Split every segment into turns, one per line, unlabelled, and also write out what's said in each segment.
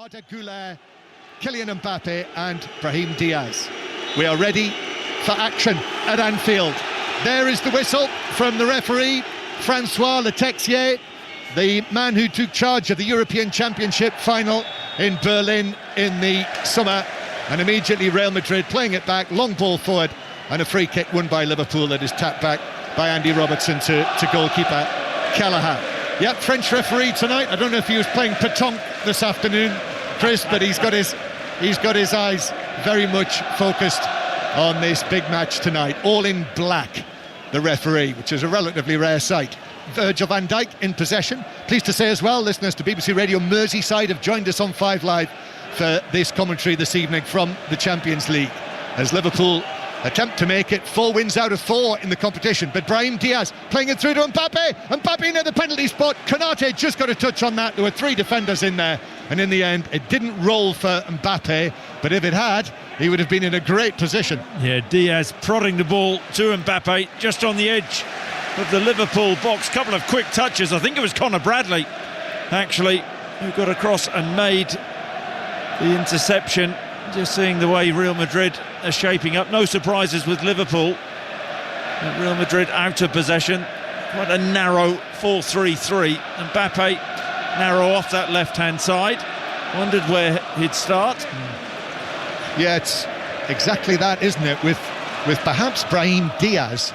Arda Güler, Kylian Mbappe and Brahim Diaz. We are ready for action at Anfield. There is the whistle from the referee, Francois Letexier, the man who took charge of the European Championship final in Berlin in the summer. And immediately Real Madrid playing it back, long ball forward, and a free kick won by Liverpool that is tapped back by Andy Robertson to goalkeeper Callahan. Yep, French referee tonight. I don't know if he was playing pétanque this afternoon, Chris, but he's got his eyes very much focused on this big match tonight. All in black, the referee, which is a relatively rare sight. Virgil van Dijk in possession. Pleased to say as well, listeners to BBC Radio Merseyside have joined us on 5 Live for this commentary this evening from the Champions League, as Liverpool attempt to make it 4 wins out of 4 in the competition. But Brahim Diaz playing it through to Mbappe near the penalty spot. Konate just got a touch on that. There were 3 defenders in there, and in the end it didn't roll for Mbappe, but if it had, he would have been in a great position.
Yeah, Diaz prodding the ball to Mbappe just on the edge of the Liverpool box. Couple of quick touches. I think it was Conor Bradley actually who got across and made the interception. Just seeing the way Real Madrid are shaping up, no surprises with Liverpool. Real Madrid out of possession, quite a narrow 4-3-3. Mbappe narrow off that left-hand side. Wondered where he'd start.
Yeah, it's exactly that, isn't it? With perhaps Brahim Diaz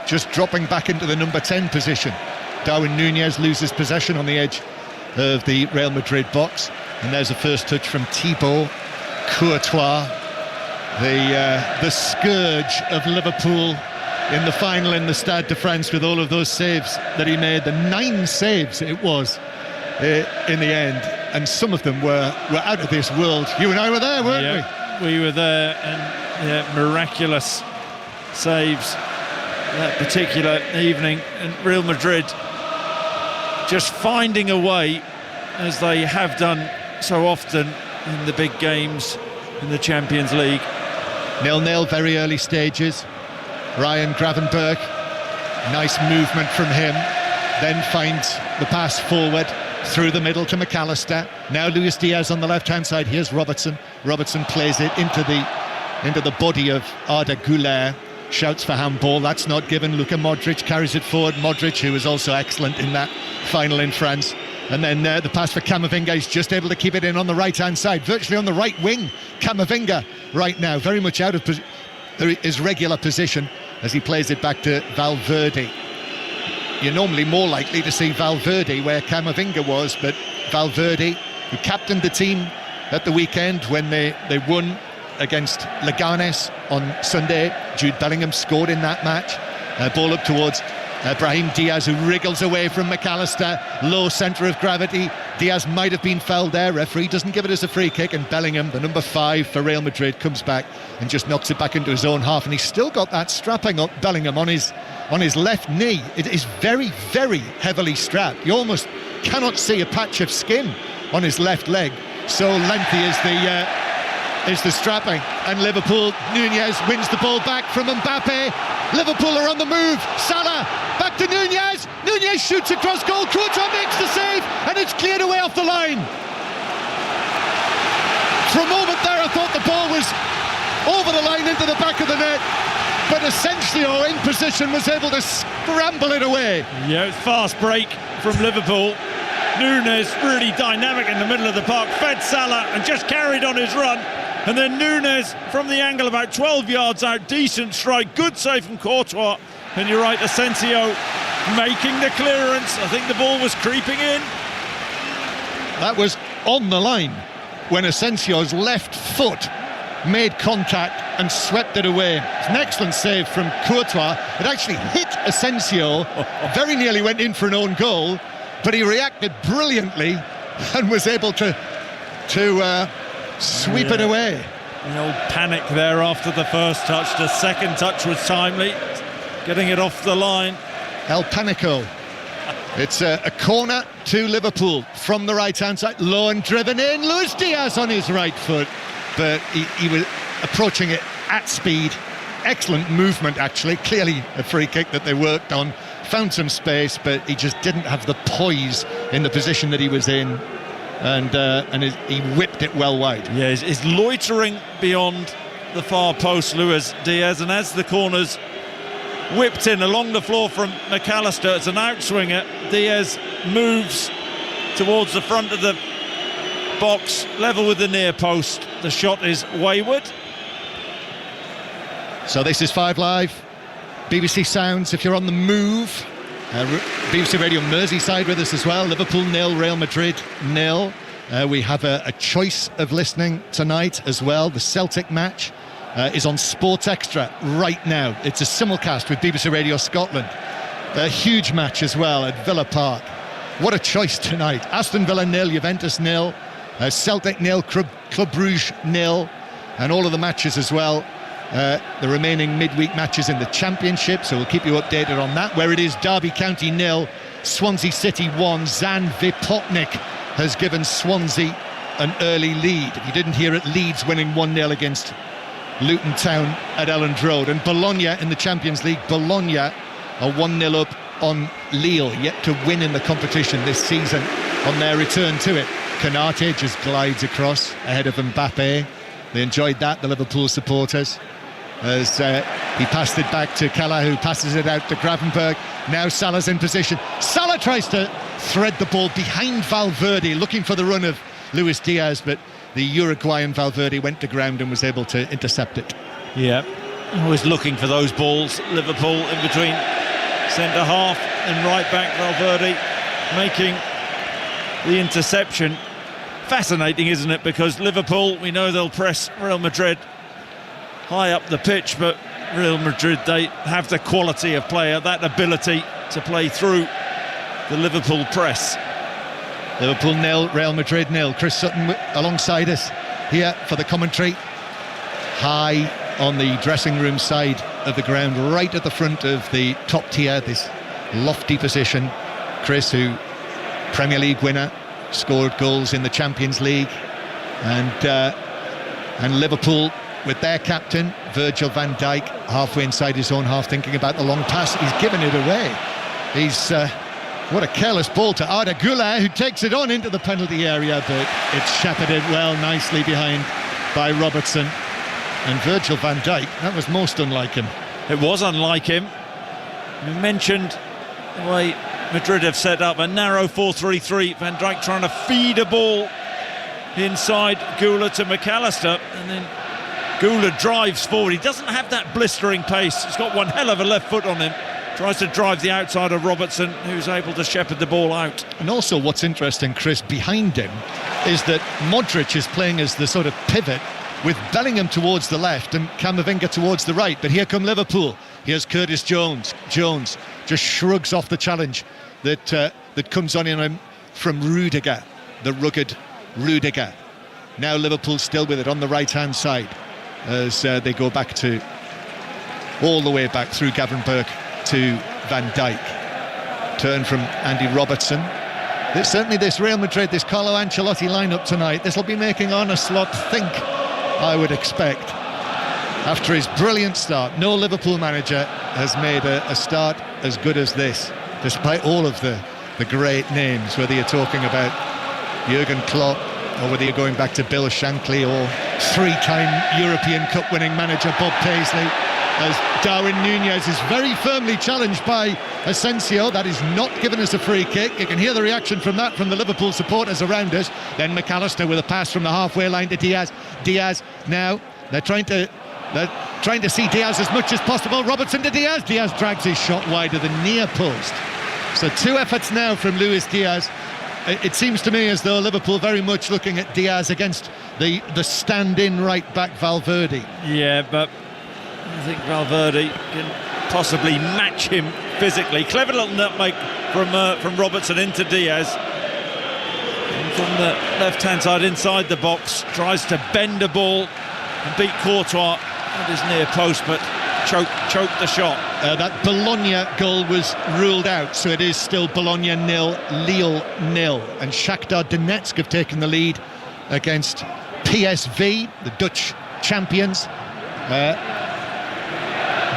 just dropping back into the number 10 position. Darwin Núñez loses possession on the edge of the Real Madrid box, and there's a first touch from Thibaut Courtois, the scourge of Liverpool in the final in the Stade de France, with all of those saves that he made. The 9 saves it was in the end, and some of them were out of this world. You and I were there, weren't we?
We were there, and miraculous saves that particular evening. And Real Madrid just finding a way, as they have done so often in the big games in the Champions League.
0-0, very early stages. Ryan Gravenberch, nice movement from him, then finds the pass forward through the middle to McAllister. Now Luis Diaz on the left-hand side. Here's Robertson. Robertson plays it into the body of Arda Güler. Shouts for handball. That's not given. Luka Modric carries it forward. Modric, who was also excellent in that final in France. And then the pass for Camavinga. He's just able to keep it in on the right-hand side, virtually on the right wing. Camavinga right now, very much out of his regular position as he plays it back to Valverde. You're normally more likely to see Valverde where Camavinga was, but Valverde, who captained the team at the weekend when they won against Leganes on Sunday. Jude Bellingham scored in that match. Ball up towards Brahim Diaz, who wriggles away from McAllister. Low centre of gravity. Diaz might have been fouled there. Referee doesn't give it as a free kick, and Bellingham, the number 5 for Real Madrid, comes back and just knocks it back into his own half. And he's still got that strapping up, Bellingham, on his left knee. It is very, very heavily strapped. You almost cannot see a patch of skin on his left leg. So lengthy is the strapping. And Liverpool, Núñez wins the ball back from Mbappe. Liverpool are on the move. Salah back to Núñez. Núñez shoots across goal. Courtois makes the save, and it's cleared away off the line. For a moment there, I thought the ball was over the line into the back of the net, but Asensio in position was able to scramble it away.
Yeah, it's fast break from Liverpool. Núñez really dynamic in the middle of the park, fed Salah and just carried on his run. And then Núñez from the angle about 12 yards out, decent strike, good save from Courtois. And you're right, Asensio making the clearance. I think the ball was creeping in.
That was on the line when Asensio's left foot made contact and swept it away. It's an excellent save from Courtois. It actually hit Asensio, very nearly went in for an own goal, but he reacted brilliantly and was able to sweep it away.
The old panic there after the first touch. The second touch was timely, getting it off the line.
El Panico. It's a corner to Liverpool from the right-hand side. Low and driven in. Luis Diaz on his right foot, but he was approaching it at speed. Excellent movement, actually. Clearly a free kick that they worked on. Found some space, but he just didn't have the poise in the position that he was in he whipped it well wide.
Yeah, he's loitering beyond the far post, Luis Diaz, and as the corners whipped in along the floor from McAllister, it's an outswinger. Diaz moves towards the front of the box, level with the near post. The shot is wayward.
So this is 5 Live, BBC Sounds if you're on the move. BBC Radio Merseyside with us as well. Liverpool 0, Real Madrid 0. We have a choice of listening tonight as well. The Celtic match is on Sports Extra right now. It's a simulcast with BBC Radio Scotland. A huge match as well at Villa Park. What a choice tonight. Aston Villa 0, Juventus 0, Celtic 0, Club Brugge 0, and all of the matches as well. The remaining midweek matches in the Championship, so we'll keep you updated on that. Where it is Derby County 0, Swansea City 1. Zan Vipotnik has given Swansea an early lead. If you didn't hear it, Leeds winning 1-0 against Luton Town at Elland Road. And Bologna in the Champions League, Bologna are 1-0 up on Lille, yet to win in the competition this season on their return to it. Konate just glides across ahead of Mbappe. They enjoyed that, the Liverpool supporters, as he passed it back to Kala, who passes it out to Gravenberch. Now Salah's in position. Salah tries to thread the ball behind Valverde, looking for the run of Luis Diaz, but the Uruguayan Valverde went to ground and was able to intercept it.
Yeah, always looking for those balls. Liverpool in between centre-half and right-back. Valverde making the interception. Fascinating, isn't it? Because Liverpool, we know they'll press Real Madrid high up the pitch, but Real Madrid, they have the quality of player, that ability to play through the Liverpool press.
Liverpool 0, Real Madrid 0. Chris Sutton alongside us here for the commentary. High on the dressing room side of the ground, right at the front of the top tier, this lofty position. Chris, who Premier League winner, scored goals in the Champions League, and Liverpool with their captain Virgil van Dijk halfway inside his own half, thinking about the long pass. He's given it away. He's what a careless ball to Arda Güler, who takes it on into the penalty area, but it's shepherded well nicely behind by Robertson. And Virgil van Dijk, that was most unlike him.
It was unlike him. We mentioned the way Madrid have set up a narrow 4-3-3. Van Dijk trying to feed a ball inside Güler to McAllister, and then Güler drives forward. He doesn't have that blistering pace. He's got one hell of a left foot on him. Tries to drive the outside of Robertson, who's able to shepherd the ball out.
And also what's interesting, Chris, behind him is that Modric is playing as the sort of pivot, with Bellingham towards the left and Camavinga towards the right. But here come Liverpool. Here's Curtis Jones. Jones just shrugs off the challenge that comes on in him from Rudiger, the rugged Rudiger. Now Liverpool still with it on the right-hand side as they go back to all the way back through Gravenberch to Van Dijk. Turn from Andy Robertson. Certainly this Real Madrid, this Carlo Ancelotti lineup tonight, this will be making Arne Slot think, I would expect. After his brilliant start, no Liverpool manager has made a start as good as this, despite all of the great names, whether you're talking about Jurgen Klopp or whether you're going back to Bill Shankly or three-time European Cup winning manager Bob Paisley, as Darwin Núñez is very firmly challenged by Asensio. That is not given us a free kick. You can hear the reaction from that from the Liverpool supporters around us. Then McAllister with a pass from the halfway line to Diaz. Diaz now, they're trying to see Diaz as much as possible. Robertson to Diaz. Diaz drags his shot wide of the near post. So two efforts now from Luis Diaz. It seems to me as though Liverpool very much looking at Diaz against the stand-in right-back Valverde.
Yeah, but I think Valverde can possibly match him physically. Clever little nutmeg from Robertson into Diaz. And from the left-hand side inside the box, tries to bend a ball and beat Courtois at his near post, but choked the shot.
That Bologna goal was ruled out, so it is still Bologna 0, Lille 0. And Shakhtar Donetsk have taken the lead against PSV, the Dutch champions.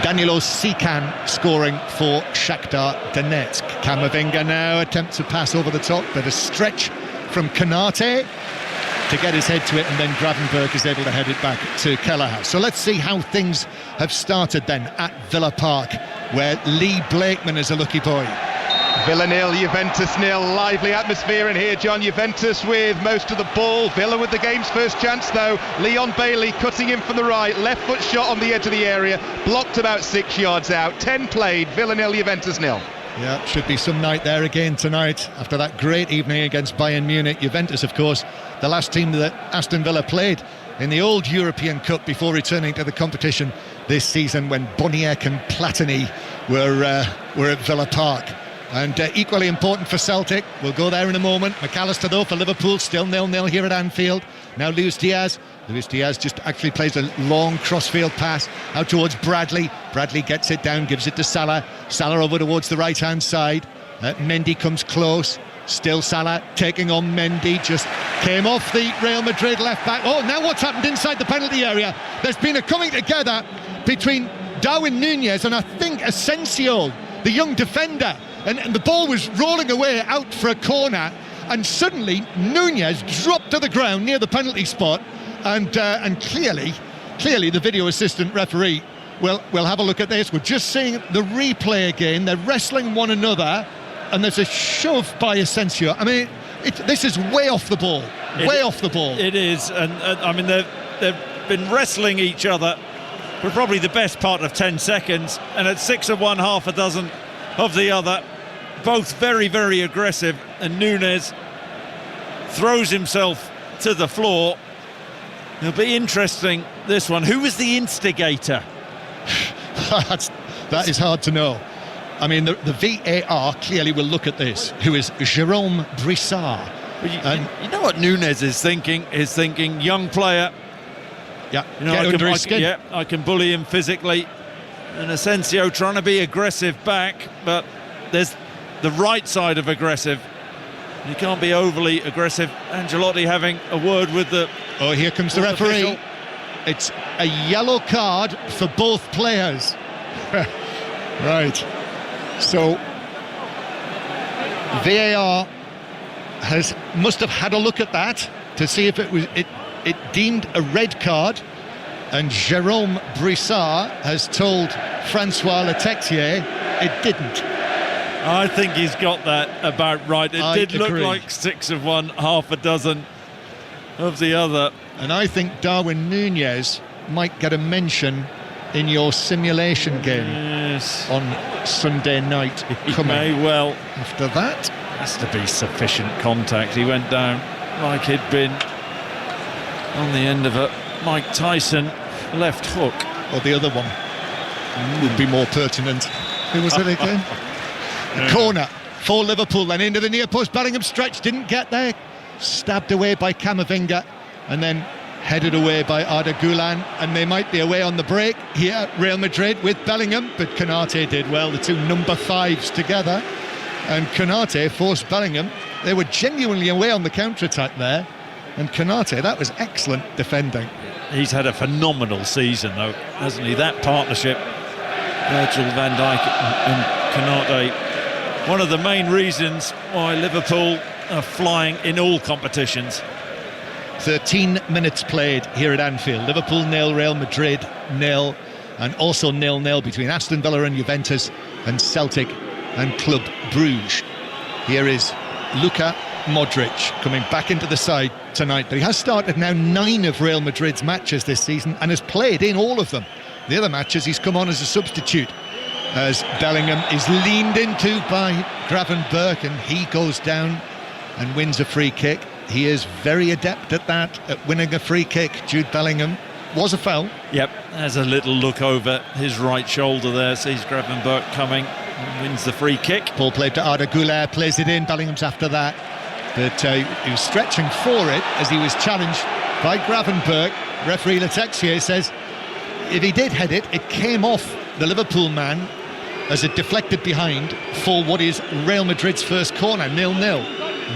Danilo Sikan scoring for Shakhtar Donetsk. Camavinga now attempts a pass over the top, but a stretch from Konate to get his head to it, and then Gravenberch is able to head it back to Kelleher. So let's see how things have started then at Villa Park, where Lee Blakeman is a lucky boy.
Villa 0, Juventus 0. Lively atmosphere in here, John. Juventus with most of the ball. Villa with the game's first chance, though. Leon Bailey cutting in from the right. Left foot shot on the edge of the area. Blocked about 6 yards out. 10 played. Villa 0, Juventus 0.
Yeah, should be some night there again tonight after that great evening against Bayern Munich. Juventus, of course, the last team that Aston Villa played in the old European Cup before returning to the competition this season, when Boniek and Platini were at Villa Park. And equally important for Celtic, we'll go there in a moment. McAllister, though, for Liverpool, still 0-0 here at Anfield. Now Luis Diaz just actually plays a long cross-field pass out towards Bradley. Bradley gets it down, gives it to Salah. Salah over towards the right-hand side. Mendy comes close. Still Salah taking on Mendy. Just came off the Real Madrid left-back. Oh, now what's happened inside the penalty area? There's been a coming together between Darwin Núñez and I think Asensio, the young defender. And the ball was rolling away out for a corner, and suddenly Núñez dropped to the ground near the penalty spot, and clearly the video assistant referee will have a look at this. We're just seeing the replay again. They're wrestling one another, and there's a shove by Asensio. I mean, this is way off the ball. Off the ball.
It is, and I mean they've been wrestling each other for probably the best part of 10 seconds, and at 6 of one, half a dozen of the other. Both very, very aggressive, and Núñez throws himself to the floor. It'll be interesting, this one. Who was the instigator?
That is hard to know. I mean, the VAR clearly will look at this. Who is Jérôme Brissard?
You know what Núñez is thinking? Is thinking, young player.
Yeah,
you know,
get under his skin.
Yeah, I can bully him physically. And Asensio trying to be aggressive back, but there's the right side of aggressive. You can't be overly aggressive. Ancelotti having a word with the...
Oh, here comes the referee. Official. It's a yellow card for both players. Right. So VAR must have had a look at that to see if it deemed a red card, and Jérôme Brissard has told Francois Letexier it didn't.
I think he's got that about right. It did look like 6 of one, half a dozen of the other.
And I think Darwin Núñez might get a mention in your simulation game on Sunday night.
He may well.
After that,
has to be sufficient contact. He went down like he'd been on the end of a Mike Tyson left hook.
Or the other one would be more pertinent. Who was it again? Corner for Liverpool, then into the near post. Bellingham stretch, didn't get there. Stabbed away by Camavinga, and then headed away by Arda Güler, and they might be away on the break here, Real Madrid, with Bellingham, but Konate did well, the two number 5s together, and Konate forced Bellingham. They were genuinely away on the counter-attack there, and Konate, that was excellent defending.
He's had a phenomenal season, though, hasn't he? That partnership, Virgil van Dijk and Konate, one of the main reasons why Liverpool are flying in all competitions.
13 minutes played here at Anfield. Liverpool 0, Real Madrid 0, and also 0-0 between Aston Villa and Juventus, and Celtic and Club Brugge. Here is Luka Modric coming back into the side tonight, but he has started now 9 of Real Madrid's matches this season and has played in all of them. The other matches he's come on as a substitute, as Bellingham is leaned into by Gravenberch, and he goes down and wins a free kick. He is very adept at that, at winning a free kick. Jude Bellingham. Was a foul.
Yep, has a little look over his right shoulder there, sees Gravenberch coming and wins the free kick.
Ball played to Arda Güler, plays it in. Bellingham's after that, but he was stretching for it as he was challenged by Gravenberch. Referee Letexier says if he did head it, it came off the Liverpool man as it deflected behind for what is Real Madrid's first corner, 0-0.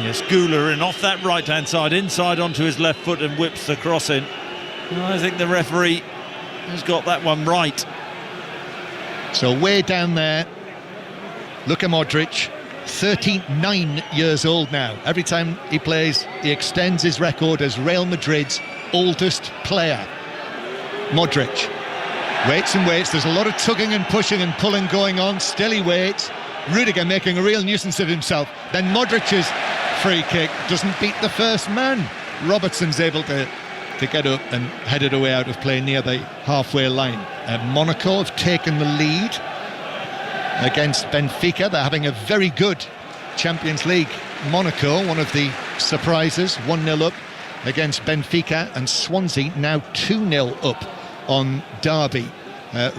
Yes, Güler in off that right-hand side, inside onto his left foot and whips the cross in. I think the referee has got that one right.
So way down there, Luka Modric 39 years old now. Every time he plays, he extends his record as Real Madrid's oldest player. Modric waits and waits. There's a lot of tugging and pushing and pulling going on. Still he waits. Rudiger making a real nuisance of himself. Then Modric's free kick doesn't beat the first man. Robertson's able to get up and head it away out of play near the halfway line. Monaco have taken the lead against Benfica. They're having a very good Champions League. Monaco, one of the surprises, 1-0 up against Benfica, and Swansea now 2-0 up on Derby.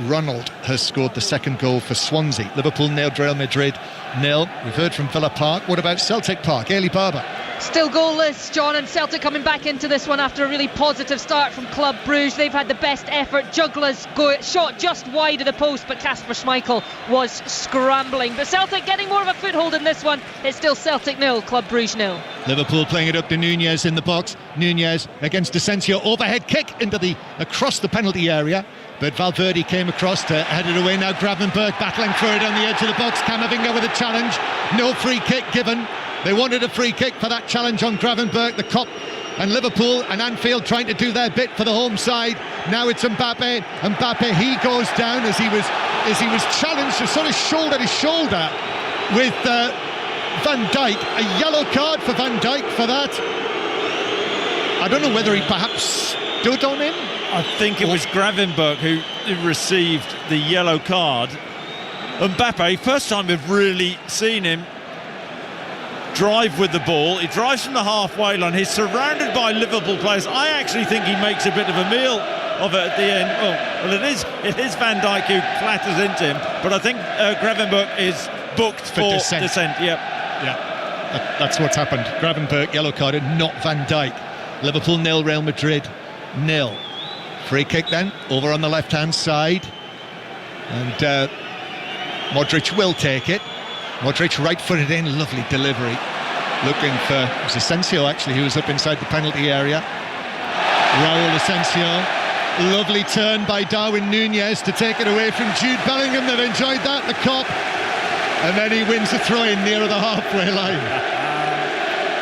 Ronald has scored the second goal for Swansea. Liverpool 0, Real Madrid 0. We've heard from Villa Park. What about Celtic Park? Ailey Barber.
Still goalless, John, and Celtic coming back into this one after a really positive start from Club Brugge. They've had the best effort. Jugglers shot just wide of the post, but Kasper Schmeichel was scrambling. But Celtic getting more of a foothold in this one. It's still Celtic 0, Club Brugge 0.
Liverpool playing it up to Nunez in the box. Nunez against Asensio. Overhead kick across the penalty area. But Valverde came across to head it away. Now Gravenberch battling for it on the edge of the box. Camavinga with a challenge. No free kick given. They wanted a free kick for that challenge on Gravenberch. The Kop and Liverpool and Anfield trying to do their bit for the home side. Now it's Mbappe. Mbappe, he goes down as he was challenged, sort of shoulder to shoulder with Van Dijk. A yellow card for Van Dijk for that. I don't know whether he perhaps stood on him.
I think it was Gravenberch who received the yellow card. Mbappe, first time we've really seen him drive with the ball. He drives from the halfway line. He's surrounded by Liverpool players. I actually think he makes a bit of a meal of it at the end. Well, it is Van Dijk who clatters into him, but I think Gravenberch is booked for descent.
Yeah, that's what's happened. Gravenberch yellow carded, not Van Dijk. Liverpool 0, Real Madrid 0. Free kick then, over on the left-hand side. And Modric will take it. Modric right-footed in, lovely delivery. Looking for, it was Asensio actually, who was up inside the penalty area. Raul Asensio. Lovely turn by Darwin Nunez to take it away from Jude Bellingham. They've enjoyed that, the Kop. And then he wins the throw-in near the halfway line.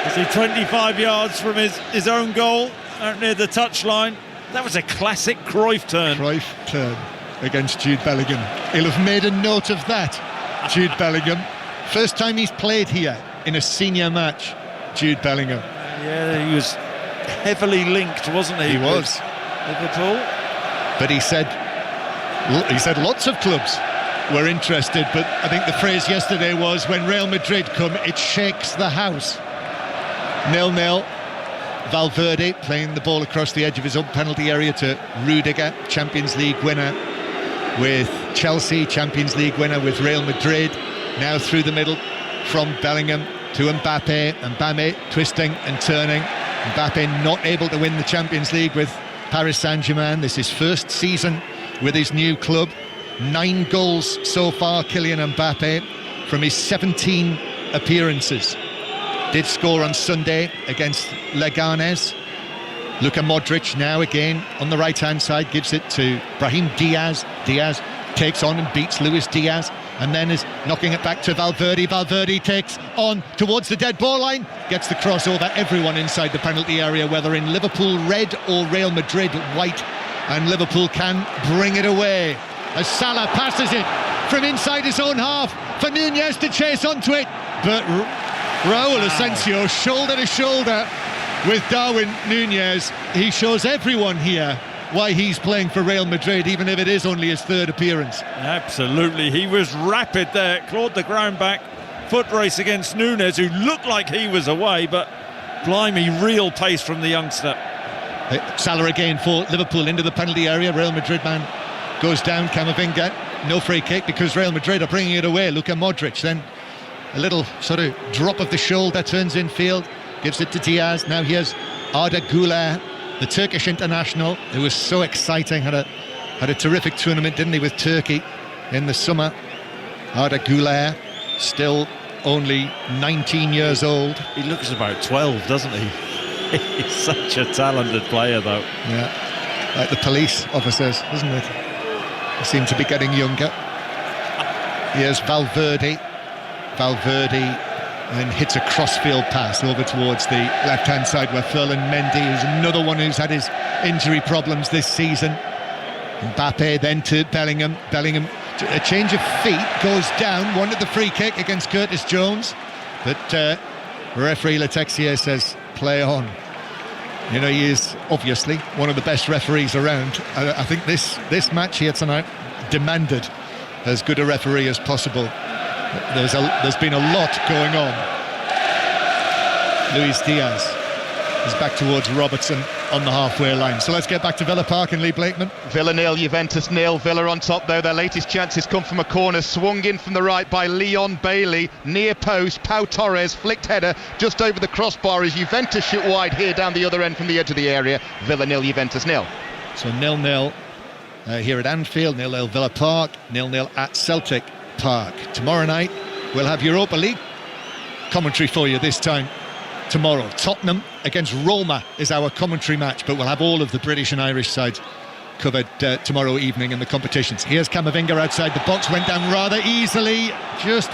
Is he 25 yards from his own goal, out near the touchline? That was a classic Cruyff turn.
Cruyff turn against Jude Bellingham. He'll have made a note of that, Jude Bellingham. First time he's played here in a senior match, Jude Bellingham.
Yeah, he was heavily linked, wasn't he?
He was.
Liverpool.
But he said lots of clubs were interested, but I think the phrase yesterday was, when Real Madrid come, it shakes the house. 0-0. Valverde playing the ball across the edge of his own penalty area to Rudiger, Champions League winner with Chelsea, Champions League winner with Real Madrid. Now through the middle from Bellingham to Mbappe. Mbappe twisting and turning. Mbappe not able to win the Champions League with Paris Saint-Germain. This is his first season with his new club. 9 goals so far, Kylian Mbappe, from his 17 appearances. Did score on Sunday against Leganes. Luka Modric now again on the right-hand side, gives it to Brahim Diaz. Diaz takes on and beats Luis Diaz, and then is knocking it back to Valverde. Valverde takes on towards the dead ball line, gets the cross over everyone inside the penalty area, whether in Liverpool red or Real Madrid white, and Liverpool can bring it away as Salah passes it from inside his own half for Nunez to chase onto it, but Raul Asensio shoulder to shoulder with Darwin Nunez. He shows everyone here why he's playing for Real Madrid, even if it is only his 3rd appearance.
Absolutely, he was rapid there, clawed the ground back, foot race against Nunez, who looked like he was away, but blimey, real pace from the youngster.
Salah again for Liverpool into the penalty area. Real Madrid man goes down. Camavinga, no free kick because Real Madrid are bringing it away. Luka Modric then a little sort of drop of the shoulder, turns in field, gives it to Diaz. Now here's Arda Güler, the Turkish international, who was so exciting, had a terrific tournament, didn't he, with Turkey in the summer. Arda Güler, still only 19 years old.
He looks about 12, doesn't he? He's such a talented player, though.
Yeah, like the police officers, isn't it? They seem to be getting younger. Here's Valverde. Valverde and hits a crossfield pass over towards the left-hand side where Ferland Mendy is another one who's had his injury problems this season. Mbappe then to Bellingham. Bellingham, a change of feet, goes down, wanted the free kick against Curtis Jones, but referee Letexier says play on. You know, he is obviously one of the best referees around. I think this match here tonight demanded as good a referee as possible. There's been a lot going on. Luis Diaz is back towards Robertson on the halfway line. So let's get back to Villa Park and Lee Blakeman.
Villa 0, Juventus 0. Villa on top though. Their latest chances come from a corner, swung in from the right by Leon Bailey, near post. Pau Torres flicked header just over the crossbar as Juventus shoot wide here down the other end from the edge of the area. Villa 0, Juventus 0.
So 0-0 here at Anfield, 0-0 Villa Park, 0-0 at Celtic Park. Tomorrow night we'll have Europa League commentary for you this time tomorrow. Tottenham against Roma is our commentary match, but we'll have all of the British and Irish sides covered tomorrow evening in the competitions. Here's Camavinga outside the box, went down rather easily, just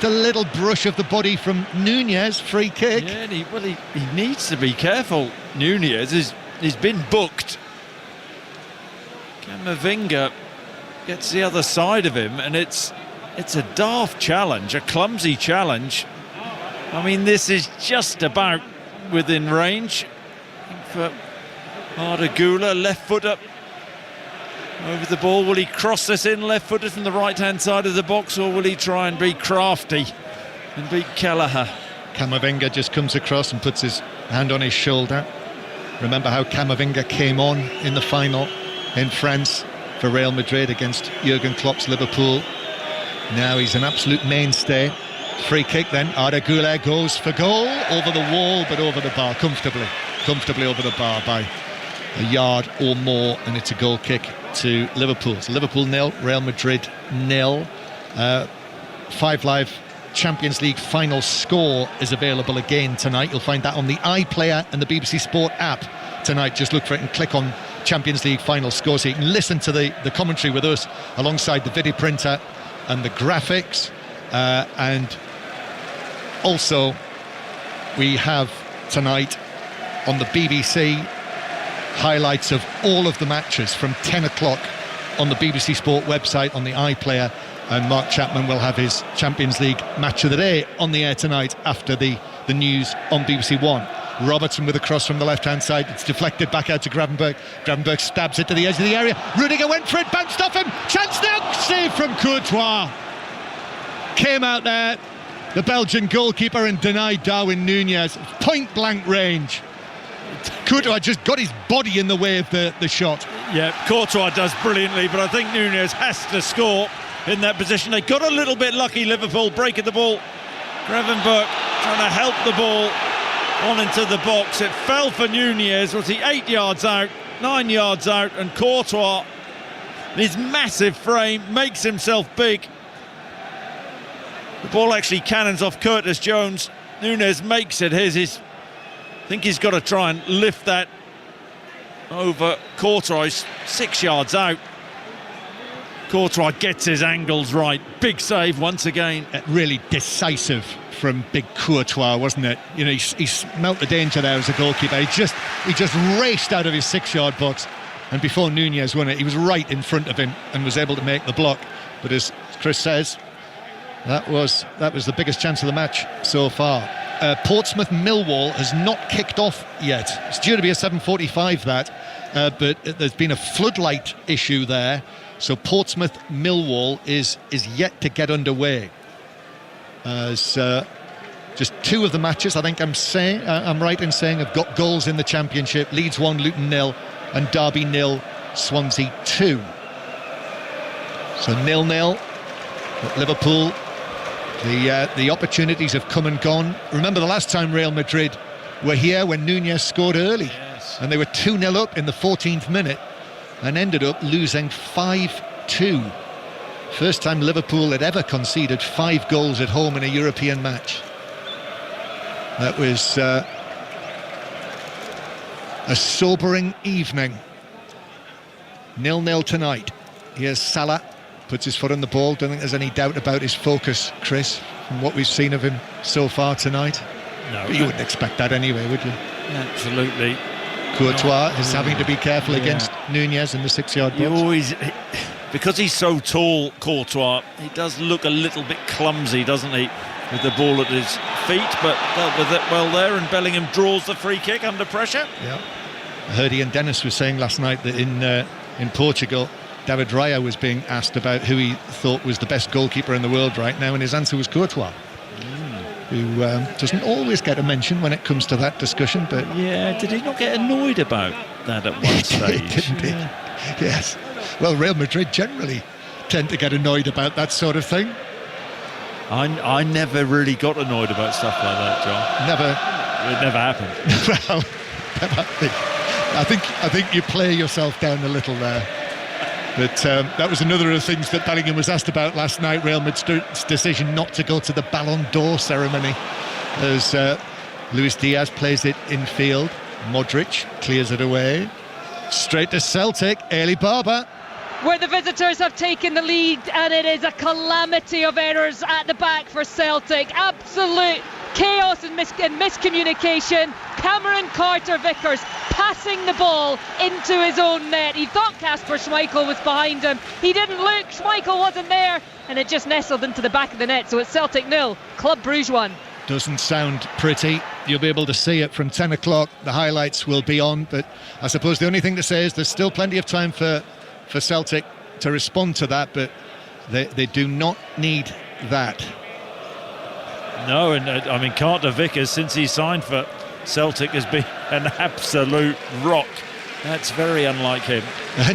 a little brush of the body from Nunez, free kick.
Yeah, he needs to be careful. Nunez he's been booked. Camavinga gets the other side of him, and it's a daft challenge, a clumsy challenge. I mean, this is just about within range for Arda Güler, left foot up over the ball. Will he cross this in left footed from the right hand side of the box, or will he try and be crafty and beat Kelleher?
Camavinga just comes across and puts his hand on his shoulder. Remember how Camavinga came on in the final in France for Real Madrid against Jurgen Klopp's Liverpool. Now he's an absolute mainstay. Free kick then, Arda Güler goes for goal, over the wall but over the bar, comfortably over the bar by a yard or more, and it's a goal kick to Liverpool. So Liverpool 0, Real Madrid 0. 5 Live Champions League final score is available again tonight. You'll find that on the iPlayer and the BBC Sport app tonight. Just look for it and click on Champions League final score so you can listen to the commentary with us alongside the video printer and the graphics. And also we have tonight on the BBC highlights of all of the matches from 10 o'clock on the BBC Sport website on the iPlayer, and Mark Chapman will have his Champions League match of the day on the air tonight after the news on BBC One. Robertson with a cross from the left-hand side. It's deflected back out to Gravenberch. Gravenberch stabs it to the edge of the area. Rudiger went for it, bounced off him. Chance now, save from Courtois. Came out there, the Belgian goalkeeper, and denied Darwin Nunez. Point-blank range. Courtois just got his body in the way of the shot.
Yeah, Courtois does brilliantly, but I think Nunez has to score in that position. They got a little bit lucky, Liverpool, breaking the ball. Gravenberch trying to help the ball on into the box. It fell for Nunez. Was he 8 yards out, 9 yards out, and Courtois, his massive frame, makes himself big. The ball actually cannons off Curtis Jones. Nunez makes it his. I think he's got to try and lift that over Courtois. He's 6 yards out. Courtois gets his angles right. Big save once again.
Really decisive from big Courtois, wasn't it? You know, he smelt the danger there as a goalkeeper. He just raced out of his 6-yard box, and before Nunez won it, he was right in front of him and was able to make the block. But as Chris says, that was the biggest chance of the match so far. Portsmouth Millwall has not kicked off yet. It's due to be a 7:45 but there's been a floodlight issue there, so Portsmouth Millwall is yet to get underway. As just 2 of the matches, I think I'm right in saying, have got goals in the Championship. Leeds 1, Luton 0, and Derby 0, Swansea 2. So 0-0 at Liverpool. The opportunities have come and gone. Remember the last time Real Madrid were here, when Nunez scored early,
yes,
and they were 2-0 up in the 14th minute and ended up losing 5-2. First time Liverpool had ever conceded 5 goals at home in a European match. That was a sobering evening. 0-0 tonight. Here's Salah. Puts his foot on the ball. Don't think there's any doubt about his focus, Chris, from what we've seen of him so far tonight.
No,
But you wouldn't expect that anyway, would you?
Absolutely.
Courtois is having to be careful against Nunez in the 6-yard
You
box.
always, because he's so tall, Courtois, he does look a little bit clumsy, doesn't he, with the ball at his feet, but dealt with it well there, and Bellingham draws the free kick under pressure.
Yeah. I heard Ian Dennis was saying last night that in Portugal, David Raya was being asked about who he thought was the best goalkeeper in the world right now, and his answer was Courtois, who doesn't always get a mention when it comes to that discussion. But
Yeah, did he not get annoyed about that at one stage?
didn't he? Yes. Well, Real Madrid generally tend to get annoyed about that sort of thing.
I never really got annoyed about stuff like that, John.
Never.
It never happened.
Well, I think you play yourself down a little there. But that was another of the things that Bellingham was asked about last night, Real Madrid's decision not to go to the Ballon d'Or ceremony, as Luis Diaz plays it in field. Modric clears it away. Straight to Celtic, Elie Barber.
Where the visitors have taken the lead, and it is a calamity of errors at the back for Celtic. Absolute chaos and miscommunication. Cameron Carter-Vickers passing the ball into his own net. He thought Kasper Schmeichel was behind him. He didn't look, Schmeichel wasn't there, and it just nestled into the back of the net. So it's Celtic 0, Club Brugge 1.
Doesn't sound pretty. You'll be able to see it from 10 o'clock. The highlights will be on, but I suppose the only thing to say is there's still plenty of time for Celtic to respond to that, but they do not need that.
No, and I mean, Carter-Vickers, since he signed for Celtic, has been an absolute rock. That's very unlike him.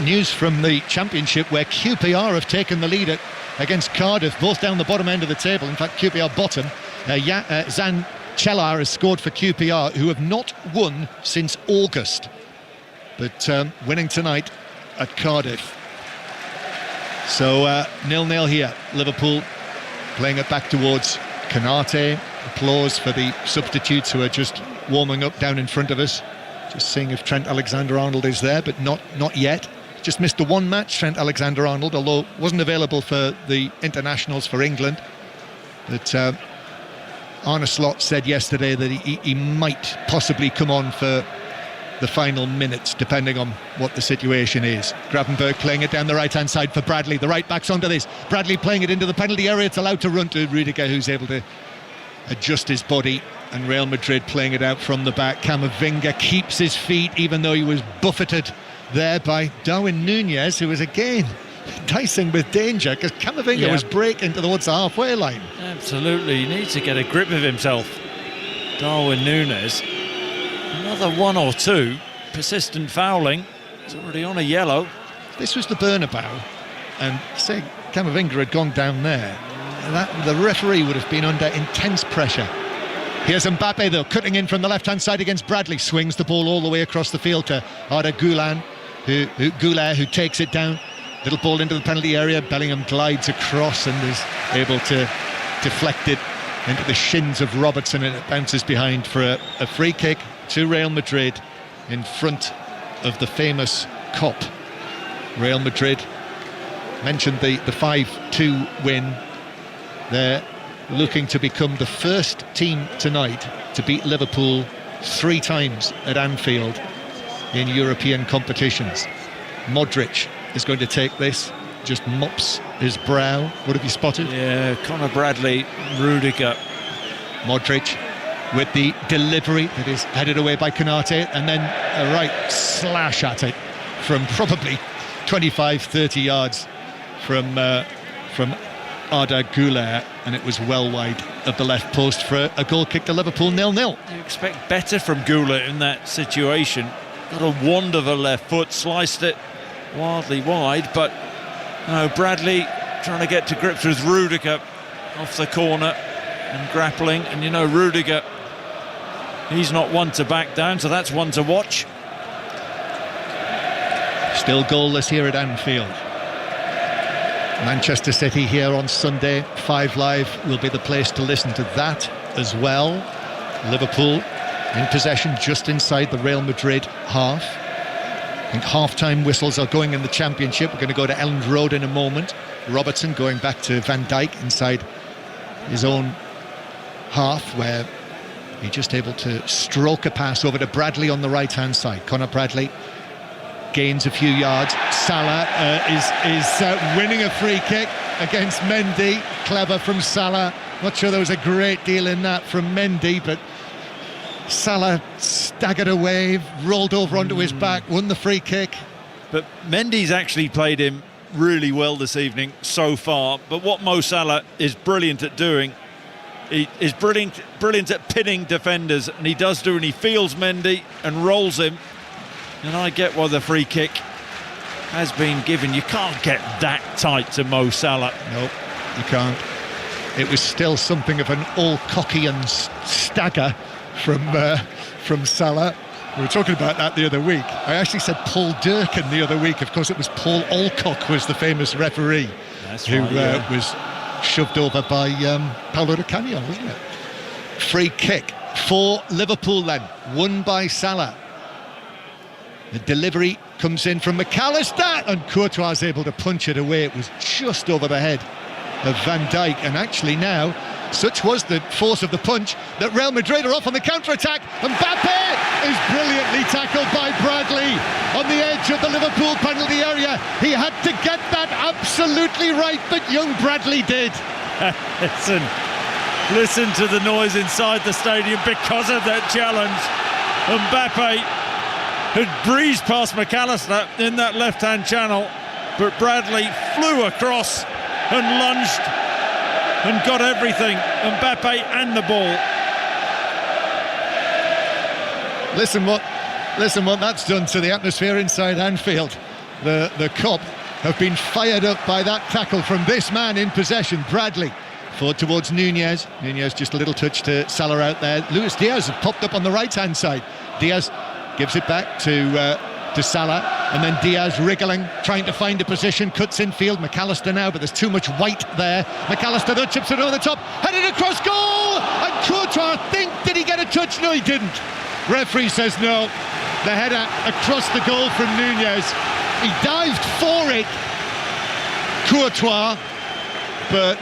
News from the Championship, where QPR have taken the lead against Cardiff, both down the bottom end of the table. In fact, QPR bottom. Zan Chelar has scored for QPR, who have not won since August, but winning tonight at Cardiff. So 0-0 here. Liverpool playing it back towards Konate. Applause for the substitutes who are just warming up down in front of us. Just seeing if Trent Alexander-Arnold is there, but not yet. Just missed the one match, Trent Alexander-Arnold, although wasn't available for the internationals for England. But Arne Slot said yesterday that he might possibly come on for the final minutes, depending on what the situation is. Gravenberch playing it down the right-hand side for Bradley. The right-back's onto this. Bradley playing it into the penalty area. It's allowed to run to Rudiger, who's able to adjust his body. And Real Madrid playing it out from the back. Camavinga keeps his feet, even though he was buffeted there by Darwin Nunez, who was again dicing with danger, because Camavinga was breaking towards the halfway line.
Absolutely, he needs to get a grip of himself. Darwin Nunez. Another one or two. Persistent fouling. He's already on a yellow.
This was the Bernabeu, and say Camavinga had gone down there, the referee would have been under intense pressure. Here's Mbappe though, cutting in from the left-hand side against Bradley. Swings the ball all the way across the field to Arda Güler, who takes it down. Little ball into the penalty area. Bellingham glides across and is able to deflect it into the shins of Robertson, and it bounces behind for a free kick to Real Madrid in front of the famous Kop. Real Madrid mentioned the 5-2 win. They're looking to become the first team tonight to beat Liverpool 3 times at Anfield in European competitions. Modric is going to take this, just mops his brow. What have you spotted?
Yeah, Conor Bradley, Rudiger.
Modric with the delivery that is headed away by Konate, and then a right slash at it from probably 25-30 yards from Arda Güler, and it was well wide of the left post for a goal kick to Liverpool. 0-0.
You expect better from Güler in that situation. Got a wand of a left foot, sliced it wildly wide, but no, Bradley trying to get to grips with Rudiger off the corner and grappling, and you know Rudiger, he's not one to back down, so that's one to watch.
Still goalless here at Anfield. Manchester City here on Sunday. 5 Live will be the place to listen to that as well. Liverpool in possession just inside the Real Madrid half. I think half-time whistles are going in the Championship. We're going to go to Elland Road in a moment. Robertson going back to Van Dijk inside his own half, where he's just able to stroke a pass over to Bradley on the right-hand side. Conor Bradley gains a few yards. Salah is winning a free kick against Mendy. Clever from Salah. Not sure there was a great deal in that from Mendy, but Salah staggered away, rolled over onto his back, won the free kick.
But Mendy's actually played him really well this evening so far. But what Mo Salah is brilliant at doing, he is brilliant at pinning defenders, and he does do, and he feels Mendy and rolls him. And I get why the free kick has been given. You can't get that tight to Mo Salah.
Nope, you can't. It was still something of an Alcockian stagger from Salah. We were talking about that the other week. I actually said Paul Durkin the other week. Of course, it was Paul Alcock was the famous referee.
That's
who
right, yeah.
was shoved over by Paulo Di Canio, wasn't it? Free kick for Liverpool then, won by Salah. The delivery comes in from McAllister, and Courtois is able to punch it away. It was just over the head of Van Dijk, and actually now, such was the force of the punch that Real Madrid are off on the counter-attack, and Mbappe is brilliantly tackled by Bradley on the edge of the Liverpool penalty area. He had to get that absolutely right, but young Bradley did.
Listen to the noise inside the stadium because of that challenge. Mbappe had breezed past McAllister in that left-hand channel, but Bradley flew across and lunged and got everything, Mbappe and the ball.
Listen what that's done to the atmosphere inside Anfield. The Kop have been fired up by that tackle from this man in possession, Bradley. Forward towards Nunez. Nunez just a little touch to Salah out there. Luis Diaz has popped up on the right-hand side. Diaz gives it back to Salah, and then Diaz wriggling, trying to find a position, cuts infield. McAllister now, but there's too much white there. McAllister though chips it over the top, headed across goal, and Courtois, did he get a touch? No, he didn't. Referee says no. The header across the goal from Nunez. He dived for it, Courtois, but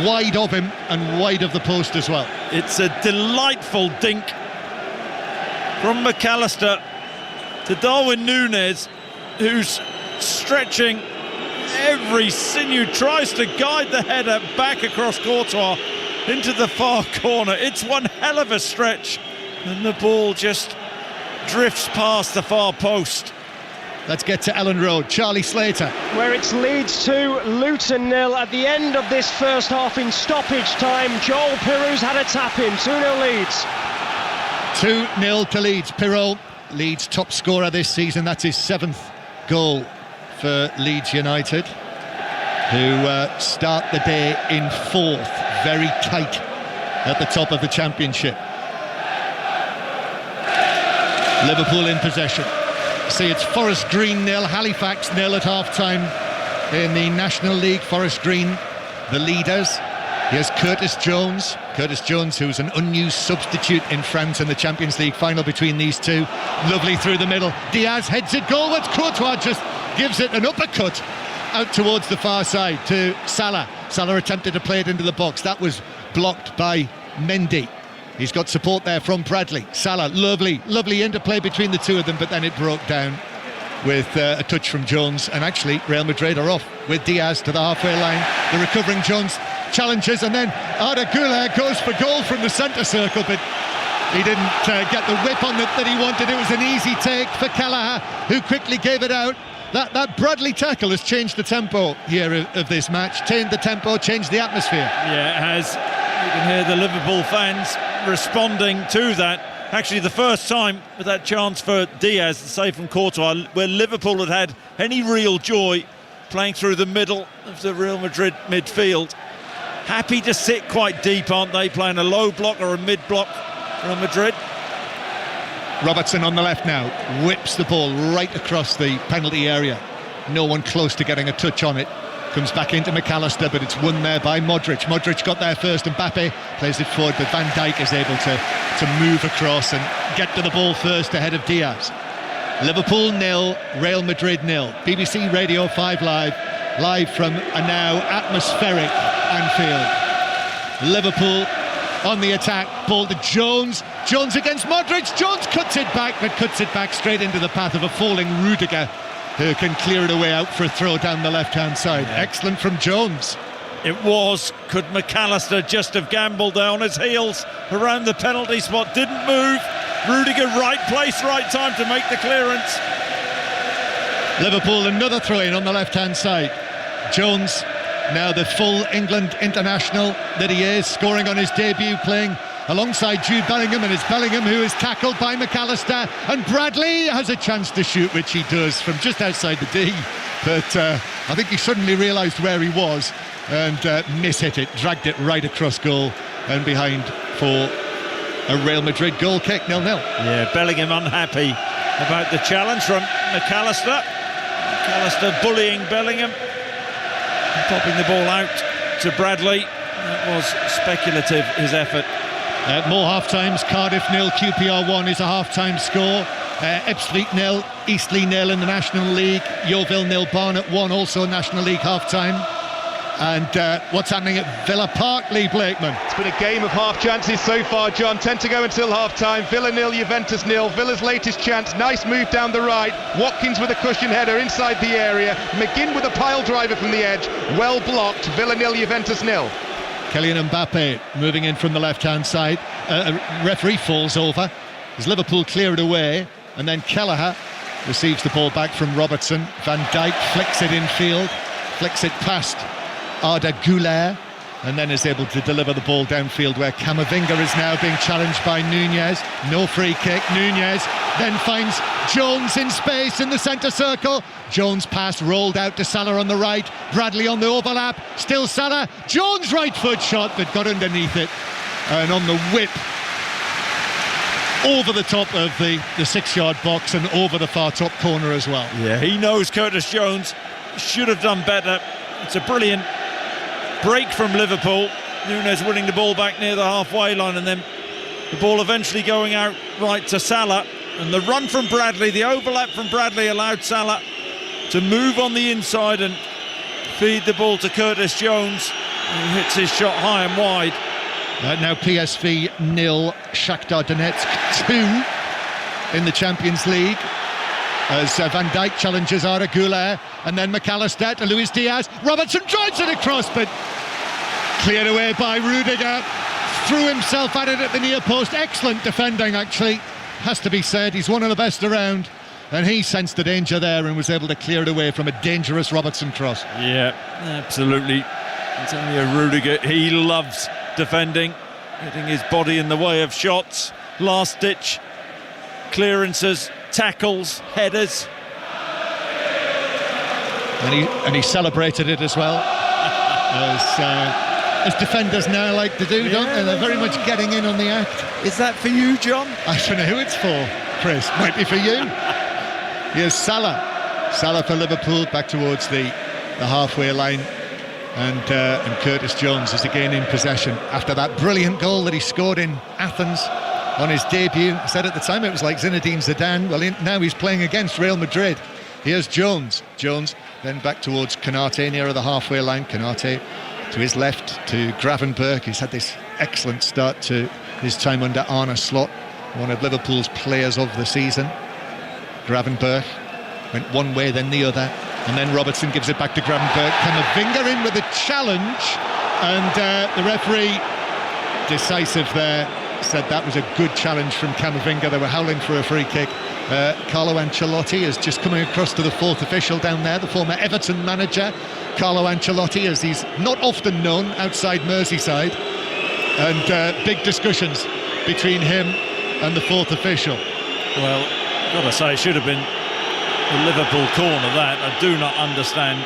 wide of him and wide of the post as well.
It's a delightful dink from McAllister to Darwin Núñez, who's stretching every sinew, tries to guide the header back across Courtois into the far corner. It's one hell of a stretch, and the ball just drifts past the far post.
Let's get to Elland Road. Charlie Slater.
Where it's Leeds 2, Luton 0 at the end of this first half in stoppage time. Joel Pirou's had a tap-in, 2-0 Leeds.
2-0 to Leeds. Pirou, Leeds' top scorer this season. That's his 7th goal for Leeds United, who start the day in 4th, very tight at the top of the Championship. Liverpool in possession. See, it's Forest Green 0, Halifax 0 at half-time in the National League. Forest Green, the leaders. Here's Curtis Jones. Curtis Jones, who's an unused substitute in France in the Champions League final between these two. Lovely through the middle. Diaz heads it goalwards. Courtois just gives it an uppercut out towards the far side to Salah. Salah attempted to play it into the box. That was blocked by Mendy. He's got support there from Bradley. Salah, lovely interplay between the two of them, but then it broke down with a touch from Jones. And actually, Real Madrid are off with Diaz to the halfway line. The recovering Jones challenges, and then Arda Güler goes for goal from the centre circle, but he didn't get the whip on that he wanted. It was an easy take for Kelleher, who quickly gave it out. That Bradley tackle has changed the tempo here of this match, changed the tempo, changed the atmosphere.
Yeah, it has. You can hear the Liverpool fans responding to that. Actually, the first time with that chance for Diaz, the save from Courtois, where Liverpool had any real joy playing through the middle of the Real Madrid midfield. Happy to sit quite deep, aren't they, playing a low block or a mid block from Madrid.
Robertson on the left now, whips the ball right across the penalty area. No one close to getting a touch on it. Comes back into McAllister, but it's won there by Modric. Modric got there first, and Mbappe plays it forward, but Van Dijk is able to move across and get to the ball first ahead of Diaz. Liverpool 0, Real Madrid 0. BBC Radio 5 live from a now atmospheric Anfield. Liverpool on the attack. Ball to Jones. Jones against Modric. Jones cuts it back, but cuts it back straight into the path of a falling Rudiger, who can clear it away out for a throw down the left-hand side. Excellent from Jones.
It was. Could McAllister just have gambled there on his heels around the penalty spot? Didn't move. Rudiger, right place, right time to make the clearance.
Liverpool, another throw-in on the left-hand side. Jones, now the full England international that he is, scoring on his debut, playing alongside Jude Bellingham, and it's Bellingham who is tackled by McAllister, and Bradley has a chance to shoot, which he does from just outside the D, but I think he suddenly realised where he was and mishit it, dragged it right across goal and behind for a Real Madrid goal kick, 0-0.
Yeah, Bellingham unhappy about the challenge from McAllister. McAllister bullying Bellingham, popping the ball out to Bradley. That was speculative, his effort.
More half-times. Cardiff 0, QPR 1 is a half-time score. Ipswich 0, Eastleigh 0 in the National League. Yeovil 0, Barnet 1, also National League half-time. And what's happening at Villa Park, Lee Blakeman?
It's been a game of half chances so far, John. 10 to go until half-time. Villa 0, Juventus 0. Villa's latest chance. Nice move down the right. Watkins with a cushion header inside the area. McGinn with a pile driver from the edge. Well blocked. Villa 0, Juventus 0.
Kylian Mbappe moving in from the left-hand side. Referee falls over as Liverpool clear it away, and then Kelleher receives the ball back from Robertson. Van Dijk flicks it infield, flicks it past Arda Güler, and then is able to deliver the ball downfield, where Camavinga is now being challenged by Nunez. No free kick. Nunez then finds Jones in space in the centre circle. Jones pass rolled out to Salah on the right. Bradley on the overlap. Still Salah. Jones right foot shot that got underneath it, and on the whip over the top of the 6-yard box and over the far top corner as well.
Yeah, he knows Curtis Jones should have done better. It's a brilliant break from Liverpool. Nunez winning the ball back near the halfway line, and then the ball eventually going out right to Salah, and the run from Bradley, the overlap from Bradley allowed Salah to move on the inside and feed the ball to Curtis Jones, who hits his shot high and wide.
Now PSV 0, Shakhtar Donetsk 2 in the Champions League, as Van Dijk challenges Arda Güler, and then McAllister to Luis Diaz. Robertson drives it across, but cleared away by Rudiger. Threw himself at it at the near post. Excellent defending, actually, has to be said. He's one of the best around, and he sensed the danger there and was able to clear it away from a dangerous Robertson cross.
Yeah, absolutely. Antonio Rudiger, he loves defending, getting his body in the way of shots, last-ditch clearances, tackles, headers.
And he celebrated it as well, as defenders now like to do, don't they? They're very much getting in on the act.
Is that for you, John?
I don't know who it's for, Chris. Might be for you. Here's Salah. Salah for Liverpool, back towards the halfway line. And Curtis Jones is again in possession after that brilliant goal that he scored in Athens on his debut. I said at the time it was like Zinedine Zidane. Well, now he's playing against Real Madrid. Here's Jones. Jones then back towards Konate near the halfway line. Konate to his left to Gravenberch. He's had this excellent start to his time under Arne Slot, one of Liverpool's players of the season. Gravenberch went one way, then the other. And then Robertson gives it back to Gravenberch. Camavinga in with a challenge, and the referee, decisive there, said that was a good challenge from Camavinga. They were howling for a free kick. Carlo Ancelotti is just coming across to the fourth official down there, the former Everton manager, Carlo Ancelotti, as he's not often known outside Merseyside, and big discussions between him and the fourth official.
Well, gotta say, it should have been the Liverpool corner. That I do not understand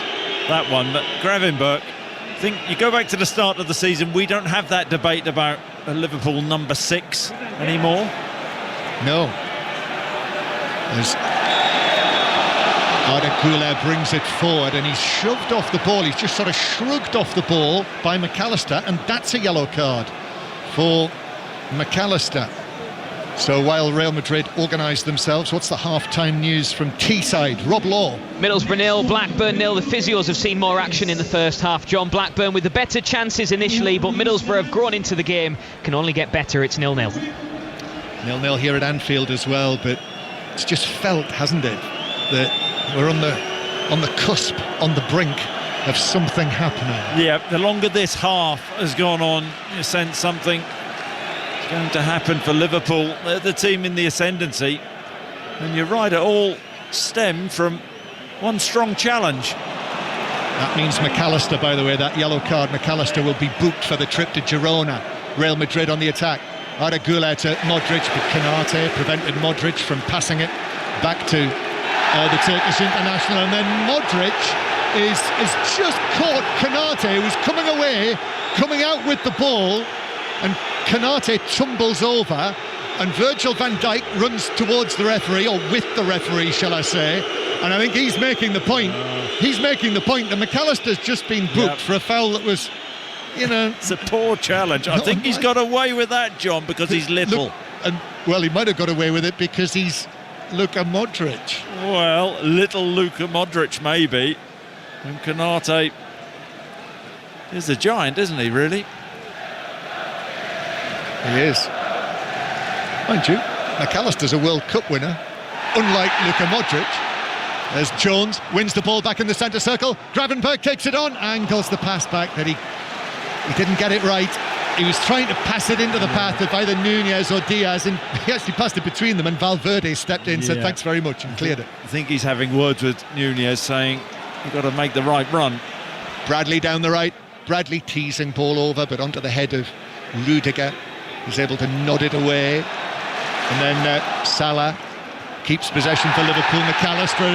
that one, but Gravenberch, I think you go back to the start of the season, we don't have that debate about a Liverpool number 6 anymore.
No. As Arda Güler brings it forward, and he's shoved off the ball. He's just sort of shrugged off the ball by McAllister, and that's a yellow card for McAllister. So while Real Madrid organise themselves, what's the half-time news from Teesside? Rob Law.
Middlesbrough 0, Blackburn 0. The physios have seen more action in the first half. John, Blackburn with the better chances initially, but Middlesbrough have grown into the game. Can only get better. It's 0-0.
0-0 here at Anfield as well, but it's just felt, hasn't it, that we're on the cusp, on the brink of something happening.
Yeah, the longer this half has gone on, you sense something is going to happen for Liverpool. They're the team in the ascendancy, and you're right, it all stemmed from one strong challenge.
That means McAllister, by the way, that yellow card, McAllister will be booked for the trip to Girona. Real Madrid on the attack. Arda Güler to Modric, but Konate prevented Modric from passing it back to the Turkish international, and then Modric is just caught Konate, who's coming away, coming out with the ball, and Konate tumbles over, and Virgil van Dijk runs towards the referee, or with the referee, shall I say, and I think he's making the point. He's making the point that McAllister's just been booked for a foul that was, you know...
It's a poor challenge. I think he's got away with that, John, because he's little.
Look, and, well, he might have got away with it because he's Luka Modric.
Well, little Luka Modric, maybe. And Konate is a giant, isn't he, really?
He is. Mind you, McAllister's a World Cup winner, unlike Luka Modric. There's Jones, wins the ball back in the centre circle. Gravenberch takes it on, angles the pass back, that he didn't get it right. He was trying to pass it into the path of either Nunez or Diaz, and he actually passed it between them, and Valverde stepped in, said thanks very much, and cleared it.
I think he's having words with Nunez, saying you've got to make the right run.
Bradley down the right, Bradley teasing ball over, but onto the head of Rudiger. He's able to nod it away, and then Salah keeps possession for Liverpool. McAllister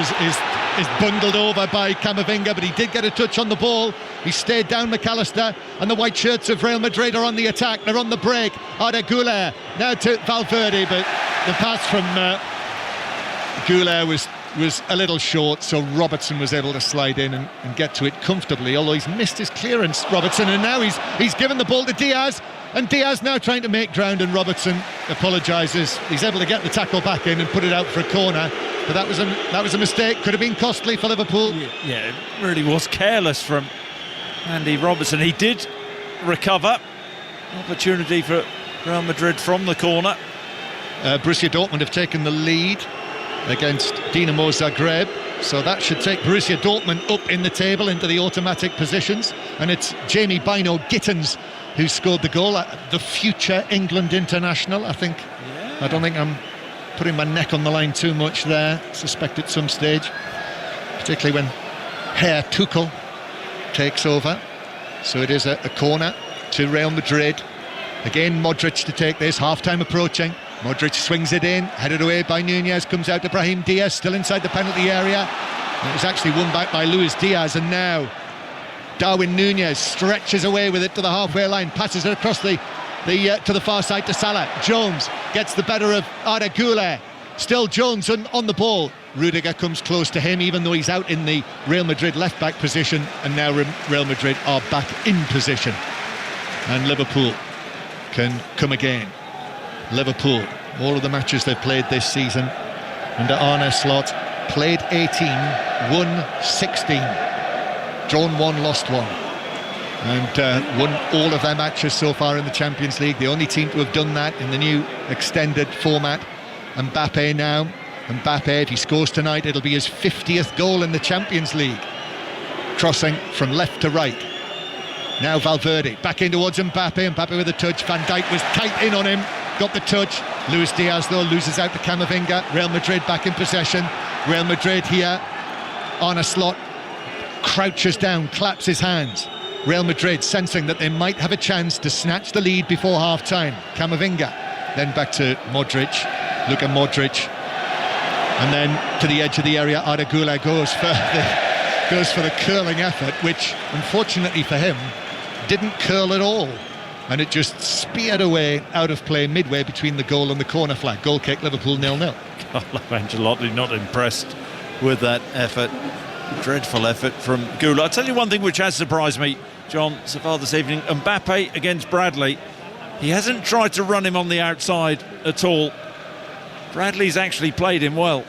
is bundled over by Camavinga, but he did get a touch on the ball. He stayed down, McAllister, and the white shirts of Real Madrid are on the attack. They're on the break. Arda Güler now to Valverde, but the pass from Güler was a little short, so Robertson was able to slide in and get to it comfortably, although he's missed his clearance, Robertson, and now he's given the ball to Diaz, and Diaz now trying to make ground, and Robertson apologises. He's able to get the tackle back in and put it out for a corner, but that was a mistake. Could have been costly for Liverpool.
Yeah, it really was careless from Andy Robertson. He did recover. Opportunity for Real Madrid from the corner.
Borussia Dortmund have taken the lead against Dinamo Zagreb, so that should take Borussia Dortmund up in the table into the automatic positions, and it's Jamie Bino Gittins who scored the goal, the future England international, I think. I don't think I'm putting my neck on the line too much there. Suspect at some stage, particularly when Herr Tuchel takes over. So it is a corner to Real Madrid. Again, Modric to take this, half-time approaching. Modric swings it in, headed away by Nunez, comes out to Brahim Diaz, still inside the penalty area. And it was actually won back by Luis Diaz, and now Darwin Nunez stretches away with it to the halfway line, passes it across to the far side to Salah. Jones gets the better of Arda Güler. Still Jones on the ball. Rudiger comes close to him, even though he's out in the Real Madrid left-back position, and now Real Madrid are back in position. And Liverpool can come again. Liverpool, all of the matches they've played this season under Arne Slot, played 18, won 16, drawn 1, lost 1, and won all of their matches so far in the Champions League. The only team to have done that in the new extended format. Mbappe now. Mbappe, if he scores tonight, it'll be his 50th goal in the Champions League. Crossing from left to right. Now Valverde, back in towards Mbappe. Mbappe with a touch. Van Dijk was tight in on him. Got the touch. Luis Diaz, though, loses out to Camavinga. Real Madrid back in possession. Real Madrid here. Arne Slot crouches down, claps his hands. Real Madrid sensing that they might have a chance to snatch the lead before half-time. Camavinga. Then back to Modric. Luka Modric. And then to the edge of the area, Arda Güler goes for the curling effort, which, unfortunately for him, didn't curl at all. And it just speared away out of play midway between the goal and the corner flag. Goal kick, Liverpool 0-0.
Carlo Ancelotti not impressed with that effort. Dreadful effort from Güler. I'll tell you one thing which has surprised me, John, so far this evening. Mbappe against Bradley. He hasn't tried to run him on the outside at all. Bradley's actually played him well.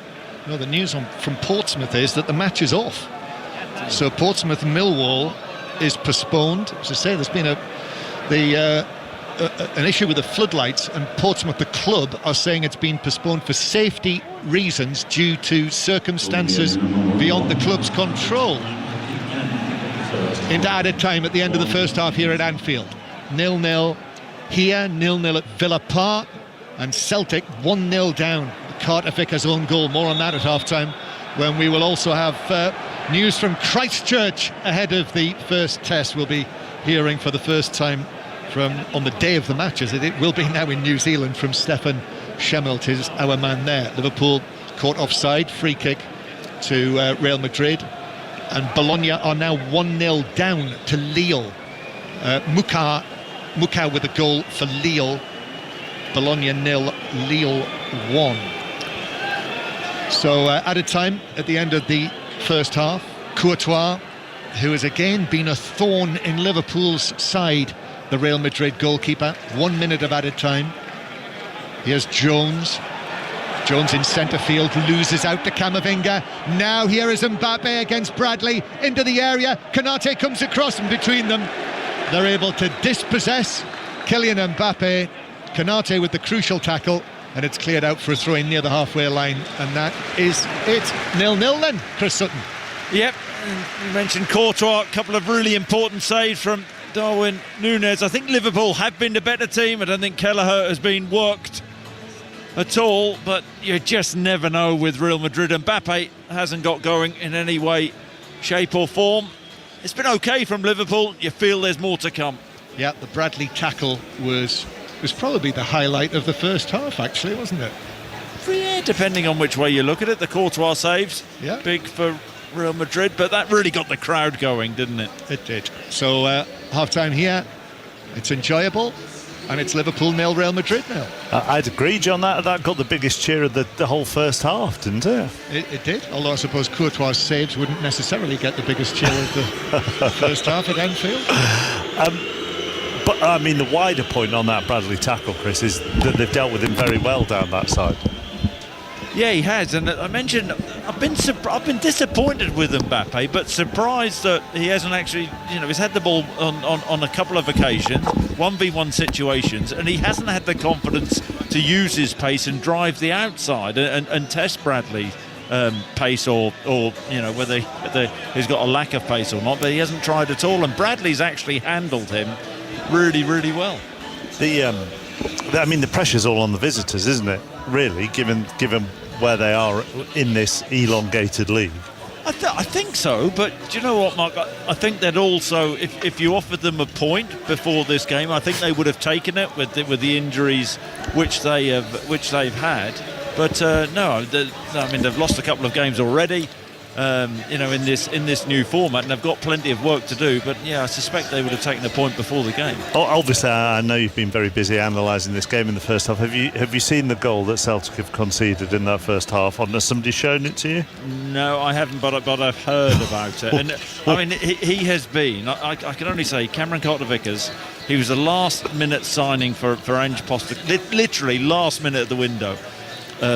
Well, the news from Portsmouth is that the match is off. So Portsmouth Millwall is postponed. As I say, there's been an issue with the floodlights, and Portsmouth, the club, are saying it's been postponed for safety reasons due to circumstances beyond the club's control. Into added time at the end of the first half here at Anfield. 0-0 here, 0-0 at Villa Park, and Celtic 1-0 down. Carter Vickers' own goal. More on that at half-time, when we will also have news from Christchurch ahead of the first test. We'll be hearing for the first time on the day of the match, as it will be now in New Zealand, from Stefan Schemmelt, is our man there. Liverpool caught offside, free kick to Real Madrid, and Bologna are now 1-0 down to Lille. Mukau with a goal for Lille. Bologna 0, Lille 1. So added time at the end of the first half. Courtois, who has again been a thorn in Liverpool's side, the Real Madrid goalkeeper. 1 minute of added time. Here's Jones. Jones in centre field, loses out to Camavinga. Now here is Mbappe against Bradley, into the area. Konate comes across, and between them they're able to dispossess Kylian Mbappe. Konate with the crucial tackle, and it's cleared out for a throw-in near the halfway line, and that is it. 0-0 then, Chris Sutton.
Yep, and you mentioned Courtois, a couple of really important saves from Darwin Núñez. I think Liverpool have been the better team. I don't think Kelleher has been worked at all, but you just never know with Real Madrid. Mbappe hasn't got going in any way, shape or form. It's been okay from Liverpool. You feel there's more to come.
Yeah, the Bradley tackle was probably the highlight of the first half, actually, wasn't it?
Yeah, depending on which way you look at it. The Courtois saves, big for Real Madrid, but that really got the crowd going, didn't it?
It did. So half-time here, it's enjoyable, and it's Liverpool 0, Real Madrid 0.
I'd agree, John, that got the biggest cheer of the whole first half, didn't it?
It did, although I suppose Courtois' saves wouldn't necessarily get the biggest cheer of the first half at Anfield.
But I mean, the wider point on that Bradley tackle, Chris, is that they've dealt with him very well down that side.
Yeah, he has, and I mentioned I've been disappointed with Mbappe, but surprised that he hasn't actually, he's had the ball on a couple of occasions, 1v1 situations, and he hasn't had the confidence to use his pace and drive the outside and test Bradley's pace or whether he's got a lack of pace or not, but he hasn't tried at all, and Bradley's actually handled him really, really well.
The pressure's all on the visitors, isn't it? Really, given where they are in this elongated league.
I think so, but do you know what, Mark? I think that also, if you offered them a point before this game, I think they would have taken it with the injuries which they've had. But no, they've lost a couple of games already. In this new format, and they've got plenty of work to do, but I suspect they would have taken a point before the game.
Obviously, I know you've been very busy analysing this game in the first half. Have you seen the goal that Celtic have conceded in that first half? Has somebody shown it to you?
No, I haven't, but I've heard about it. And I mean, he has been. I can only say Cameron Carter-Vickers. He was the last-minute signing for Ange Postecoglou, literally last minute at the window.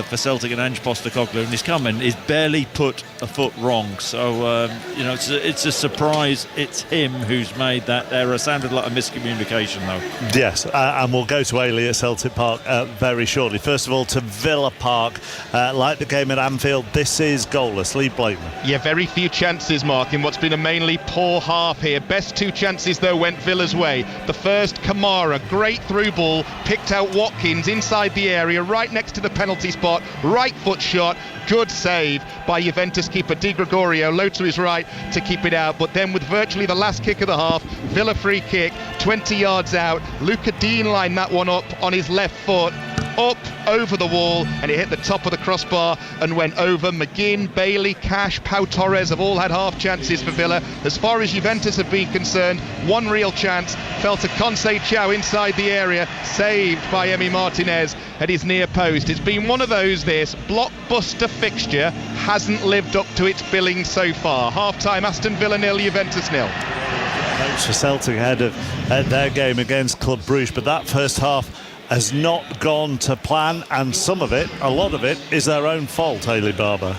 For Celtic and Ange Postecoglou, and he's come in, he's barely put a foot wrong, so it's a surprise it's him who's made that error. Sounded like a miscommunication though.
Yes, and we'll go to Ailey at Celtic Park very shortly. First of all, to Villa Park. Like the game at Anfield, this is goalless. Lee Blakeman.
Yeah, very few chances, Mark, in what's been a mainly poor half here. Best two chances though went Villa's way. The first, Kamara, great through ball, picked out Watkins inside the area right next to the penalty spot, right foot shot, good save by Juventus keeper Di Gregorio, low to his right to keep it out. But then with virtually the last kick of the half, Villa free kick 20 yards out, Luca Dean lined that one up on his left foot, up over the wall, and it hit the top of the crossbar and went over. McGinn, Bailey, Cash, Pau Torres have all had half chances for Villa. As far as Juventus have been concerned, one real chance fell to Conceição inside the area, saved by Emi Martinez at his near post. It's been one of those, this blockbuster fixture hasn't lived up to its billing so far. Half-time, Aston Villa 0, Juventus 0.
Hopes for Celtic ahead of their game against Club Brugge, but that first half has not gone to plan, and some of it, a lot of it, is their own fault, Hayley Barber.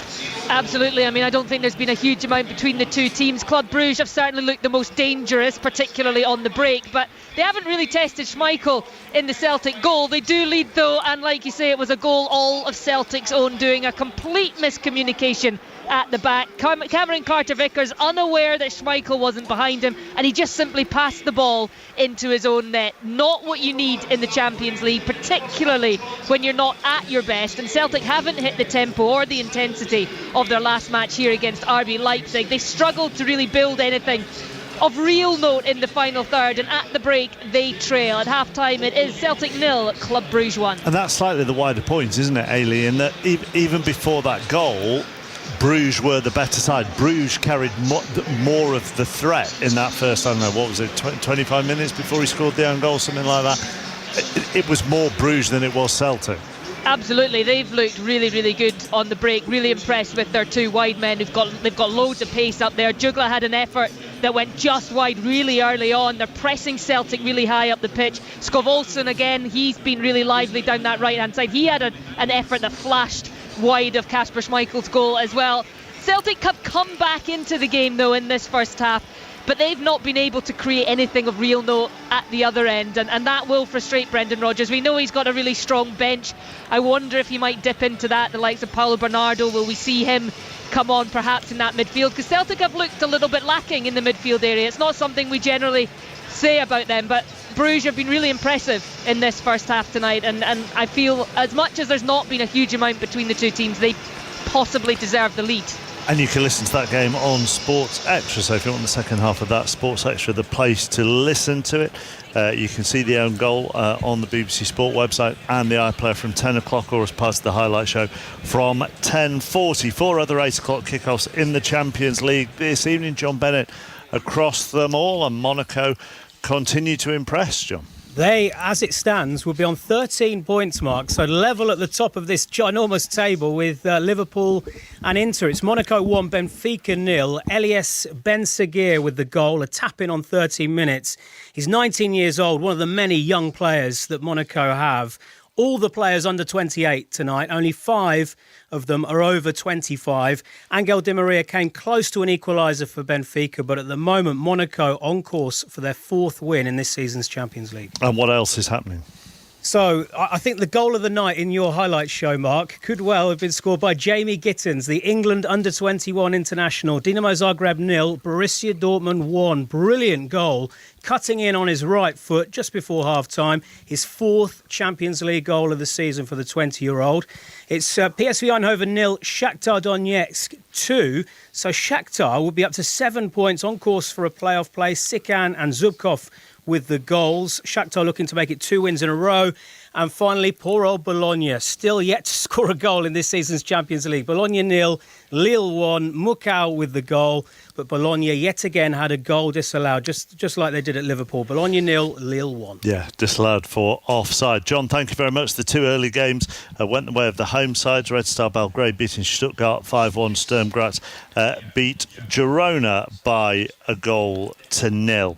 Absolutely. I mean, I don't think there's been a huge amount between the two teams. Club Brugge have certainly looked the most dangerous, particularly on the break, but they haven't really tested Schmeichel in the Celtic goal. They do lead though, and like you say, it was a goal all of Celtic's own doing. A complete miscommunication at the back. Cameron Carter-Vickers unaware that Schmeichel wasn't behind him, and he just simply passed the ball into his own net. Not what you need in the Champions League, particularly when you're not at your best, and Celtic haven't hit the tempo or the intensity of their last match here against RB Leipzig. They struggled to really build anything of real note in the final third, and at the break they trail. At half-time it is Celtic 0, Club Brugge 1.
And that's slightly the wider point, isn't it, Ailey, in that even before that goal, Bruges were the better side. Bruges carried more of the threat in that first, I don't know, what was it, 25 minutes before he scored the own goal, something like that. It was more Bruges than it was Celtic.
Absolutely, they've looked really, really good on the break. Really impressed with their two wide men. They've got loads of pace up there. Jugla had an effort that went just wide really early on. They're pressing Celtic really high up the pitch. Skov Olsen again, he's been really lively down that right hand side. He had an effort that flashed wide of Kasper Schmeichel's goal as well. Celtic have come back into the game though in this first half, but they've not been able to create anything of real note at the other end, and that will frustrate Brendan Rodgers. We know he's got a really strong bench. I wonder if he might dip into that, the likes of Paulo Bernardo. Will we see him come on perhaps in that midfield? Because Celtic have looked a little bit lacking in the midfield area. It's not something we generally say about them, but Bruges have been really impressive in this first half tonight, and I feel as much as there's not been a huge amount between the two teams, they possibly deserve the lead.
And you can listen to that game on Sports Extra, so if you want the second half of that, Sports Extra, the place to listen to it. You can see the own goal on the BBC Sport website and the iPlayer from 10 o'clock, or as part of the highlight show from 10:40. 4 other 8 o'clock kickoffs in the Champions League this evening. John Bennett across them all, and Monaco continue to impress, John.
They, as it stands, will be on 13 points, Mark, so level at the top of this ginormous table with Liverpool and Inter. It's Monaco 1, Benfica 0. Elias Ben Seguir with the goal, a tap-in on 13 minutes. He's 19 years old, one of the many young players that Monaco have. All the players under 28 tonight, only 5 of them are over 25. Angel Di Maria came close to an equaliser for Benfica, but at the moment Monaco on course for their 4th win in this season's Champions League.
And what else is happening?
So, I think the goal of the night in your highlight show, Mark, could well have been scored by Jamie Gittins, the England under-21 international. Dinamo Zagreb 0, Borussia Dortmund 1. Brilliant goal, cutting in on his right foot just before half-time. His 4th Champions League goal of the season for the 20-year-old. It's PSV Eindhoven 0, Shakhtar Donetsk 2. So Shakhtar will be up to 7 points, on course for a playoff place. Sikan and Zubkov with the goals. Shakhtar looking to make it 2 wins in a row. And finally, poor old Bologna, still yet to score a goal in this season's Champions League. Bologna 0, Lille 1, Mukau with the goal. But Bologna yet again had a goal disallowed, just like they did at Liverpool. Bologna 0, Lille 1.
Yeah, disallowed for offside. John, thank you very much. The 2 early games went the way of the home sides. Red Star Belgrade beating Stuttgart 5-1. Sturm Graz beat Girona by a goal to 0.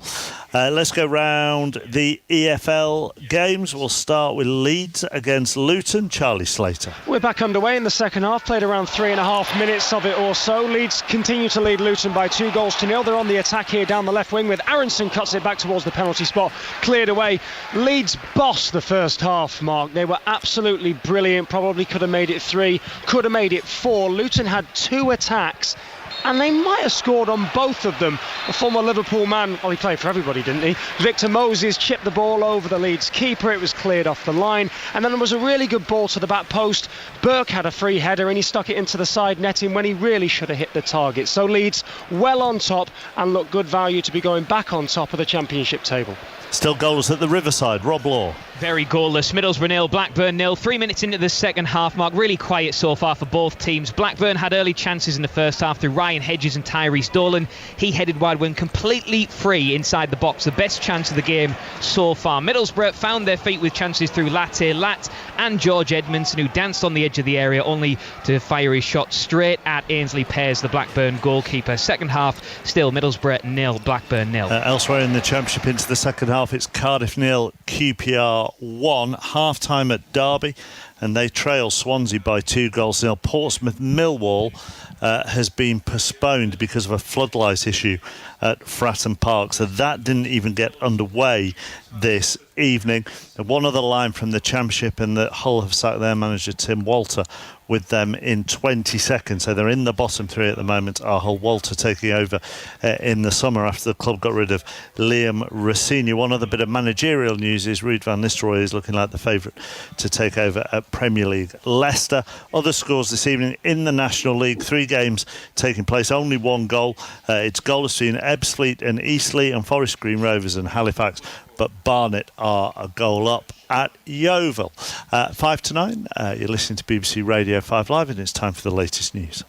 Let's go round the EFL games. We'll start with Leeds against Luton. Charlie Slater.
We're back underway in the second half, played around 3.5 minutes of it or so. Leeds continue to lead Luton by 2 goals to 0. They're on the attack here down the left wing with Aronson, cuts it back towards the penalty spot, cleared away. Leeds bossed the first half, Mark. They were absolutely brilliant, probably could have made it 3, could have made it 4. Luton had 2 attacks, and they might have scored on both of them. A former Liverpool man, well, he played for everybody, didn't he? Victor Moses chipped the ball over the Leeds keeper. It was cleared off the line, and then there was a really good ball to the back post. Burke had a free header and he stuck it into the side netting when he really should have hit the target. So Leeds well on top and look good value to be going back on top of the Championship table.
Still goalless at the Riverside. Rob Law.
Very goalless. Middlesbrough 0, Blackburn 0. 3 minutes into the second half, Mark. Really quiet so far for both teams. Blackburn had early chances in the first half through Ryan Hedges and Tyrese Dolan. He headed wide when completely free inside the box. The best chance of the game so far. Middlesbrough found their feet with chances through Latte Lat and George Edmondson, who danced on the edge of the area only to fire his shot straight at Ainsley Pears, the Blackburn goalkeeper. Second half, still Middlesbrough 0, Blackburn 0.
Elsewhere in the Championship into the second half, half, it's Cardiff 0, QPR 1. Half-time at Derby, and they trail Swansea by 2-0. Portsmouth Millwall has been postponed because of a floodlight issue at Fratton Park, so that didn't even get underway this evening. And one other line from the Championship, and that Hull have sacked their manager Tim Walter with them in 20 seconds. So they're in the bottom three at the moment. Hull, Walter taking over in the summer after the club got rid of Liam Rossini. One other bit of managerial news is Ruud van Nistelrooy is looking like the favourite to take over at Premier League Leicester. Other scores this evening in the National League, 3 games taking place, only 1 goal. It's goalless between Ebbsfleet and Eastleigh, and Forest Green Rovers and Halifax, but Barnet are a goal up at Yeovil. 5 to 9, you're listening to BBC Radio 5 Live, and it's time for the latest news.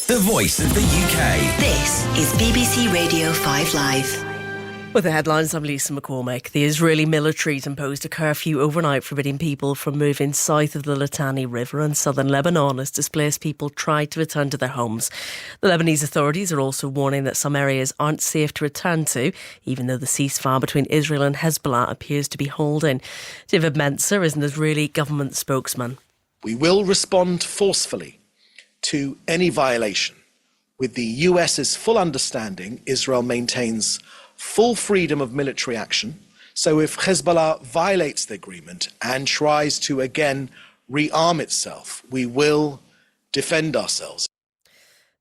The voice of the UK.
This is BBC Radio 5 Live. With the headlines, I'm Lisa McCormick. The Israeli military has imposed a curfew overnight forbidding people from moving south of the Litani River in southern Lebanon as displaced people try to return to their homes. The Lebanese authorities are also warning that some areas aren't safe to return to, even though the ceasefire between Israel and Hezbollah appears to be holding. David Mentzer is an Israeli government spokesman.
We will respond forcefully to any violation. With the US's full understanding, Israel maintains full freedom of military action. So if Hezbollah violates the agreement and tries to again rearm itself, we will defend ourselves.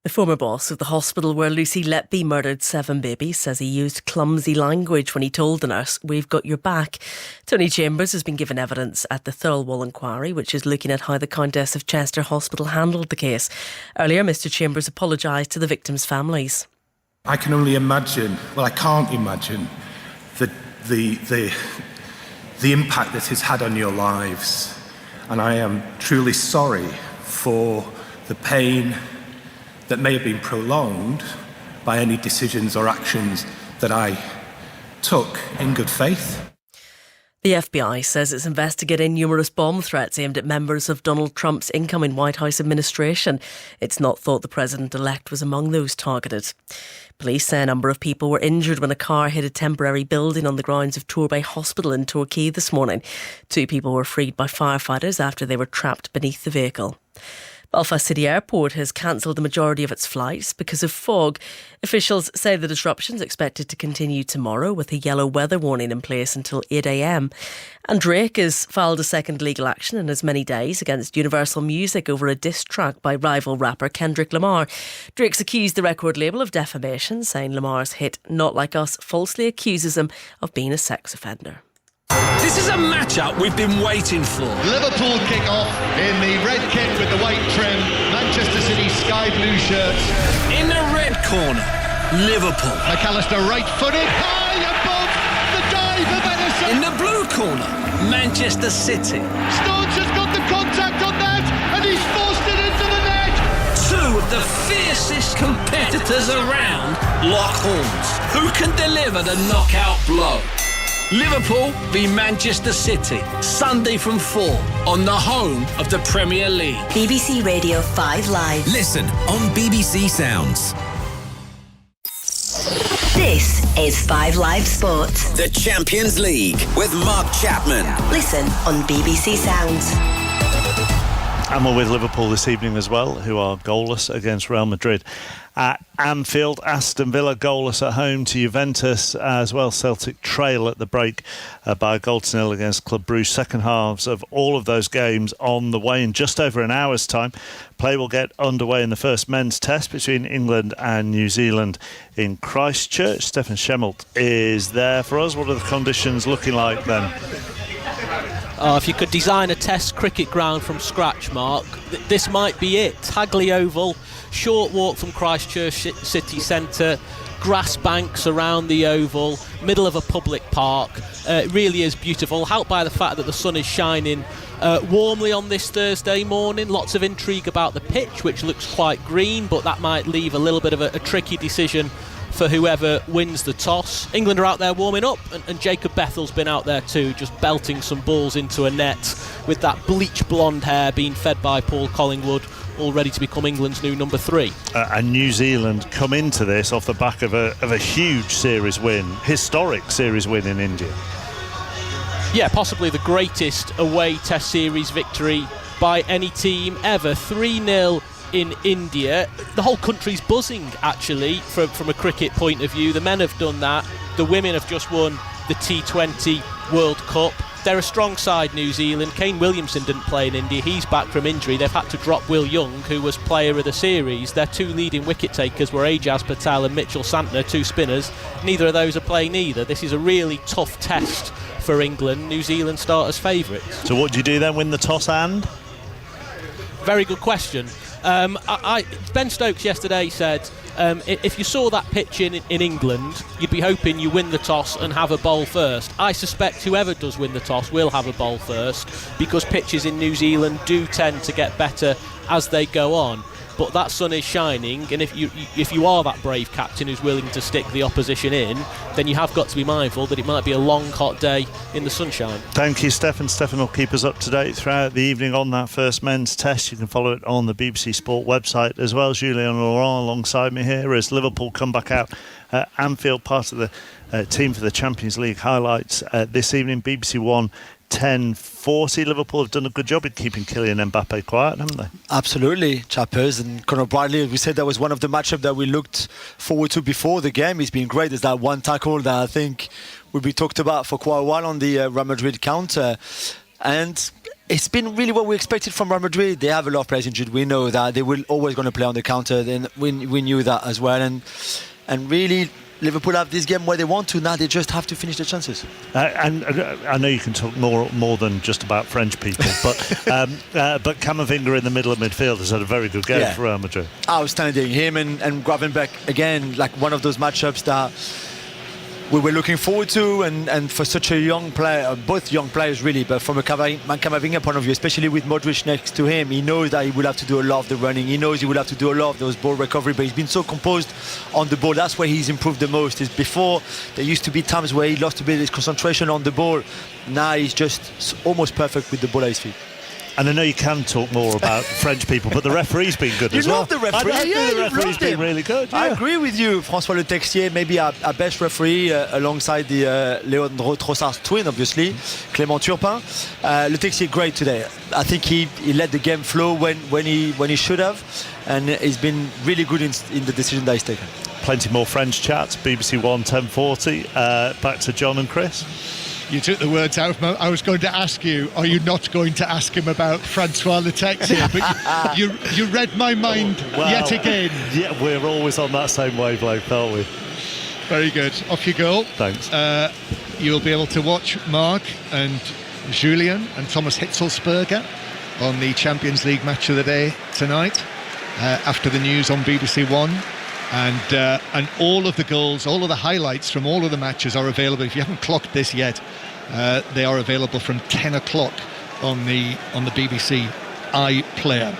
The former boss of the hospital where Lucy Letby murdered 7 babies says he used clumsy language when he told the nurse, "We've got your back." Tony Chambers has been given evidence at the Thirlwall inquiry, which is looking at how the Countess of Chester Hospital handled the case. Earlier, Mr Chambers apologised to the victims' families.
I can only imagine, well, I can't imagine the impact that it's had on your lives. And I am truly sorry for the pain that may have been prolonged by any decisions or actions that I took in good faith.
The FBI says it's investigating numerous bomb threats aimed at members of Donald Trump's incoming White House administration. It's not thought the president-elect was among those targeted. Police say a number of people were injured when a car hit a temporary building on the grounds of Torbay Hospital in Torquay this morning. 2 people were freed by firefighters after they were trapped beneath the vehicle. Belfast City Airport has cancelled the majority of its flights because of fog. Officials say the disruption's expected to continue tomorrow with a yellow weather warning in place until 8 a.m. And Drake has filed a second legal action in as many days against Universal Music over a diss track by rival rapper Kendrick Lamar. Drake's accused the record label of defamation, saying Lamar's hit Not Like Us falsely accuses him of being a sex offender.
This is a matchup we've been waiting for.
Liverpool kick off in the red kit with the white trim. Manchester City sky blue shirts.
In the red corner, Liverpool.
McAllister right-footed, high above the dive of Edison.
In the blue corner, Manchester City.
Stones has got the contact on that, and he's forced it into the net.
2 of the fiercest competitors around lock horns. Who can deliver the knockout blow? Liverpool v Manchester City, Sunday from 4 on the home of the Premier League.
BBC Radio 5 Live.
Listen on BBC Sounds.
This is 5 Live Sports.
The Champions League with Mark Chapman.
Listen on BBC Sounds.
And we're with Liverpool this evening as well, who are goalless against Real Madrid at Anfield. Aston Villa goalless at home to Juventus as well. Celtic trail at the break by a 0-0 against Club Brugge. Second halves of all of those games on the way in just over an hour's time. Play will get underway in the first men's test between England and New Zealand in Christchurch. Stefan Schemmelt is there for us. What are the conditions looking like then?
If you could design a test cricket ground from scratch, Mark, this might be it. Hagley Oval, short walk from Christchurch city centre, grass banks around the oval, middle of a public park. It really is beautiful, helped by the fact that the sun is shining warmly on this Thursday morning. Lots of intrigue about the pitch, which looks quite green, but that might leave a little bit of a tricky decision for whoever wins the toss. England are out there warming up, and Jacob Bethel's been out there too, just belting some balls into a net with that bleach blonde hair being fed by Paul Collingwood all ready to become England's new number 3.
And New Zealand come into this off the back of a huge series win, historic series win in India.
Yeah, possibly the greatest away Test series victory by any team ever. 3-0 in India. The whole country's buzzing, actually, from a cricket point of view. The men have done that. The women have just won the T20 World Cup. They're a strong side, New Zealand. Kane Williamson didn't play in India. He's back from injury. They've had to drop Will Young, who was player of the series. Their 2 leading wicket takers were Ajaz Patel and Mitchell Santner, 2 spinners. Neither of those are playing either. This is a really tough test for England. New Zealand start as favourites.
So what do you do then? Win the toss and?
Very good question. Ben Stokes yesterday said if you saw that pitch in England, you'd be hoping you win the toss and have a bowl first. I suspect whoever does win the toss will have a bowl first, because pitches in New Zealand do tend to get better as they go on. But that sun is shining, and if you are that brave captain who's willing to stick the opposition in, then you have got to be mindful that it might be a long, hot day in the sunshine.
Thank you, Stefan. Stefan will keep us up to date throughout the evening on that first men's test. You can follow it on the BBC Sport website as well. Julien Laurent alongside me here as Liverpool come back out at Anfield, part of the team for the Champions League highlights this evening. BBC One 10:40. Liverpool have done a good job in keeping Kylian Mbappe quiet, haven't they?
Absolutely, Chappers. And Conor Bradley, we said that was one of the matchups that we looked forward to before the game. He's been great. There's that one tackle that I think will be talked about for quite a while on the Real Madrid counter. And it's been really what we expected from Real Madrid. They have a lot of players injured. We know that. They were always going to play on the counter. Then we knew that as well. And really, Liverpool have this game where they want to. Now they just have to finish the chances.
And I know you can talk more than just about French people, but Camavinga in the middle of midfield has had a very good game for Real Madrid.
Outstanding. Him and Gravenberch, again, like one of those matchups that we were looking forward to, and for such a young player, both young players really, but from a Camavinga point of view, especially with Modric next to him, he knows that he will have to do a lot of the running, he knows he will have to do a lot of those ball recovery, but he's been so composed on the ball. That's where he's improved the most. Is before there used to be times where he lost a bit of his concentration on the ball. Now he's just almost perfect with the ball at his feet.
And I know you can talk more about French people, but the referee's been good as well.
You love the referee.
The referee's been really good. Yeah.
I agree with you. François Le Texier, maybe our best referee alongside the Leandro Trossard's twin, obviously, Clément Turpin. Le Texier, great today. I think he let the game flow when he should have, and he's been really good in the decision that he's taken.
Plenty more French chats. BBC One 10:40. Back to John and Chris.
You took the words out of my... I was going to ask you, are you not going to ask him about Francois Le Texier? But you read my mind yet again.
Yeah, we're always on that same wavelength, aren't we?
Very good. Off you go.
Thanks.
You'll be able to watch Mark and Julien and Thomas Hitzelsberger on the Champions League match of the day tonight, after the news on BBC One. And all of the goals, all of the highlights from all of the matches are available. If you haven't clocked this yet, they are available from 10 o'clock on the BBC iPlayer.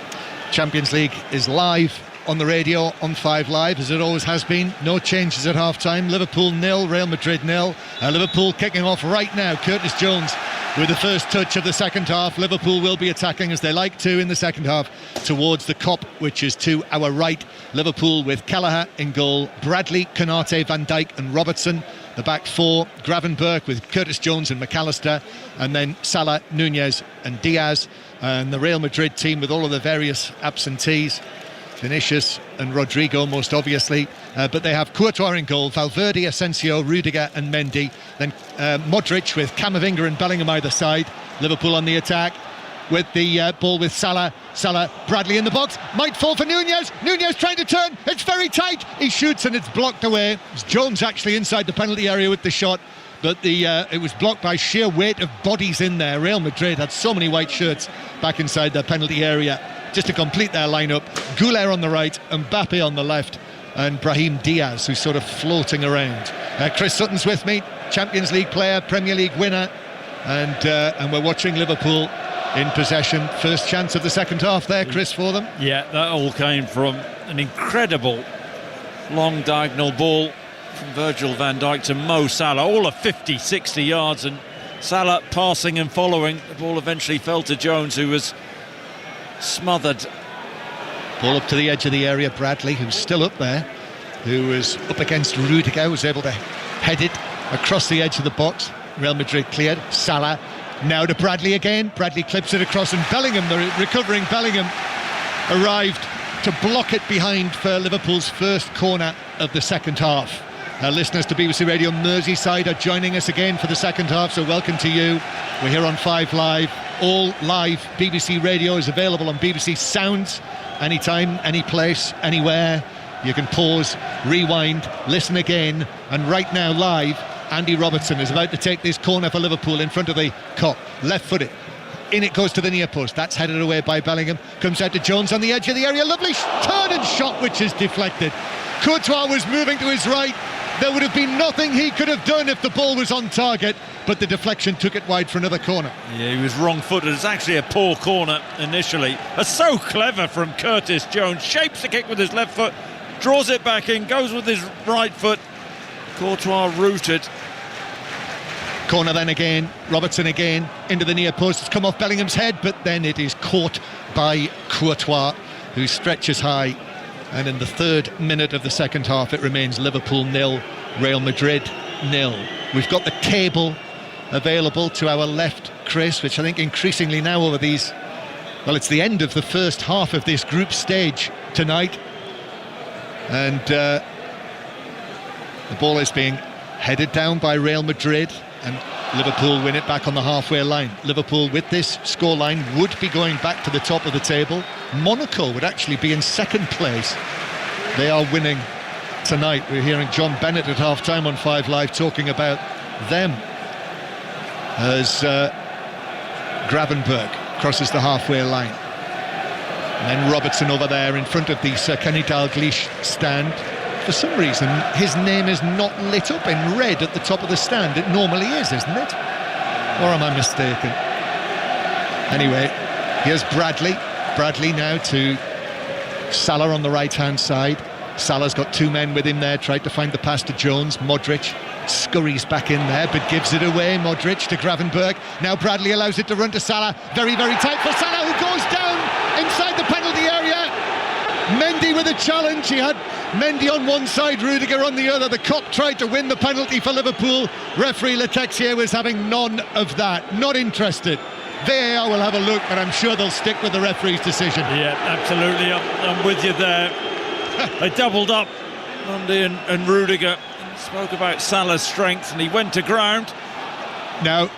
Champions League is live on the radio on 5 Live, as it always has been. No changes at half-time. Liverpool 0, Real Madrid 0. Liverpool kicking off right now. Curtis Jones with the first touch of the second half. Liverpool will be attacking, as they like to in the second half, towards the Kop, which is to our right. Liverpool with Kelleher in goal, Bradley, Konate, Van Dijk and Robertson. The back four, Gravenberch with Curtis Jones and McAllister, and then Salah, Nunez and Diaz. And the Real Madrid team with all of the various absentees, Vinicius and Rodrigo most obviously, but they have Courtois in goal, Valverde, Asensio, Rudiger and Mendy. Then Modric with Camavinga and Bellingham either side. Liverpool on the attack with the ball with Salah. Bradley in the box, might fall for Nunez. Nunez trying to turn, it's very tight. He shoots and it's blocked away. It's Jones actually inside the penalty area with the shot, but it was blocked by sheer weight of bodies in there. Real Madrid had so many white shirts back inside the penalty area. Just to complete their lineup, Goulet on the right, Mbappe on the left, and Brahim Diaz, who's sort of floating around. Chris Sutton's with me, Champions League player, Premier League winner, and we're watching Liverpool in possession. First chance of the second half there, Chris, for them.
Yeah, that all came from an incredible long diagonal ball from Virgil van Dijk to Mo Salah, all of 50, 60 yards, and Salah passing and following. The ball eventually fell to Jones, who was smothered
Ball up to the edge of the area. Bradley, who's still up there, who was up against Rudiger, was able to head it across the edge of the box. Real Madrid cleared. Salah now to Bradley again. Bradley clips it across, and Bellingham, the recovering Bellingham, arrived to block it behind for Liverpool's first corner of the second half. Listeners to BBC Radio Merseyside are joining us again for the second half, so welcome to you. We're here on 5 Live. All live BBC Radio is available on BBC Sounds, anytime, any place, anywhere. You can pause, rewind, listen again, and right now live, Andy Robertson is about to take this corner for Liverpool in front of the Kop, left-footed. In it goes to the near post. That's headed away by Bellingham. Comes out to Jones on the edge of the area. Lovely turn and shot, which is deflected. Courtois was moving to his right. There would have been nothing he could have done if the ball was on target, but the deflection took it wide for another corner.
Yeah, he was wrong-footed. It's actually a poor corner initially. So clever from Curtis Jones. Shapes the kick with his left foot, draws it back in, goes with his right foot. Courtois rooted.
Corner then again, Robertson again, into the near post. It's come off Bellingham's head, but then it is caught by Courtois, who stretches high. And in the 3rd minute of the second half, it remains Liverpool 0, Real Madrid 0. We've got the table available to our left, Chris, which I think increasingly now over these... Well, it's the end of the first half of this group stage tonight. And the ball is being headed down by Real Madrid, and Liverpool win it back on the halfway line. Liverpool, with this scoreline, would be going back to the top of the table. Monaco would actually be in second place. They are winning tonight. We're hearing John Bennett at half-time on 5 Live talking about them as Gravenberch crosses the halfway line. And then Robertson over there in front of the Sir Kenny Dalglish stand. For some reason, his name is not lit up in red at the top of the stand. It normally is, isn't it? Or am I mistaken? Anyway, here's Bradley. Bradley now to Salah on the right-hand side. Salah's got 2 men with him there, tried to find the pass to Jones. Modric scurries back in there, but gives it away. Modric to Gravenberch. Now Bradley allows it to run to Salah. Very, very tight for Salah, who goes down inside the penalty area. Mendy with a challenge. He had Mendy on one side, Rudiger on the other. The Kop tried to win the penalty for Liverpool. Referee Letexier was having none of that. Not interested. VAR will have a look, but I'm sure they'll stick with the referee's decision.
Yeah, absolutely. I'm with you there. They doubled up, Mendy and Rudiger. Spoke about Salah's strength, and he went to ground.
Now,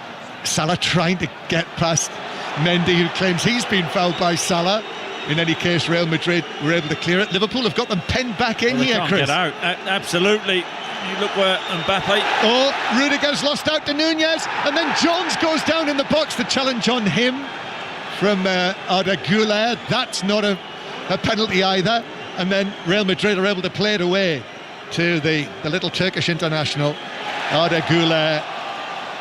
Salah trying to get past Mendy, who claims he's been fouled by Salah. In any case, Real Madrid were able to clear it. Liverpool have got them penned back in here, Chris.
Get out. Absolutely. You look where Mbappe...
Oh, Rudiger's lost out to Nunez, and then Jones goes down in the box. The challenge on him from Arda Güler. That's not a penalty either. And then Real Madrid are able to play it away to the little Turkish international, Arda Güler,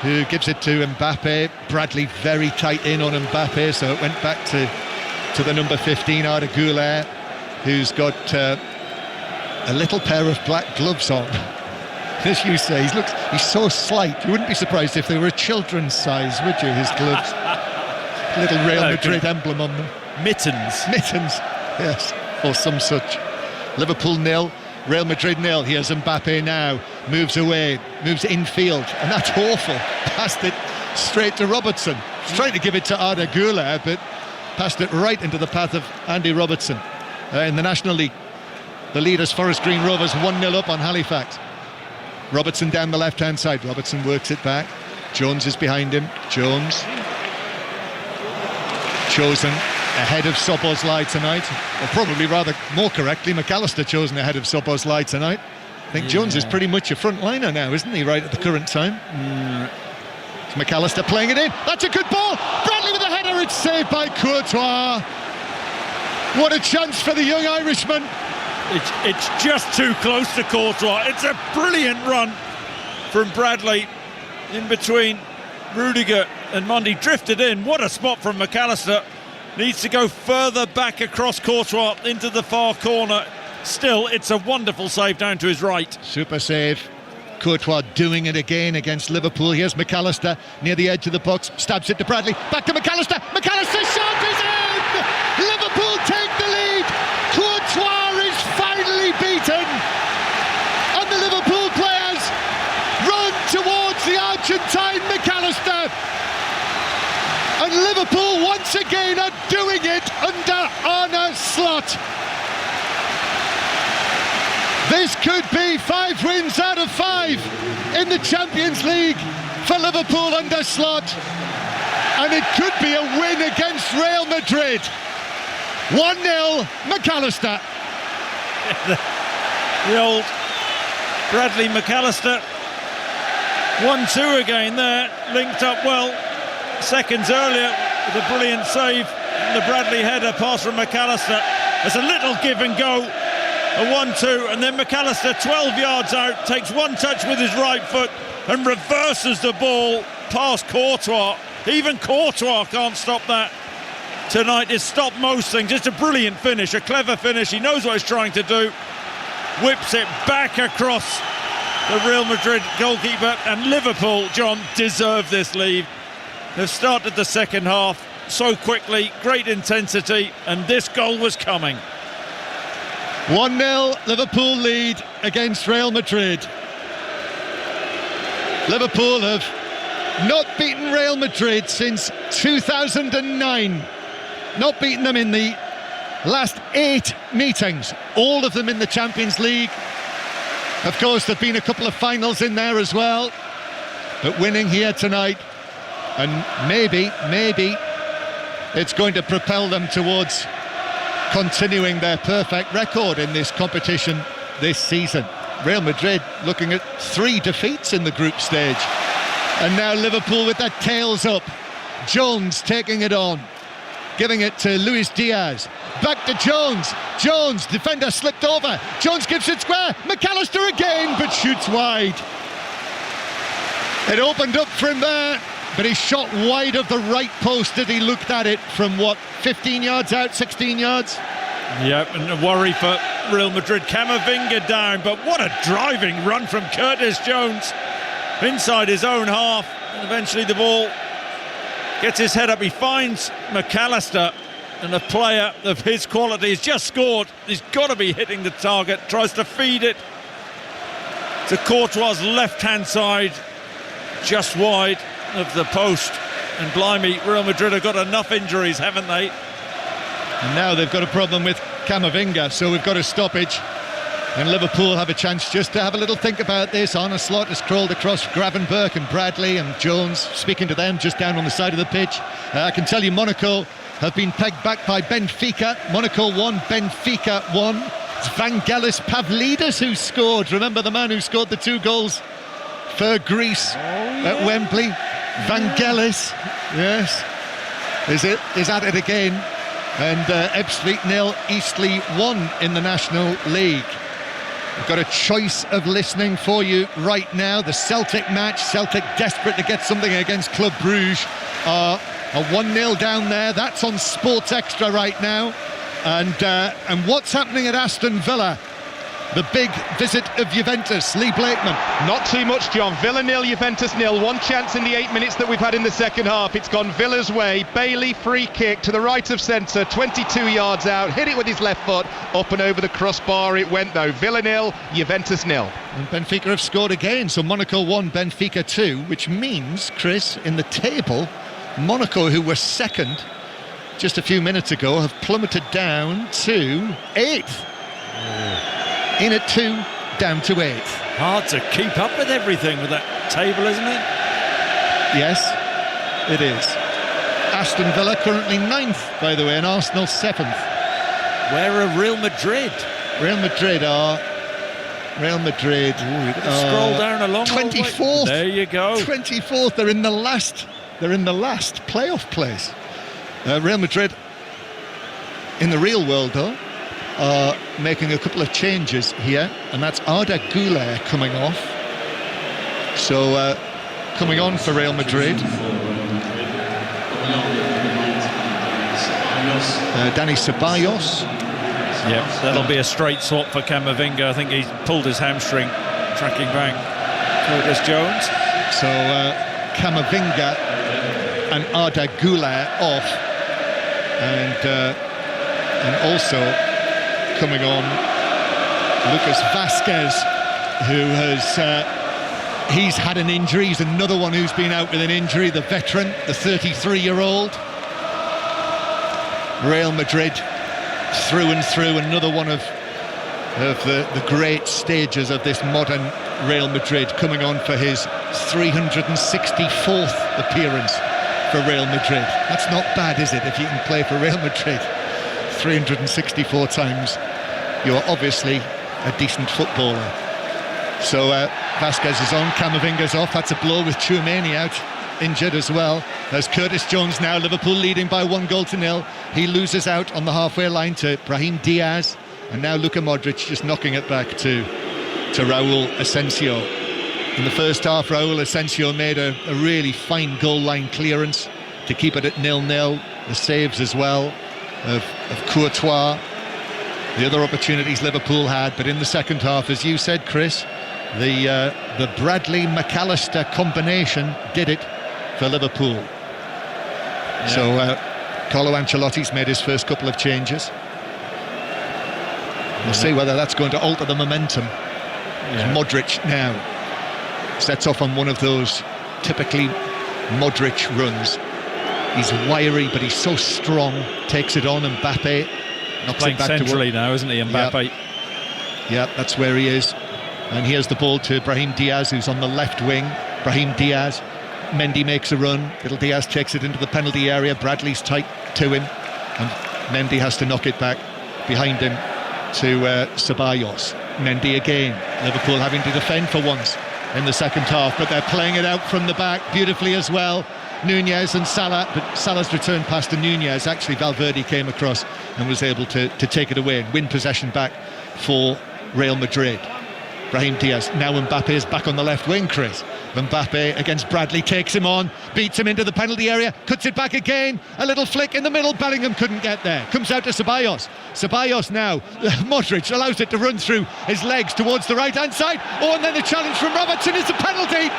who gives it to Mbappe. Bradley very tight in on Mbappe, so it went back to the number 15, Arda Güler, who's got a little pair of black gloves on. As you say, he's so slight. You wouldn't be surprised if they were a children's size, would you, his gloves? Little Real Madrid emblem on them.
Mittens,
yes, or some such. Liverpool 0, Real Madrid 0. Here's Mbappe now, moves away, moves infield, and that's awful. Passed it straight to Robertson. He's trying to give it to Arda Güler, but passed it right into the path of Andy Robertson. In the National League, the leaders Forest Green Rovers 1-0 up on Halifax. Robertson down the left-hand side. Robertson works it back. Jones is behind him. Jones chosen ahead of Szoboszlai tonight, or probably rather more correctly, McAllister chosen ahead of Szoboszlai tonight. I think Jones is pretty much a front liner now, isn't he, right at the current time? It's McAllister playing it in. That's a good ball. Bradley with a header. It's saved by Courtois. What a chance for the young Irishman.
It's just too close to Courtois. It's a brilliant run from Bradley in between Rudiger and Mendy. Drifted in. What a spot from McAllister. Needs to go further back across Courtois into the far corner. Still, it's a wonderful save down to his right.
Super save. Courtois doing it again against Liverpool. Here's McAllister near the edge of the box. Stabs it to Bradley. Back to McAllister. McAllister's shot is in! Liverpool take the lead. beaten, and the Liverpool players run towards the Argentine McAllister, and Liverpool once again are doing it under Arne Slot. This could be 5 wins out of 5 in the Champions League for Liverpool under Slot, and it could be a win against Real Madrid. 1-0 McAllister.
The old Bradley McAllister. 1-2 again there, linked up well seconds earlier with a brilliant save. The Bradley header pass from McAllister. There's a little give and go. A 1-2, and then McAllister 12 yards out, takes one touch with his right foot and reverses the ball past Courtois. Even Courtois can't stop that tonight. It's stopped most things. It's a brilliant finish, a clever finish. He knows what he's trying to do. Whips it back across the Real Madrid goalkeeper, and Liverpool, John, deserve this lead. They've started the second half so quickly, great intensity, and this goal was coming.
1-0 Liverpool lead against Real Madrid. Liverpool have not beaten Real Madrid since 2009. Not beaten them in the last 8 meetings, all of them in the Champions League. Of course, there have been a couple of finals in there as well, but winning here tonight, and maybe it's going to propel them towards continuing their perfect record in this competition this season. Real Madrid looking at 3 defeats in the group stage, and now Liverpool with their tails up. Jones taking it on, giving it to Luis Diaz, back to Jones. Jones, defender slipped over, Jones gives it square, McAllister again, but shoots wide. It opened up from there, but he shot wide of the right post as he looked at it from, 15 yards out, 16 yards?
Yep, and a worry for Real Madrid. Camavinga down, but what a driving run from Curtis Jones inside his own half, and eventually the ball gets his head up. He finds McAllister, and a player of his quality has just scored. He's got to be hitting the target, tries to feed it to Courtois' left-hand side, just wide of the post. And blimey, Real Madrid have got enough injuries, haven't they?
And now they've got a problem with Camavinga, so we've got a stoppage, and Liverpool have a chance just to have a little think about this. Arne Slot has crawled across Gravenberch and Bradley and Jones, speaking to them just down on the side of the pitch. I can tell you Monaco have been pegged back by Benfica. Monaco 1, Benfica 1. It's Vangelis Pavlidis who scored. Remember the man who scored the 2 goals for Greece at Wembley? Vangelis, yes, is at it again. And Ebbsfleet 0, Eastleigh 1 in the National League. We've got a choice of listening for you right now. The Celtic match, Celtic desperate to get something against Club Bruges, are 1-0 down there. That's on Sports Extra right now. And what's happening at Aston Villa? The big visit of Juventus, Lee Blakeman.
Not too much, John. Villa 0, Juventus 0. One chance in the 8 minutes that we've had in the second half. It's gone Villa's way. Bailey, free kick to the right of centre, 22 yards out. Hit it with his left foot. Up and over the crossbar it went, though. Villa 0, Juventus 0.
And Benfica have scored again. So Monaco 1, Benfica 2, which means, Chris, in the table, Monaco, who were second just a few minutes ago, have plummeted down to 8th. In at 2, down to 8th.
Hard to keep up with everything with that table, isn't it?
Yes, it is. Aston Villa currently 9th, by the way, and Arsenal 7th.
Where are Real Madrid?
Real Madrid.
You've got to scroll down along.
24th.
There you go.
24th. They're in the last playoff place. Real Madrid, in the real world, though, are making a couple of changes here, and that's Arda Güler coming off. So coming on for Real Madrid, Dani Ceballos.
Yep, that'll be a straight swap for Camavinga. I think he's pulled his hamstring tracking back Curtis Jones.
So Camavinga and Arda Güler off, and also coming on Lucas Vazquez, who has he's had an injury. He's another one who's been out with an injury, the veteran, the 33-year-old. Real Madrid through and through, another one of the great stages of this modern Real Madrid, coming on for his 364th appearance for Real Madrid. That's not bad, is it, if you can play for Real Madrid 364 times? You're obviously a decent footballer. So Vazquez is on, Camavinga's off. That's a blow with Tchouameni out, injured as well. There's Curtis Jones now, Liverpool leading by 1-0. He loses out on the halfway line to Brahim Diaz, and now Luka Modric just knocking it back to Raul Asensio. In the first half, Raul Asensio made a really fine goal line clearance to keep it at 0-0. The saves as well of Courtois. The other opportunities Liverpool had, but in the second half, as you said, Chris, the Bradley-McAllister combination did it for Liverpool. Yeah. So Carlo Ancelotti's made his first couple of changes. We'll see whether that's going to alter the momentum. Yeah. Modric now sets off on one of those typically Modric runs. He's wiry, but he's so strong. Takes it on, Mbappe knocks
playing
it back
centrally now, isn't he, Mbappe?
Yep, that's where he is. And here's the ball to Brahim Diaz, who's on the left wing. Brahim Diaz, Mendy makes a run. Little Diaz takes it into the penalty area. Bradley's tight to him, and Mendy has to knock it back behind him to Ceballos. Mendy again. Liverpool having to defend for once in the second half, but they're playing it out from the back beautifully as well. Nunez and Salah, but Salah's return pass to Nunez. Actually, Valverde came across and was able to take it away and win possession back for Real Madrid. Brahim Diaz, now Mbappe is back on the left wing, Chris. Mbappe against Bradley, takes him on, beats him into the penalty area, cuts it back again, a little flick in the middle, Bellingham couldn't get there, comes out to Ceballos. Ceballos now, Modric allows it to run through his legs towards the right-hand side. Oh, and then the challenge from Robertson is a penalty.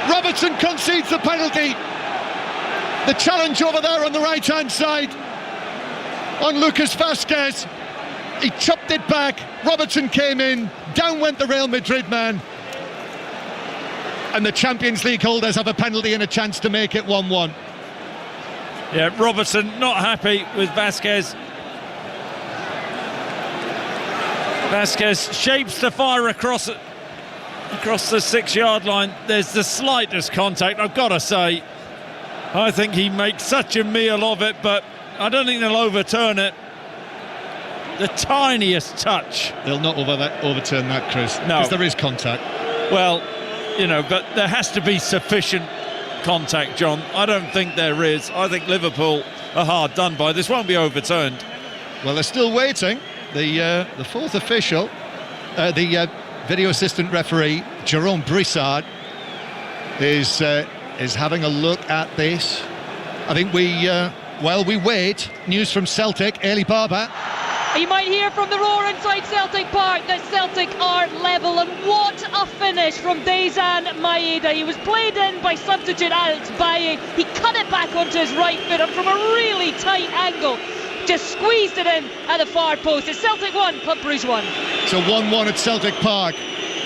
Robertson concedes the penalty. The challenge over there on the right-hand side on Lucas Vazquez. He chopped it back, Robertson came in, down went the Real Madrid man, and the Champions League holders have a penalty and a chance to make it 1-1.
Yeah, Robertson not happy with Vazquez. Vazquez shapes the fire across the 6-yard line. There's the slightest contact, I've got to say. I think he makes such a meal of it, but I don't think they'll overturn it. The tiniest touch.
They'll not overturn that, Chris.
No.
Because there is contact.
Well, you know, but there has to be sufficient contact, John. I don't think there is. I think Liverpool are hard done by. This won't be overturned.
Well, they're still waiting. The fourth official, the video assistant referee, Jerome Brissard, is having a look at this. I think while we wait, news from Celtic, Elie Barba.
You might hear from the roar inside Celtic Park that Celtic are level, and what a finish from Dejan Maeda. He was played in by substitute Alex Baye. He cut it back onto his right foot and from a really tight angle just squeezed it in at the far post. It's Celtic 1, Club Brugge 1.
So 1-1 at Celtic Park.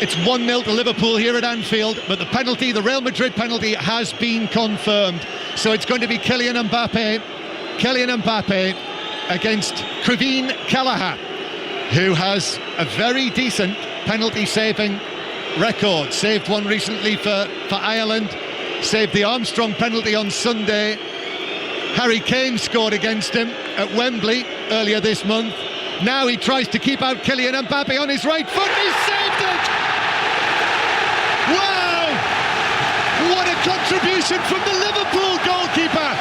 It's 1-0 to Liverpool here at Anfield, but the penalty, the Real Madrid penalty, has been confirmed. So it's going to be Kylian Mbappe against Krivine Kelleher, who has a very decent penalty-saving record. Saved one recently for Ireland, saved the Armstrong penalty on Sunday. Harry Kane scored against him at Wembley earlier this month. Now he tries to keep out Kylian Mbappe on his right foot. He saved it! Wow! What a contribution from the Liverpool goalkeeper!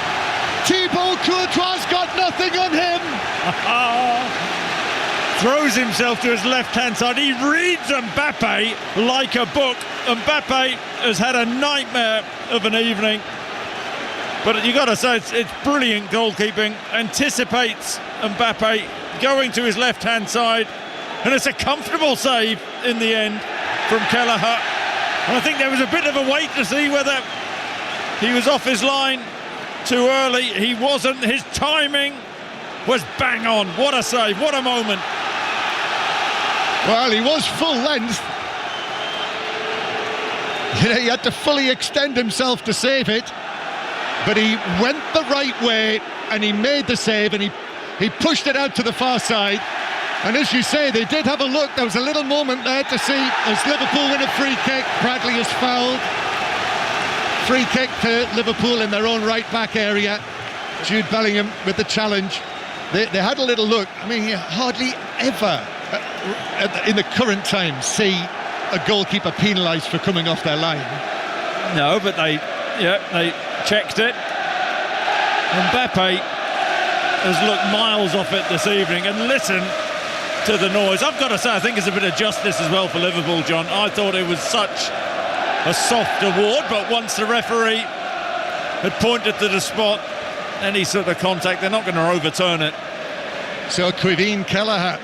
Thibaut Courtois got nothing on him.
Throws himself to his left-hand side. He reads Mbappe like a book. Mbappe has had a nightmare of an evening. But you got to say, it's brilliant goalkeeping. Anticipates Mbappe going to his left-hand side. And it's a comfortable save in the end from Kelleher. And I think there was a bit of a wait to see whether he was off his line too early. He wasn't. His timing was bang on. What a save, what a moment.
Well, he was full length. You know, he had to fully extend himself to save it, but he went the right way and he made the save, and he pushed it out to the far side. And as you say, they did have a look. There was a little moment there to see as Liverpool win a free kick. Bradley is fouled. Free kick to Liverpool in their own right back area. Jude Bellingham with the challenge. They had a little look. I mean, you hardly ever in the current time see a goalkeeper penalised for coming off their line.
No, but they checked it. Mbappe has looked miles off it this evening, and listen to the noise. I've got to say, I think it's a bit of justice as well for Liverpool, John. I thought it was such a soft award, but once the referee had pointed to the spot, any sort of contact, they're not going to overturn it.
So Quiveen Kelleher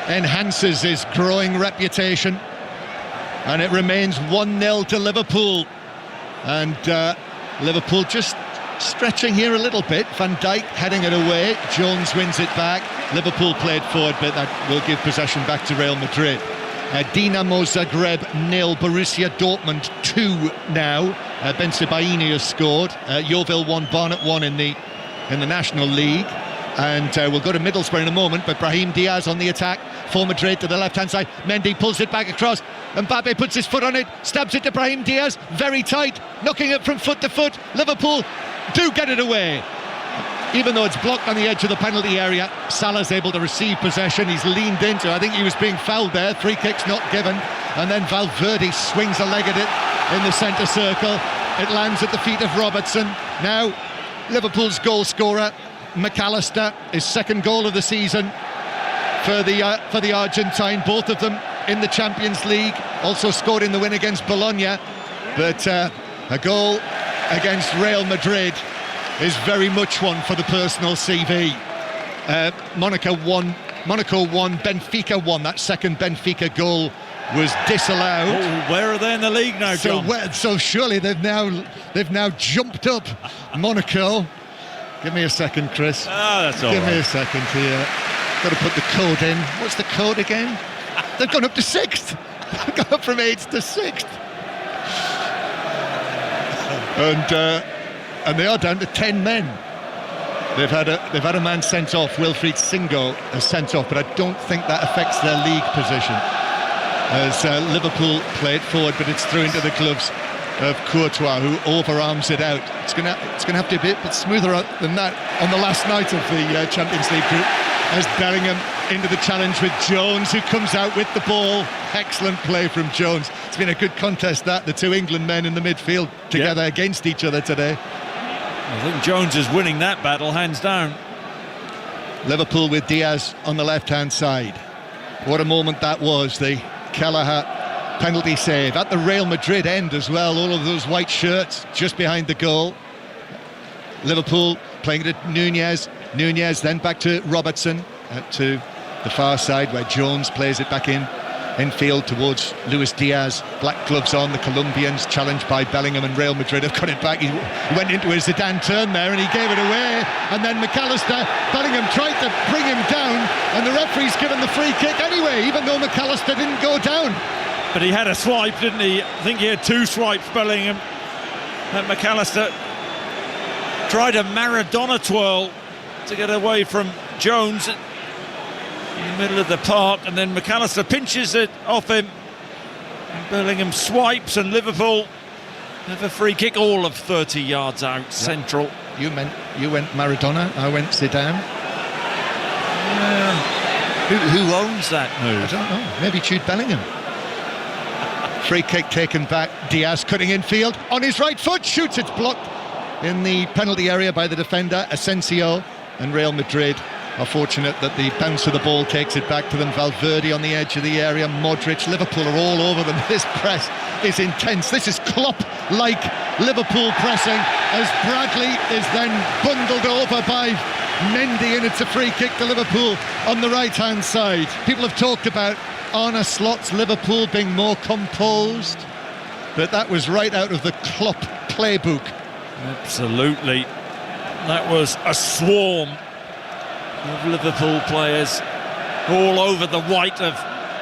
enhances his growing reputation, and it remains 1-0 to Liverpool. And Liverpool just stretching here a little bit. Van Dijk heading it away. Jones wins it back. Liverpool played forward, but that will give possession back to Real Madrid. Dinamo Zagreb 0, Borussia Dortmund 2 now. Ben Sebaini has scored. Yeovil 1, Barnet 1 in the National League. And we'll go to Middlesbrough in a moment, but Brahim Diaz on the attack for Madrid to the left-hand side. Mendy pulls it back across. Mbappe puts his foot on it, stabs it to Brahim Diaz, very tight, knocking it from foot to foot. Liverpool do get it away. Even though it's blocked on the edge of the penalty area, Salah's able to receive possession. He's leaned into, I think he was being fouled there. Free kick's not given. And then Valverde swings a leg at it in the centre circle. It lands at the feet of Robertson. Now, Liverpool's goal scorer, McAllister, his second goal of the season for the Argentine. Both of them in the Champions League. Also scored in the win against Bologna. But a goal against Real Madrid is very much one for the personal CV. Monaco won, Benfica won. That second Benfica goal was disallowed.
Oh, where are they in the league now, John?
So surely they've now jumped up. Monaco. Give me a second, Chris.
That's all right.
Give me a second here. Got to put the code in. What's the code again? They've gone up to 6th. They've gone up from 8th to 6th. And they are down to 10 men. They've had a man sent off. Wilfried Singo is sent off, but I don't think that affects their league position. As Liverpool play it forward, but it's through into the gloves of Courtois, who overarms it out. It's going to have to be a bit smoother than that on the last night of the Champions League group. As Bellingham into the challenge with Jones, who comes out with the ball. Excellent play from Jones. It's been a good contest, that. The two England men in the midfield together against each other today.
I think Jones is winning that battle, hands down.
Liverpool with Diaz on the left-hand side. What a moment that was. The Kelleher penalty save at the Real Madrid end as well. All of those white shirts just behind the goal. Liverpool playing it at Nunez then back to Robertson, to the far side where Jones plays it back in field towards Luis Diaz. Black gloves on. The Colombians challenged by Bellingham, and Real Madrid have got it back. He went into his Zidane turn there and he gave it away, and then McAllister, Bellingham tried to bring him down, and the referee's given the free kick anyway, even though McAllister didn't go down.
But he had a swipe, didn't he? I think he had 2 swipes, Bellingham. And McAllister tried a Maradona twirl to get away from Jones in the middle of the park, and then McAllister pinches it off him. And Bellingham swipes, and Liverpool have a free kick, all of 30 yards out, central.
You went Maradona, I went Zidane.
Who owns that move?
I don't know. Maybe Jude Bellingham. Free kick taken back. Diaz cutting in field on his right foot, shoots. It's blocked in the penalty area by the defender Asensio, and Real Madrid are fortunate that the bounce of the ball takes it back to them. Valverde on the edge of the area, Modric. Liverpool are all over them. This press is intense. This is Klopp-like Liverpool pressing, as Bradley is then bundled over by Mendy, and it's a free kick to Liverpool on the right-hand side. People have talked about Arne Slot's Liverpool being more composed, but that was right out of the Klopp playbook.
Absolutely. That was a swarm of Liverpool players all over the white of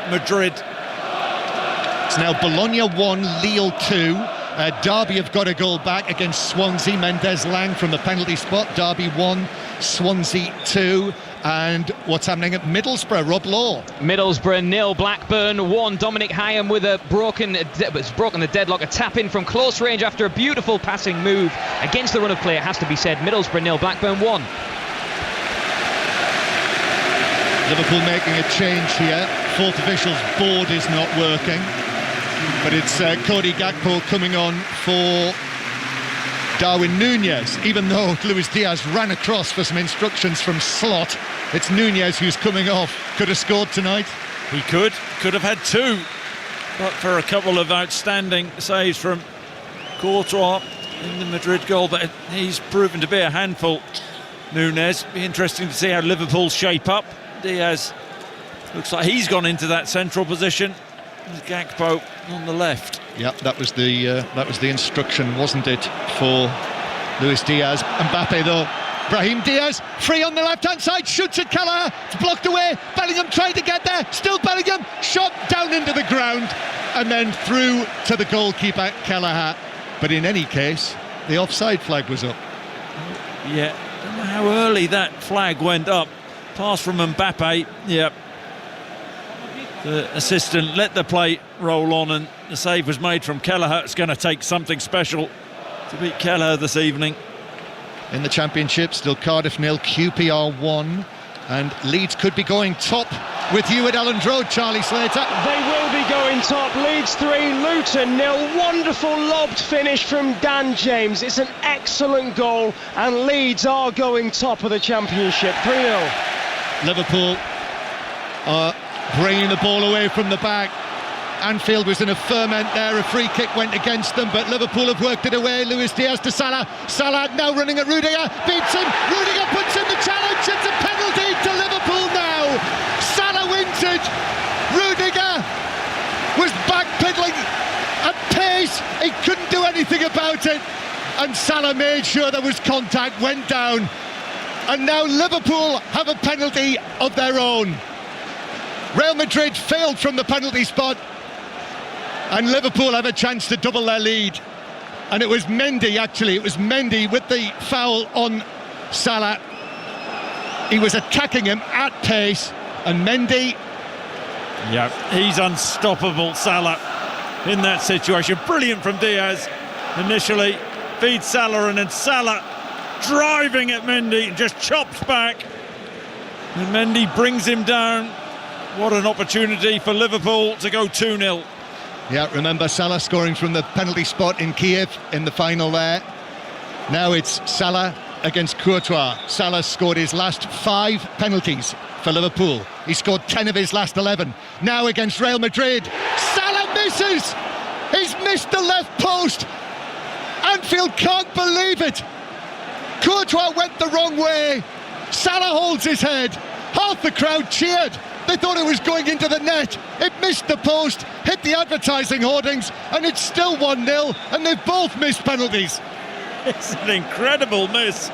Madrid.
It's now Bologna 1, Lille 2. Derby have got a goal back against Swansea. Mendes Lang from the penalty spot. Derby 1, Swansea 2. And what's happening at Middlesbrough? Rob Law.
Middlesbrough 0, Blackburn 1. Dominic Hyam with a broken the deadlock. A tap in from close range after a beautiful passing move against the run of play, it has to be said. Middlesbrough 0, Blackburn 1.
Liverpool making a change here. Fourth official's board is not working, but it's Cody Gakpo coming on for Darwin Nunez. Even though Luis Diaz ran across for some instructions from Slot, it's Nunez who's coming off. Could have scored tonight.
He could have had 2, but for a couple of outstanding saves from Courtois in the Madrid goal. But he's proven to be a handful, Nunez. Be interesting to see how Liverpool shape up. Diaz looks like he's gone into that central position. There's Gakpo on the left.
Yep, that was the instruction, wasn't it, for Luis Diaz. Mbappe though, Brahim Diaz free on the left-hand side, shoots at Kelleher, it's blocked away. Bellingham tried to get there, still Bellingham, shot down into the ground and then through to the goalkeeper Kelleher. But in any case, the offside flag was up.
Yeah, don't know how early that flag went up. Pass from Mbappe, yeah. The assistant let the play roll on and the save was made from Kelleher. It's going to take something special to beat Kelleher this evening.
In the Championship, still Cardiff 0, QPR 1, and Leeds could be going top with you at Elland Road, Charlie Slater.
They will be going top. Leeds 3, Luton 0. Wonderful lobbed finish from Dan James. It's an excellent goal, and Leeds are going top of the Championship, 3-0.
Liverpool are bringing the ball away from the back. Anfield was in a ferment there. A free kick went against them, but Liverpool have worked it away. Luis Diaz to Salah. Salah now running at Rudiger, beats him. Rudiger puts in the challenge. It's a penalty to Liverpool now. Salah wins it. Rudiger was backpedaling at pace. He couldn't do anything about it, and Salah made sure there was contact, went down, and now Liverpool have a penalty of their own. Real Madrid failed from the penalty spot, and Liverpool have a chance to double their lead. And it was Mendy with the foul on Salah. He was attacking him at pace, and Mendy...
Yeah, he's unstoppable, Salah, in that situation. Brilliant from Diaz initially, feeds Salah, and then Salah driving at Mendy, just chops back, and Mendy brings him down. What an opportunity for Liverpool to go 2-0.
Yeah, remember Salah scoring from the penalty spot in Kiev in the final there. Now it's Salah against Courtois. Salah scored his last 5 penalties for Liverpool. He scored 10 of his last 11. Now against Real Madrid, Salah misses! He's missed the left post. Anfield can't believe it. Courtois went the wrong way. Salah holds his head. Half the crowd cheered. They thought it was going into the net. It missed the post, hit the advertising hoardings, and it's still 1-0, and they've both missed penalties.
It's an incredible miss.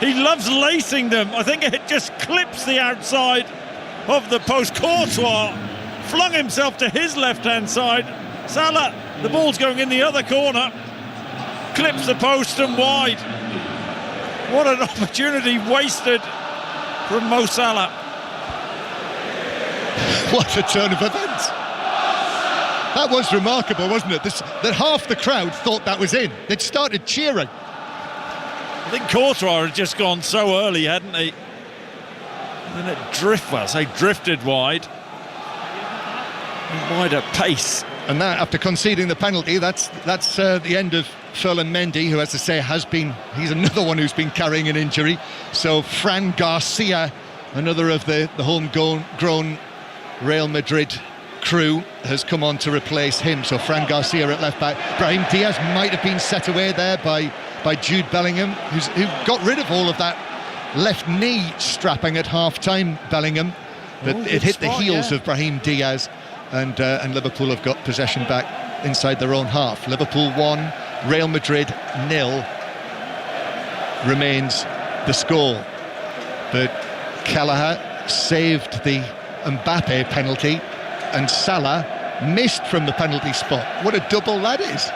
He loves lacing them. I think it just clips the outside of the post. Courtois flung himself to his left-hand side. Salah, the ball's going in the other corner, clips the post and wide. What an opportunity wasted from Mo Salah.
What a turn of events. That was remarkable, wasn't it? That half the crowd thought that was in. They'd started cheering.
I think Courtois had just gone so early, hadn't he? And then it drifted wide. And wide at pace.
And that, after conceding the penalty, that's the end of Ferland Mendy, who, as I say, he's another one who's been carrying an injury. So Fran Garcia, another of the homegrown Real Madrid crew, has come on to replace him. So Fran Garcia at left back. Brahim Diaz might have been set away there by Jude Bellingham, who got rid of all of that left knee strapping at half-time. Bellingham, but it hit the heels of Brahim Diaz, and Liverpool have got possession back inside their own half. Liverpool 1, Real Madrid 0 remains the score. But Kelleher saved the Mbappe penalty, and Salah missed from the penalty spot. What a double that is.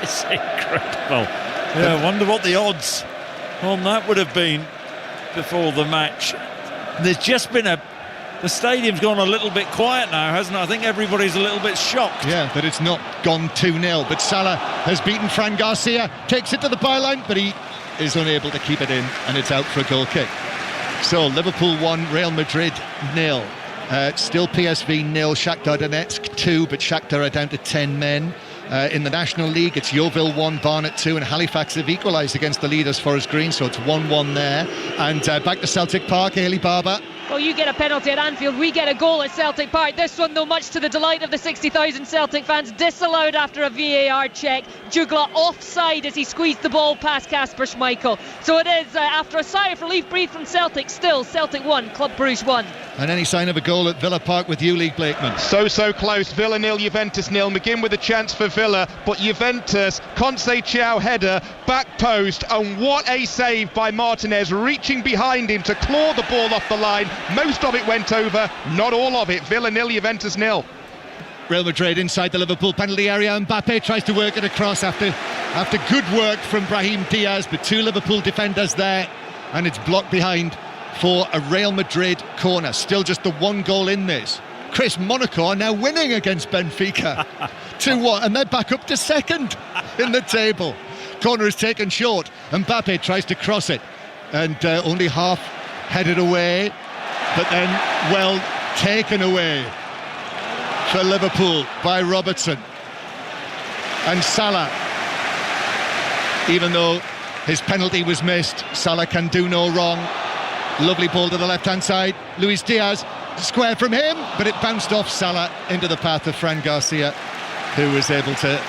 It's incredible. Yeah, I wonder what the odds on that would have been before the match. There's just been the stadium's gone a little bit quiet now, hasn't it? I think everybody's a little bit shocked.
Yeah, that it's not gone 2-0. But Salah has beaten Fran Garcia, takes it to the byline, but he is unable to keep it in, and it's out for a goal kick. So Liverpool 1, Real Madrid 0. Still PSV 0, Shakhtar Donetsk 2, but Shakhtar are down to 10 men. In the National League, it's Yeovil 1, Barnet 2, and Halifax have equalised against the leaders Forest Green, so it's 1-1 there. And back to Celtic Park, Ailey Barber.
Well, you get a penalty at Anfield, we get a goal at Celtic Park. This one, though, much to the delight of the 60,000 Celtic fans, disallowed after a VAR check. Jugla offside as he squeezed the ball past Kasper Schmeichel. So it is, after a sigh of relief breathed from Celtic, still Celtic 1, Club Brugge 1.
And any sign of a goal at Villa Park with you, League Blakeman?
So close. Villa 0, Juventus 0. McGinn with a chance for Villa, but Juventus, Conceição header, back post, and what a save by Martinez, reaching behind him to claw the ball off the line. Most of it went over, not all of it. Villa 0, Juventus 0.
Real Madrid inside the Liverpool penalty area. Mbappe tries to work it across after good work from Brahim Diaz, but two Liverpool defenders there, and it's blocked behind for a Real Madrid corner. Still just the one goal in this. Chris, Monaco are now winning against Benfica 2-1, and they're back up to second in the table. Corner is taken short. Mbappe tries to cross it, and only half headed away, but then well taken away for Liverpool by Robertson. And Salah, even though his penalty was missed, Salah can do no wrong. Lovely ball to the left-hand side. Luis Diaz, square from him, but it bounced off Salah into the path of Fran Garcia, who was able to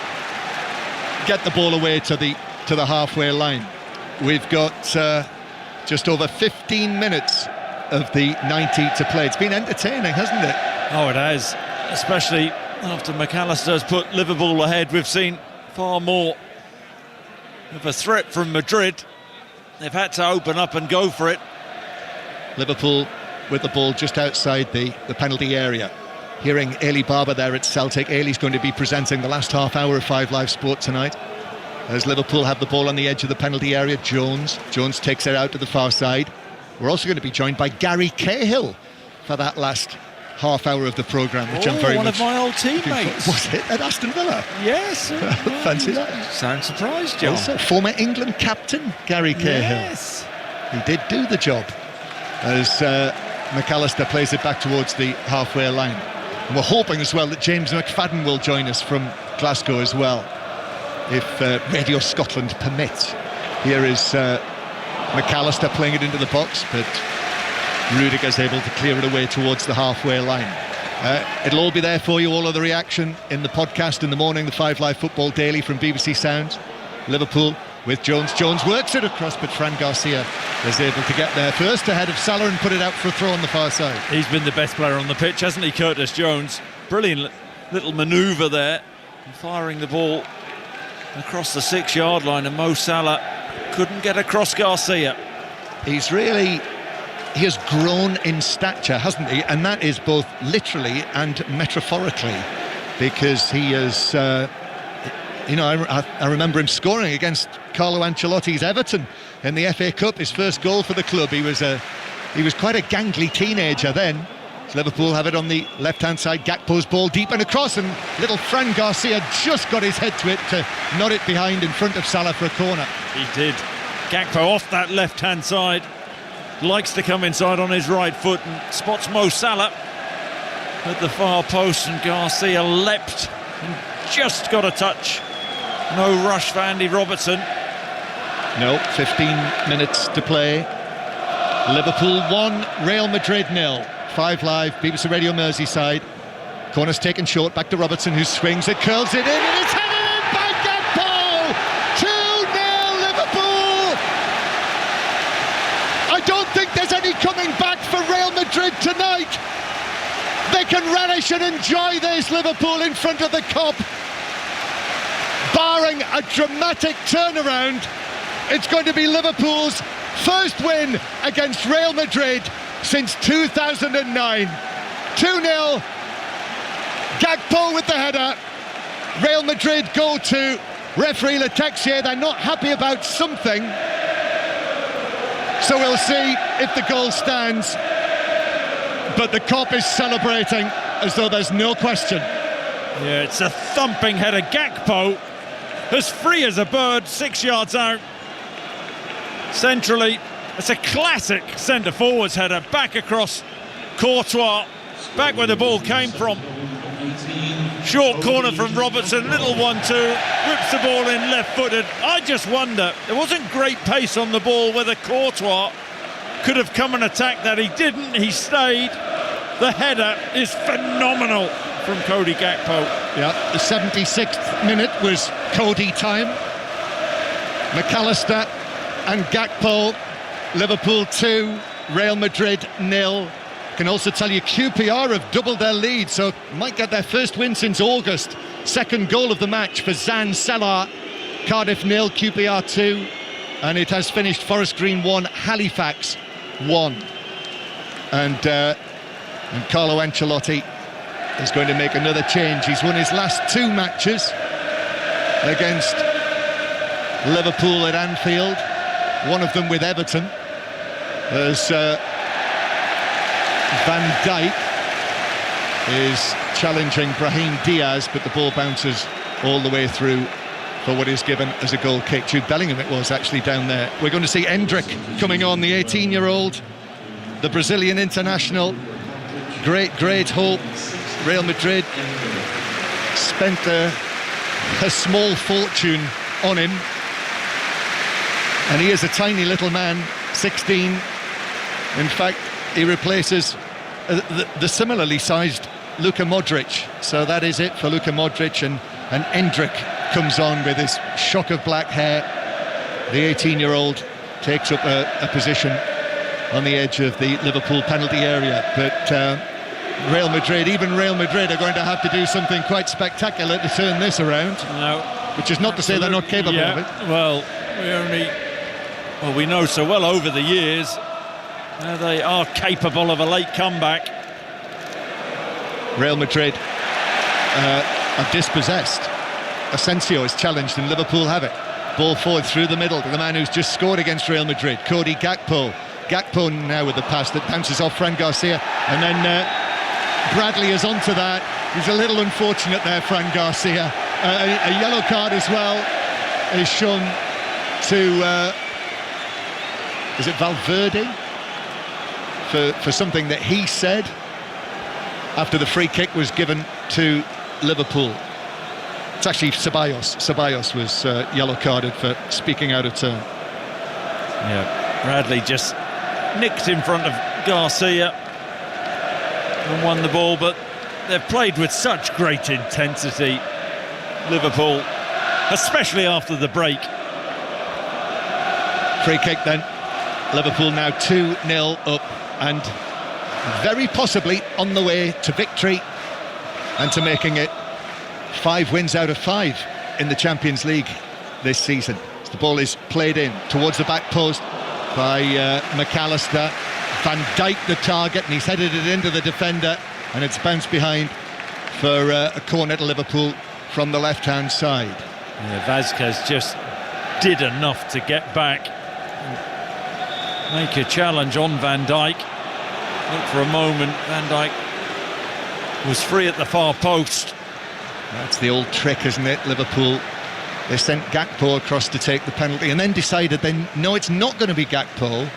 get the ball away to the halfway line. We've got just over 15 minutes of the 90 to play. It's been entertaining, hasn't it?
Oh, it has, especially after McAllister has put Liverpool ahead. We've seen far more of a threat from Madrid. They've had to open up and go for it.
Liverpool with the ball just outside the penalty area. Hearing Ailey Barber there at Celtic. Ailey's going to be presenting the last half hour of 5 Live Sport tonight. As Liverpool have the ball on the edge of the penalty area, Jones takes it out to the far side. We're also going to be joined by Gary Cahill for that last half hour of the programme, which I'm very
one
much...
of my old teammates.
Was it at Aston Villa?
Yes.
Fancy that.
Sound surprised, John.
Also, former England captain Gary Cahill.
Yes.
He did do the job as McAllister plays it back towards the halfway line. And we're hoping as well that James McFadden will join us from Glasgow as well, if Radio Scotland permits. Here is McAllister playing it into the box, but Rudiger's able to clear it away towards the halfway line. It'll all be there for you, all of the reaction in the podcast in the morning, the 5 Live Football Daily from BBC Sounds. Liverpool with Jones. Jones works it across, but Fran Garcia is able to get there first ahead of Salah and put it out for a throw on the far side.
He's been the best player on the pitch, hasn't he, Curtis Jones? Brilliant little manoeuvre there, firing the ball across the 6-yard line, and Mo Salah couldn't get across Garcia.
He has grown in stature, hasn't he? And that is both literally and metaphorically, because he has... I remember him scoring against Carlo Ancelotti's Everton in the FA Cup, his first goal for the club. He was quite a gangly teenager then. Liverpool have it on the left-hand side. Gakpo's ball deep and across, and little Fran Garcia just got his head to it to nod it behind in front of Salah for a corner.
He did. Gakpo off that left-hand side, likes to come inside on his right foot and spots Mo Salah at the far post, and Garcia leapt and just got a touch. No rush for Andy Robertson.
No, 15 minutes to play. Liverpool 1, Real Madrid 0. 5 Live, BBC Radio Merseyside. Corner's taken short, back to Robertson, who swings it, curls it in, and it's headed in by Gakpo! 2-0 Liverpool! I don't think there's any coming back for Real Madrid tonight. They can relish and enjoy this, Liverpool, in front of the Kop. Barring a dramatic turnaround, it's going to be Liverpool's first win against Real Madrid since 2009. 2-0 Gakpo with the header. Real Madrid go to referee Letexia. They're not happy about something. So we'll see if the goal stands. But the Kop is celebrating as though there's no question.
Yeah, it's a thumping header. Gakpo, as free as a bird, 6 yards out. Centrally, it's a classic centre-forwards header. Back across Courtois, back where the ball came from. Short corner from Robertson, little 1-2, whips the ball in left-footed. I just wonder, there wasn't great pace on the ball, whether Courtois could have come and attacked that. He didn't, he stayed. The header is phenomenal from Cody Gakpo.
Yeah, the 76th minute was Cody time. McAllister and Gakpo, Liverpool 2, Real Madrid 0. Can also tell you QPR have doubled their lead, so might get their first win since August. Second goal of the match for Zan Selar. Cardiff 0, QPR 2, and it has finished Forest Green 1, Halifax 1. And Carlo Ancelotti is going to make another change. He's won his last 2 matches against Liverpool at Anfield, one of them with Everton, as Van Dijk is challenging Brahim Diaz, but the ball bounces all the way through for what is given as a goal kick. Jude Bellingham it was actually down there. We're going to see Endrick coming on, the 18-year-old, the Brazilian international. Great hope. Real Madrid spent a small fortune on him, and he is a tiny little man, 16. In fact, he replaces the similarly sized Luka Modric. So that is it for Luka Modric, and Endrick comes on with his shock of black hair. The 18-year-old takes up a position on the edge of the Liverpool penalty area. But Real Madrid are going to have to do something quite spectacular to turn this around.
No,
which is not to say they're not capable of it.
Well, we know so well over the years they are capable of a late comeback.
Real Madrid are dispossessed. Asensio is challenged and Liverpool have it. Ball forward through the middle to the man who's just scored against Real Madrid, Cody Gakpo. Gakpo now with the pass that bounces off Fran Garcia, and then Bradley is onto that. He's a little unfortunate there, Fran Garcia. A yellow card as well is shown to is it Valverde for something that he said after the free kick was given to Liverpool. It's actually Ceballos. Ceballos was yellow carded for speaking out of turn.
Yeah, Bradley just nicked in front of Garcia and won the ball, but they've played with such great intensity, Liverpool, especially after the break.
Free kick then. Liverpool now 2-0 up and very possibly on the way to victory and to making it 5 wins out of 5 in the Champions League this season. As the ball is played in towards the back post by McAllister. Van Dijk the target, and he's headed it into the defender, and it's bounced behind for a corner to Liverpool from the left-hand side.
Yeah, Vazquez just did enough to get back and make a challenge on Van Dijk. Look, for a moment, Van Dijk was free at the far post.
That's the old trick, isn't it? Liverpool, they sent Gakpo across to take the penalty and then decided no, it's not going to be Gakpo,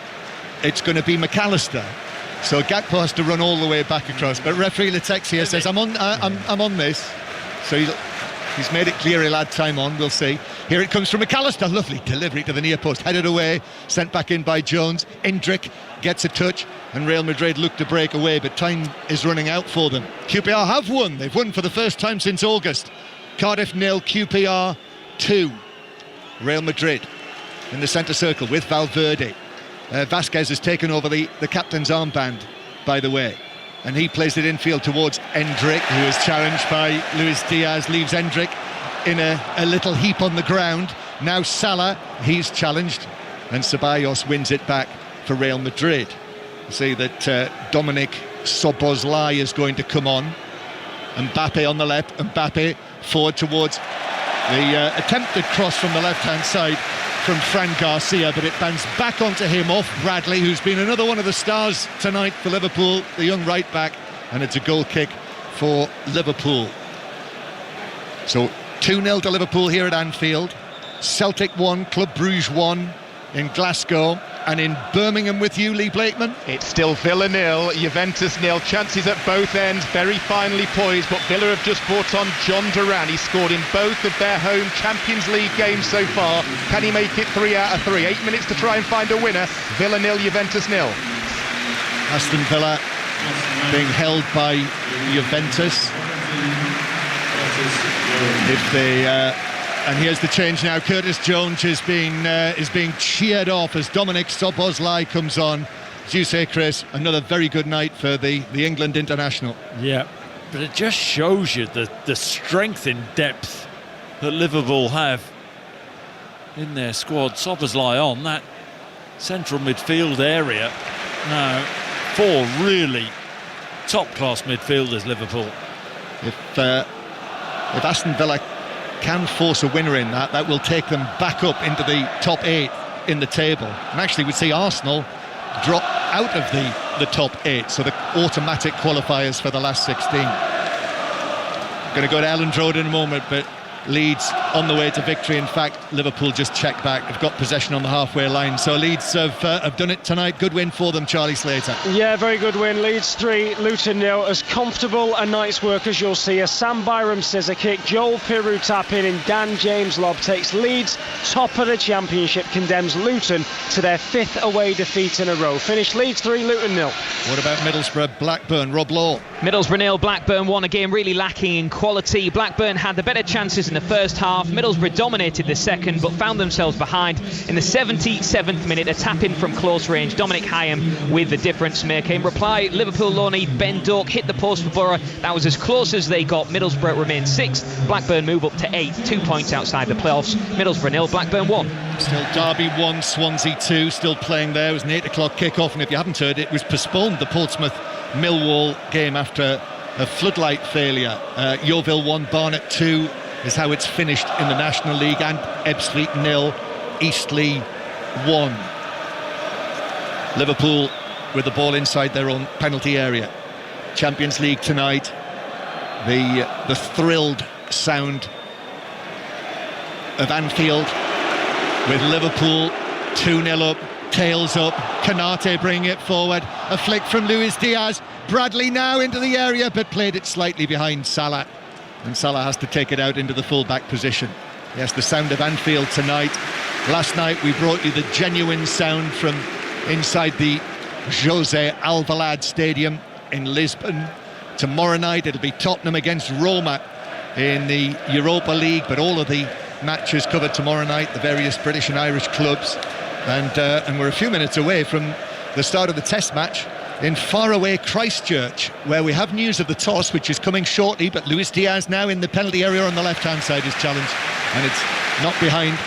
it's going to be McAllister. So Gakpo has to run all the way back across, but referee Letexia says I'm on this. So he's made it clear he'll add time on. We'll see. Here it comes from McAllister. Lovely delivery to the near post, headed away, sent back in by Jones. Endrick gets a touch, and Real Madrid look to break away, but time is running out for them. QPR have won. They've won for the first time since August. Cardiff 0, QPR 2. Real Madrid in the centre circle with Valverde. Vazquez has taken over the captain's armband, by the way, and he plays it infield towards Endrick, who is challenged by Luis Diaz, leaves Endrick in a little heap on the ground. Now Salah, he's challenged, and Ceballos wins it back for Real Madrid. You see that Dominic Szoboszlai is going to come on Mbappe on the left. Mbappe forward towards the attempted cross from the left-hand side from Fran Garcia, but it bounces back onto him off Bradley, who's been another one of the stars tonight for Liverpool, the young right-back, and it's a goal kick for Liverpool. So 2-0 to Liverpool here at Anfield. Celtic 1, Club Brugge 1 in Glasgow. And in Birmingham with you, Lee Blakeman?
It's still Villa 0, Juventus 0. Chances at both ends, very finely poised, but Villa have just brought on John Duran. He scored in both of their home Champions League games so far. Can he make it 3 out of 3? 8 minutes to try and find a winner. Villa 0, Juventus 0.
Aston Villa being held by Juventus. If they... and here's the change now. Curtis Jones is being cheered off as Dominic Szoboszlai comes on. As you say, Chris, another very good night for the England international.
Yeah, but it just shows you the strength in depth that Liverpool have in their squad. Szoboszlai on that central midfield area. Now, 4 really top-class midfielders, Liverpool.
If Aston Villa can force a winner in that will take them back up into the top 8 in the table, and actually we'd see Arsenal drop out of the top 8, so the automatic qualifiers for the last 16. Going to go to Elland Road in a moment, but Leeds on the way to victory. In fact, Liverpool just checked back. They've got possession on the halfway line, so Leeds have done it tonight. Good win for them, Charlie Slater.
Yeah, very good win. Leeds 3, Luton 0. As comfortable a night's work as you'll see. A Sam Byram scissor kick, Joel Piroux tap in, and Dan James lob takes Leeds top of the Championship, condemns Luton to their 5th away defeat in a row. Finished Leeds 3, Luton 0.
What about Middlesbrough, Blackburn, Rob Law?
Middlesbrough 0, Blackburn 1, a game really lacking in quality. Blackburn had the better chances in the first half. Middlesbrough dominated the second, but found themselves behind. In the 77th minute, a tap-in from close range. Dominic Hyam with the difference maker. In reply, Liverpool loanee Ben Doak hit the post for Borough. That was as close as they got. Middlesbrough remain 6th. Blackburn move up to 8th, 2 points outside the playoffs. Middlesbrough 0, Blackburn 1.
Still Derby 1, Swansea 2, still playing there. It was an 8 o'clock kick-off, and if you haven't heard, it was postponed, the Portsmouth-Millwall game, after a floodlight failure. Yeovil 1, Barnet 2 is how it's finished in the National League, and Ebbsfleet 0, Eastleigh 1. Liverpool with the ball inside their own penalty area. Champions League tonight, the thrilled sound of Anfield, with Liverpool 2-0 up, tails up, Konate bringing it forward, a flick from Luis Diaz, Bradley now into the area but played it slightly behind Salah, and Salah has to take it out into the full-back position. Yes, the sound of Anfield tonight. Last night we brought you the genuine sound from inside the José Alvalade Stadium in Lisbon. Tomorrow night it'll be Tottenham against Roma in the Europa League, but all of the matches covered tomorrow night, the various British and Irish clubs, and we're a few minutes away from the start of the test match in faraway Christchurch, where we have news of the toss, which is coming shortly, but Luis Diaz now in the penalty area on the left-hand side is challenged, and it's not behind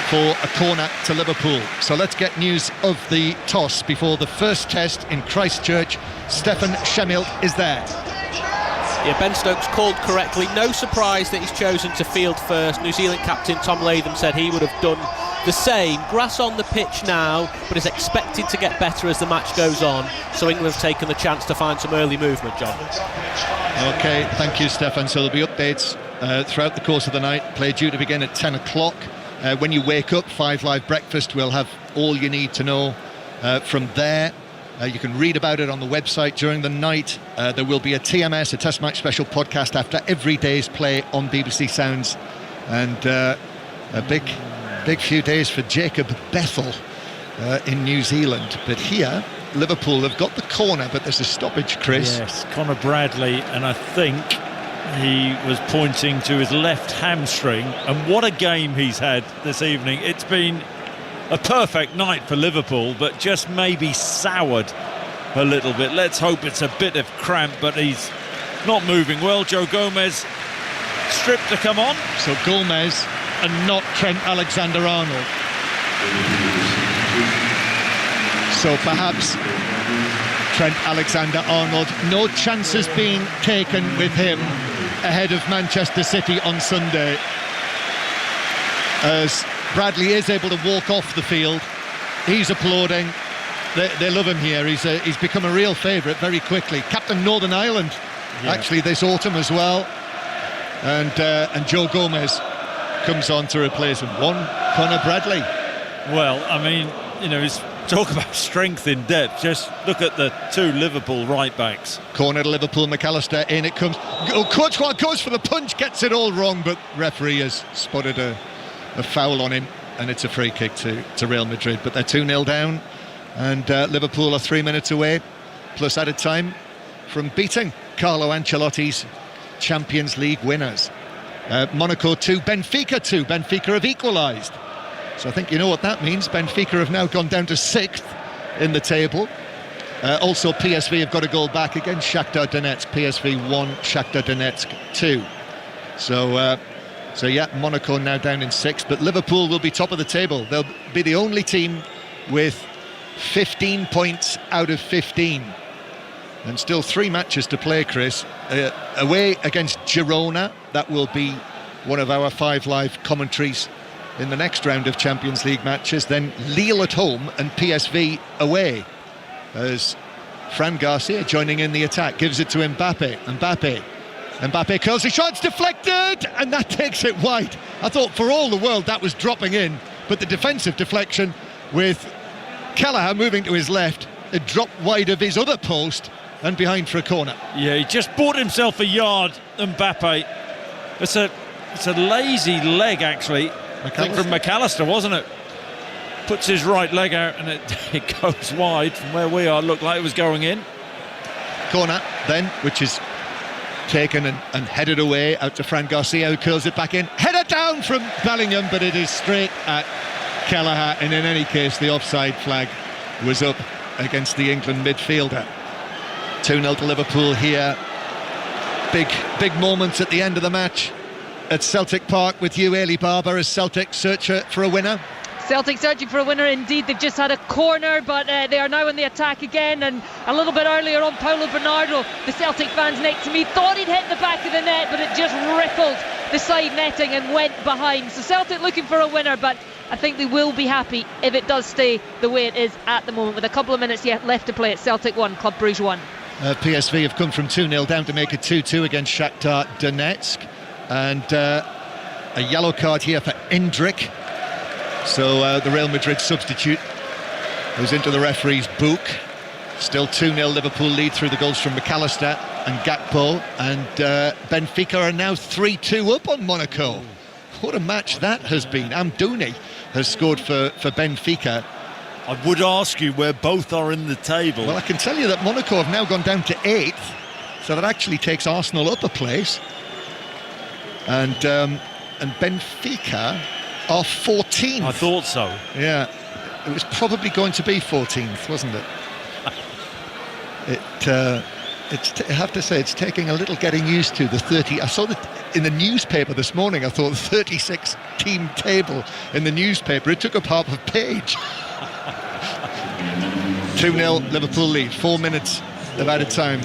for a corner to Liverpool. So let's get news of the toss before the first test in Christchurch. Stefan Schemmelt is there.
Yeah, Ben Stokes called correctly. No surprise that he's chosen to field first. New Zealand captain Tom Latham said he would have done the same. Grass on the pitch now, but is expected to get better as the match goes on. So England have taken the chance to find some early movement, John.
OK, thank you, Stefan. So there'll be updates throughout the course of the night. Play due to begin at 10 o'clock. When you wake up, 5 Live Breakfast will have all you need to know from there. You can read about it on the website during the night. There will be a TMS, a Test Match Special podcast after every day's play on BBC Sounds. And a big few days for Jacob Bethel in New Zealand. But here, Liverpool have got the corner, but there's a stoppage, Chris.
Yes, Conor Bradley, and I think he was pointing to his left hamstring. And what a game he's had this evening. It's been a perfect night for Liverpool, but just maybe soured a little bit. Let's hope it's a bit of cramp, but he's not moving well. Joe Gomez stripped to come on.
So Gomez and not Trent Alexander-Arnold. So perhaps Trent Alexander-Arnold, no chances being taken with him ahead of Manchester City on Sunday, as Bradley is able to walk off the field. He's applauding. They love him here. He's become a real favourite very quickly. Captain Northern Ireland, actually, this autumn as well. And Joe Gomez comes on to replace him. One Conor Bradley.
Well, I mean, he's talk about strength in depth. Just look at the two Liverpool right-backs.
Corner to Liverpool, McAllister, in it comes. Courtois goes for the punch, gets it all wrong, but referee has spotted a foul on him, and it's a free kick to Real Madrid. But they're 2-0 down, and Liverpool are 3 minutes away, plus added time, from beating Carlo Ancelotti's Champions League winners. Monaco 2, Benfica 2. Benfica have equalised. So I think you know what that means. Benfica have now gone down to 6th in the table. Also, PSV have got a goal back against Shakhtar Donetsk. PSV 1, Shakhtar Donetsk 2. So yeah, Monaco now down in 6th, but Liverpool will be top of the table. They'll be the only team with 15 points out of 15. And still 3 matches to play, Chris. Away against Girona, that will be one of our 5 live commentaries in the next round of Champions League matches. Then Lille at home and PSV away, as Fran Garcia joining in the attack, gives it to Mbappe. Mbappe curls his shot, it's deflected, and that takes it wide. I thought for all the world that was dropping in, but the defensive deflection with Kelleher moving to his left, it dropped wide of his other post and behind for a corner.
Yeah, he just bought himself a yard, Mbappe. It's a lazy leg, actually. I think from McAllister, wasn't it? Puts his right leg out and it goes wide from where we are. Looked like it was going in.
Corner then, which is taken and headed away out to Fran Garcia, who curls it back in. Header down from Bellingham, but it is straight at Kelleher, and in any case the offside flag was up against the England midfielder. 2-0 to Liverpool here. Big moments at the end of the match at Celtic Park with you, Ailey Barber, as Celtic search for a winner.
Celtic searching for a winner indeed. They've just had a corner, but they are now in the attack again. And a little bit earlier on, Paulo Bernardo, the Celtic fans next to me, thought he'd hit the back of the net, but it just rippled the side netting and went behind. So Celtic looking for a winner, but I think they will be happy if it does stay the way it is at the moment, with a couple of minutes yet left to play. At Celtic 1, Club Brugge 1.
PSV have come from 2-0 down to make it 2-2 against Shakhtar Donetsk, and a yellow card here for Endrick. So the Real Madrid substitute goes into the referee's book. Still 2-0 Liverpool lead through the goals from McAllister and Gakpo, and Benfica are now 3-2 up on Monaco. What a match that has been. Amdouni has scored for Benfica.
I would ask you where both are in the table.
Well, I can tell you that Monaco have now gone down to 8th, so that actually takes Arsenal up a place. And Benfica are 14th.
I thought so.
Yeah, it was probably going to be 14th, wasn't it? I have to say, it's taking a little getting used to the 30. I saw that in the newspaper this morning. I thought the 36-team table in the newspaper. It took up half a page. 2-0 Liverpool lead. 4 minutes of added time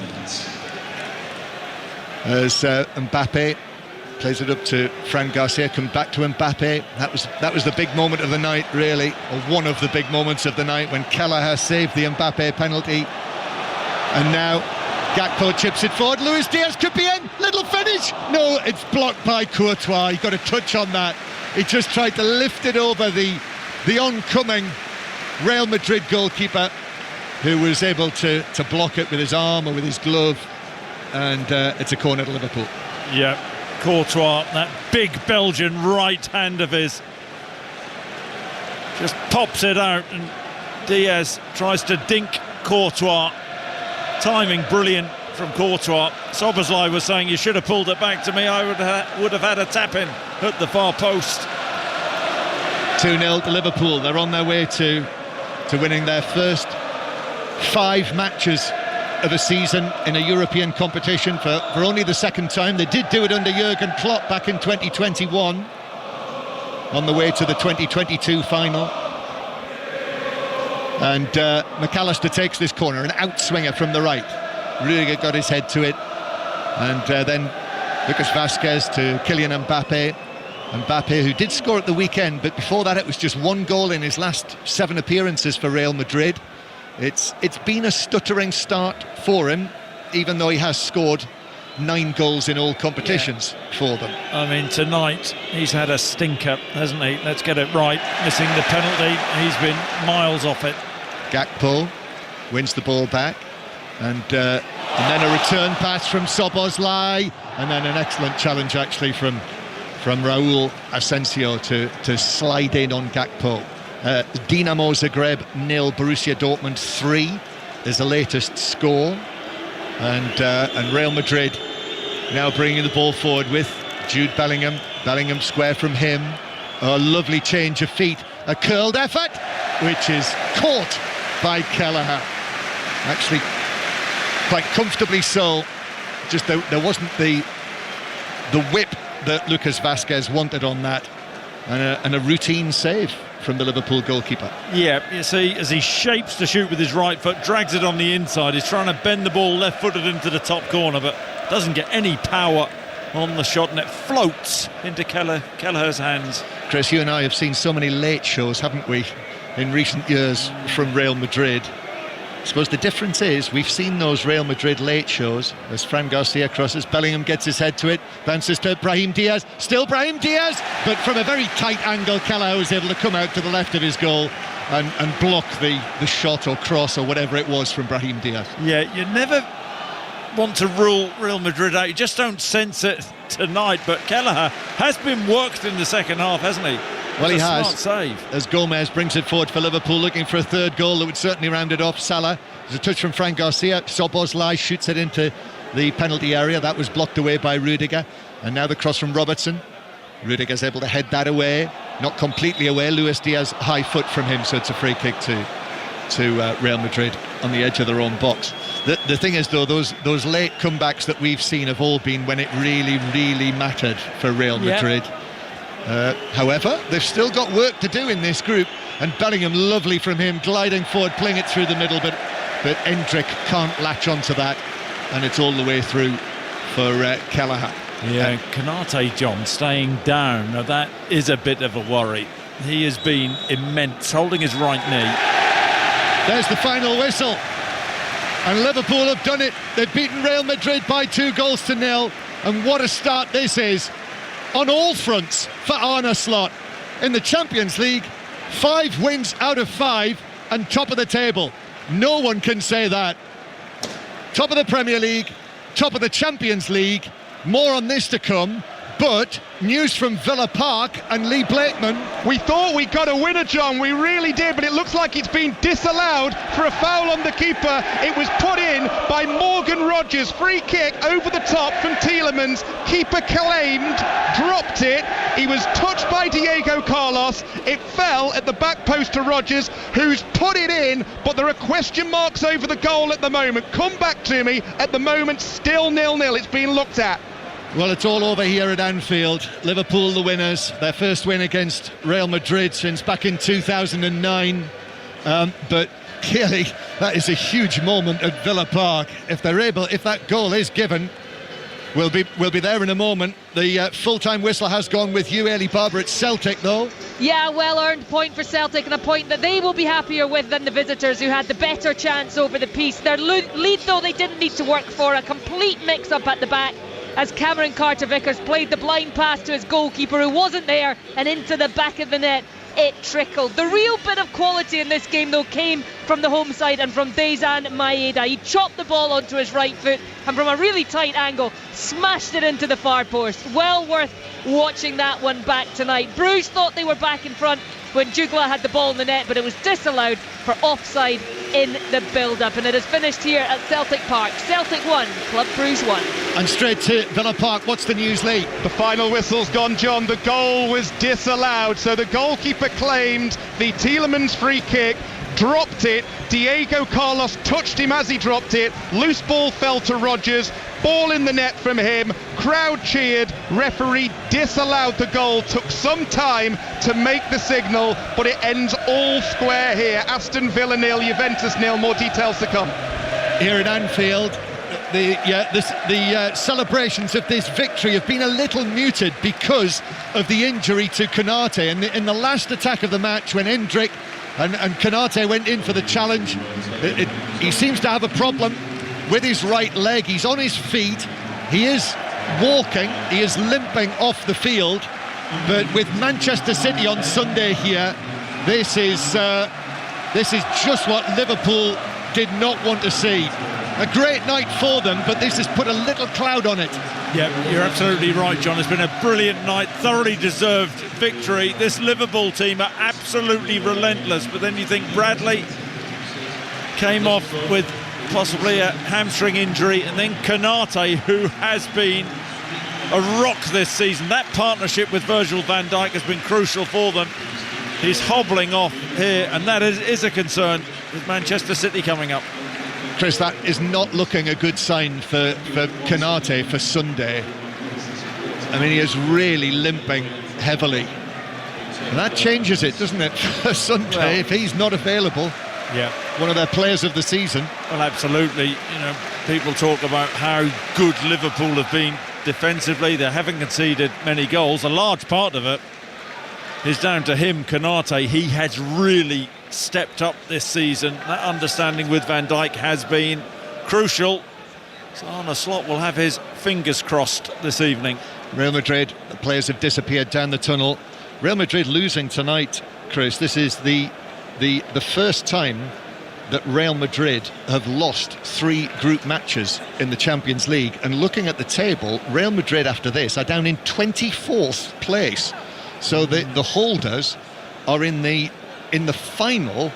as Mbappe plays it up to Fran Garcia. Come back to Mbappe. That was the big moment of the night, really, or one of the big moments of the night, when Kelleher saved the Mbappe penalty. And now Gakpo chips it forward. Luis Diaz could be in. Little finish. No, it's blocked by Courtois. He got a touch on that. He just tried to lift it over the oncoming Real Madrid goalkeeper, who was able to block it with his arm or with his glove. And it's a corner to Liverpool.
Yeah, Courtois, that big Belgian right hand of his, just pops it out, and Diaz tries to dink Courtois. Timing brilliant from Courtois. Szoboszlai was saying, you should have pulled it back to me. I would have had a tap in at the far post.
2-0 to Liverpool. They're on their way to winning their first 5 matches of a season in a European competition for only the second time. They did do it under Jurgen Klopp back in 2021, on the way to the 2022 final. And McAllister takes this corner, an outswinger from the right. Rudiger got his head to it, and then Lucas Vazquez to Kylian Mbappe. Mbappe, who did score at the weekend, but before that it was just one goal in his last 7 appearances for Real Madrid. It's been a stuttering start for him, even though he has scored 9 goals in all competitions for them.
I mean, tonight he's had a stinker, hasn't he? Let's get it right. Missing the penalty, he's been miles off it.
Gakpo wins the ball back, and then a return pass from Szoboszlai, and then an excellent challenge actually from Raúl Asensio to slide in on Gakpo. Dinamo Zagreb 0, Borussia Dortmund 3 is the latest score, and Real Madrid now bringing the ball forward with Jude Bellingham. Bellingham square from him. A lovely change of feet, a curled effort, which is caught by Kelleher. Actually, quite comfortably so. Just there wasn't the whip that Lucas Vazquez wanted on that, and a routine save from the Liverpool goalkeeper.
Yeah, you see, as he shapes to shoot with his right foot, drags it on the inside, he's trying to bend the ball left-footed into the top corner, but doesn't get any power on the shot, and it floats into Kelleher's hands.
Chris, you and I have seen so many late shows, haven't we, in recent years from Real Madrid. I suppose the difference is we've seen those Real Madrid late shows as Fran Garcia crosses, Bellingham gets his head to it, bounces to Brahim Diaz, still Brahim Diaz, but from a very tight angle Kelleher was able to come out to the left of his goal and block the shot or cross or whatever it was from Brahim Diaz.
Yeah, you never want to rule Real Madrid out, you just don't sense it tonight, but Kelleher has been worked in the second half, hasn't he?
Well, he has.
Smart save.
As Gomez brings it forward for Liverpool, looking for a third goal that would certainly round it off. Salah, there's a touch from Fran Garcia. Szoboszlai shoots it into the penalty area. That was blocked away by Rudiger. And now the cross from Robertson. Rudiger's able to head that away. Not completely away. Luis Diaz, high foot from him, so it's a free kick to Real Madrid on the edge of their own box. The thing is, though, those late comebacks that we've seen have all been when it really, really mattered for Real Madrid. However, they've still got work to do in this group, and Bellingham, lovely from him, gliding forward, playing it through the middle, but Endrick can't latch onto that, and it's all the way through for Kelleher.
Yeah, Konate, John, staying down. Now that is a bit of a worry. He has been immense, holding his right knee.
There's the final whistle, and Liverpool have done it. They've beaten Real Madrid by 2-0, and what a start this is on all fronts for Arne Slot. In the Champions League, 5 wins out of 5 and top of the table. No one can say that. Top of the Premier League, top of the Champions League. More on this to come, but news from Villa Park and Lee Blakeman.
We thought we got a winner, John, we really did, but it looks like it's been disallowed for a foul on the keeper. It was put in by Morgan Rogers. Free kick over the top from Tielemans. Keeper claimed, dropped it. He was touched by Diego Carlos. It fell at the back post to Rogers, who's put it in, but there are question marks over the goal at the moment. Come back to me. At the moment, still 0-0. It's being looked at.
Well, it's all over here at Anfield. Liverpool the winners, their first win against Real Madrid since back in 2009. But clearly that is a huge moment at Villa Park. If that goal is given, we'll be there in a moment. The full-time whistle has gone with you, Eilidh Barber. It's Celtic, though.
Yeah, well-earned point for Celtic, and a point that they will be happier with than the visitors, who had the better chance over the piece. Their lead, though, they didn't need to work for. A complete mix-up at the back as Cameron Carter-Vickers played the blind pass to his goalkeeper, who wasn't there, and into the back of the net it trickled. The real bit of quality in this game, though, came from the home side and from Dejan Maeda. He chopped the ball onto his right foot and from a really tight angle smashed it into the far post. Well worth watching that one back tonight. Bruges thought they were back in front when Jugla had the ball in the net, but it was disallowed for offside in the build-up, and it is finished here at Celtic Park. Celtic 1, Club Bruges 1.
And straight to Villa Park. What's the news, Lee?
The final whistle's gone, John. The goal was disallowed, so the goalkeeper claimed the Tielemans free kick, dropped it. Diego Carlos touched him as he dropped it. Loose ball fell to Rogers. Ball in the net from him. Crowd cheered. Referee disallowed the goal. Took some time to make the signal, but it ends all square here. Aston Villa 0, Juventus 0. More details to come.
Here at Anfield, the celebrations of this victory have been a little muted because of the injury to Konate. And in the last attack of the match, when Endrick and Konate went in for the challenge, he seems to have a problem with his right leg. He's on his feet, he is walking, he is limping off the field. But with Manchester City on Sunday here, this is just what Liverpool did not want to see. A great night for them, but this has put a little cloud on it.
Yeah, you're absolutely right, John. It's been a brilliant night, thoroughly deserved victory. This Liverpool team are absolutely relentless, but then you think Bradley came off with possibly a hamstring injury, and then Konate, who has been a rock this season. That partnership with Virgil van Dijk has been crucial for them. He's hobbling off here, and that is a concern with Manchester City coming up.
Chris, that is not looking a good sign for Konate for Sunday. I mean, he is really limping heavily. And that changes it, doesn't it, for Sunday, well, if he's not available.
Yeah.
One of their players of the season.
Well, absolutely. You know, people talk about how good Liverpool have been defensively. They haven't conceded many goals. A large part of it is down to him, Konate. He has really stepped up this season. That understanding with Van Dijk has been crucial. So Arne Slot will have his fingers crossed this evening.
Real Madrid, the players have disappeared down the tunnel. Real Madrid losing tonight, Chris. This is the first time that Real Madrid have lost 3 group matches in the Champions League. And looking at the table, Real Madrid after this are down in 24th place. So the holders are in the final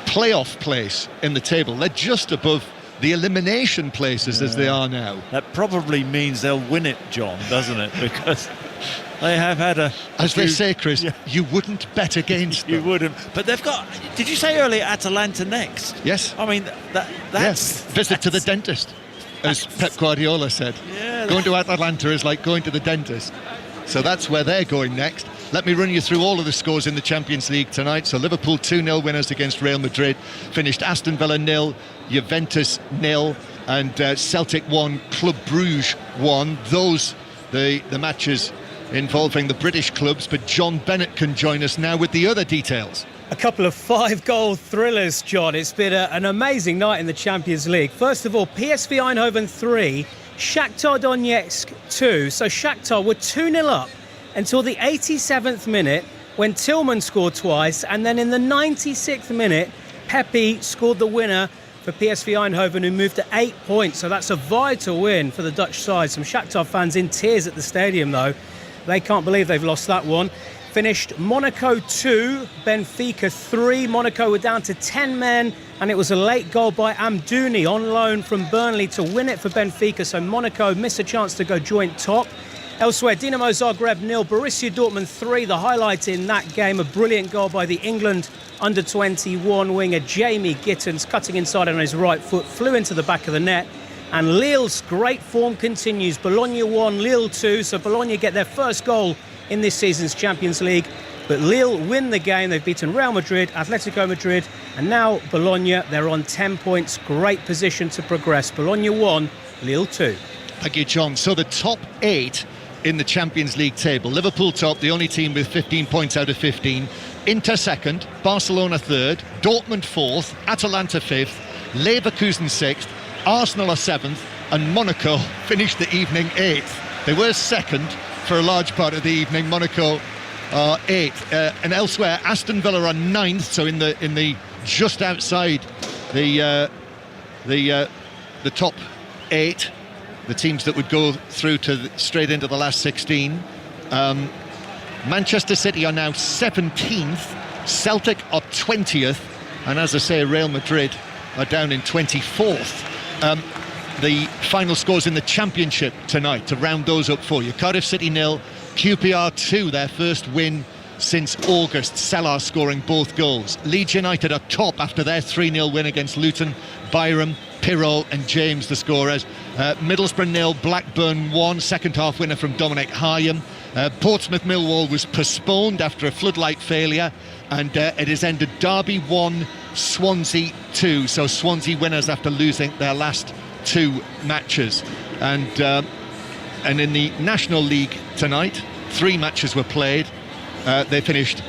playoff place in the table. They're just above the elimination places as they are now.
That probably means they'll win it, John, doesn't it? Because they have had
as they say, Chris, you wouldn't bet against them.
You wouldn't. But they've got, did you say earlier, Atalanta next?
Yes.
I mean, that's...
Visit to the dentist, as Pep Guardiola said.
Yeah,
going to Atalanta is like going to the dentist. So that's where they're going next. Let me run you through all of the scores in the Champions League tonight. So Liverpool 2-0 winners against Real Madrid. Finished Aston Villa 0, Juventus 0, and Celtic 1, Club Brugge 1. Those, the matches involving the British clubs. But John Bennett can join us now with the other details.
A couple of 5-goal thrillers, John. It's been an amazing night in the Champions League. First of all, PSV Eindhoven 3, Shakhtar Donetsk 2. So Shakhtar were 2-0 up until the 87th minute, when Tillman scored twice, and then in the 96th minute, Pepe scored the winner for PSV Eindhoven, who moved to 8 points. So that's a vital win for the Dutch side. Some Shakhtar fans in tears at the stadium, though. They can't believe they've lost that one. Finished Monaco 2, Benfica 3. Monaco were down to 10 men, and it was a late goal by Amdouni on loan from Burnley to win it for Benfica. So Monaco missed a chance to go joint top. Elsewhere, Dinamo Zagreb 0, Borussia Dortmund 3. The highlight in that game, a brilliant goal by the England under-21 winger Jamie Gittens, cutting inside on his right foot, flew into the back of the net. And Lille's great form continues. Bologna 1, Lille 2. So Bologna get their first goal in this season's Champions League. But Lille win the game. They've beaten Real Madrid, Atletico Madrid, and now Bologna. They're on 10 points. Great position to progress. Bologna 1, Lille 2.
Thank you, John. So the top 8 in the Champions League table. Liverpool top, the only team with 15 points out of 15. Inter second, Barcelona third, Dortmund fourth, Atalanta fifth, Leverkusen 6th, Arsenal are 7th, and Monaco finished the evening 8th. They were second for a large part of the evening. Monaco are 8th. And elsewhere, Aston Villa are 9th, so in the just outside the top 8, the teams that would go through to straight into the last 16. Manchester City are now 17th, Celtic are 20th, and as I say, Real Madrid are down in 24th. The final scores in the Championship tonight, to round those up for you. Cardiff City 0, QPR 2, their first win since August. Salah scoring both goals. Leeds United are top after their 3-0 win against Luton. Byram, Pirro and James the scorers. Middlesbrough 0, Blackburn 1, second half winner from Dominic Hyam. Portsmouth Millwall was postponed after a floodlight failure, and it has ended Derby 1, Swansea 2. So Swansea winners after losing their last 2 matches. And in the National League tonight, 3 matches were played. They finished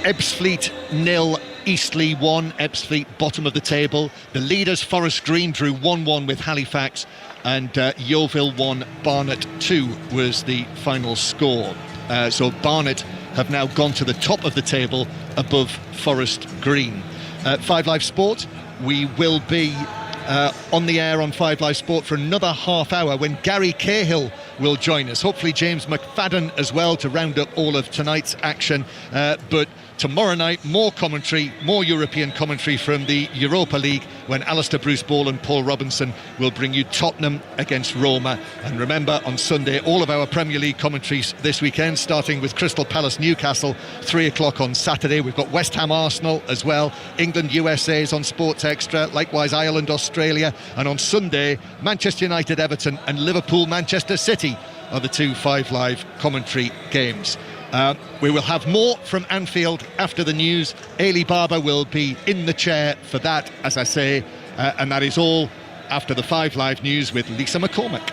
Ebbsfleet 0, Eastleigh 1, Ebbsfleet bottom of the table. The leaders Forest Green drew 1-1 with Halifax, and Yeovil 1, Barnet 2 was the final score. So Barnet have now gone to the top of the table above Forest Green. 5 Live Sport, we will be on the air on 5 Live Sport for another half hour when Gary Cahill will join us. Hopefully James McFadden as well to round up all of tonight's action. But tomorrow night, more commentary, more European commentary from the Europa League when Alistair Bruce-Ball and Paul Robinson will bring you Tottenham against Roma. And remember, on Sunday, all of our Premier League commentaries this weekend, starting with Crystal Palace Newcastle, 3 o'clock on Saturday. We've got West Ham Arsenal as well. England USA is on Sports Extra, likewise Ireland Australia. And on Sunday, Manchester United Everton and Liverpool Manchester City are the 2 5 Live commentary games. We will have more from Anfield after the news. Ailey Barber will be in the chair for that, as I say, and that is all after the 5 Live news with Lisa McCormick.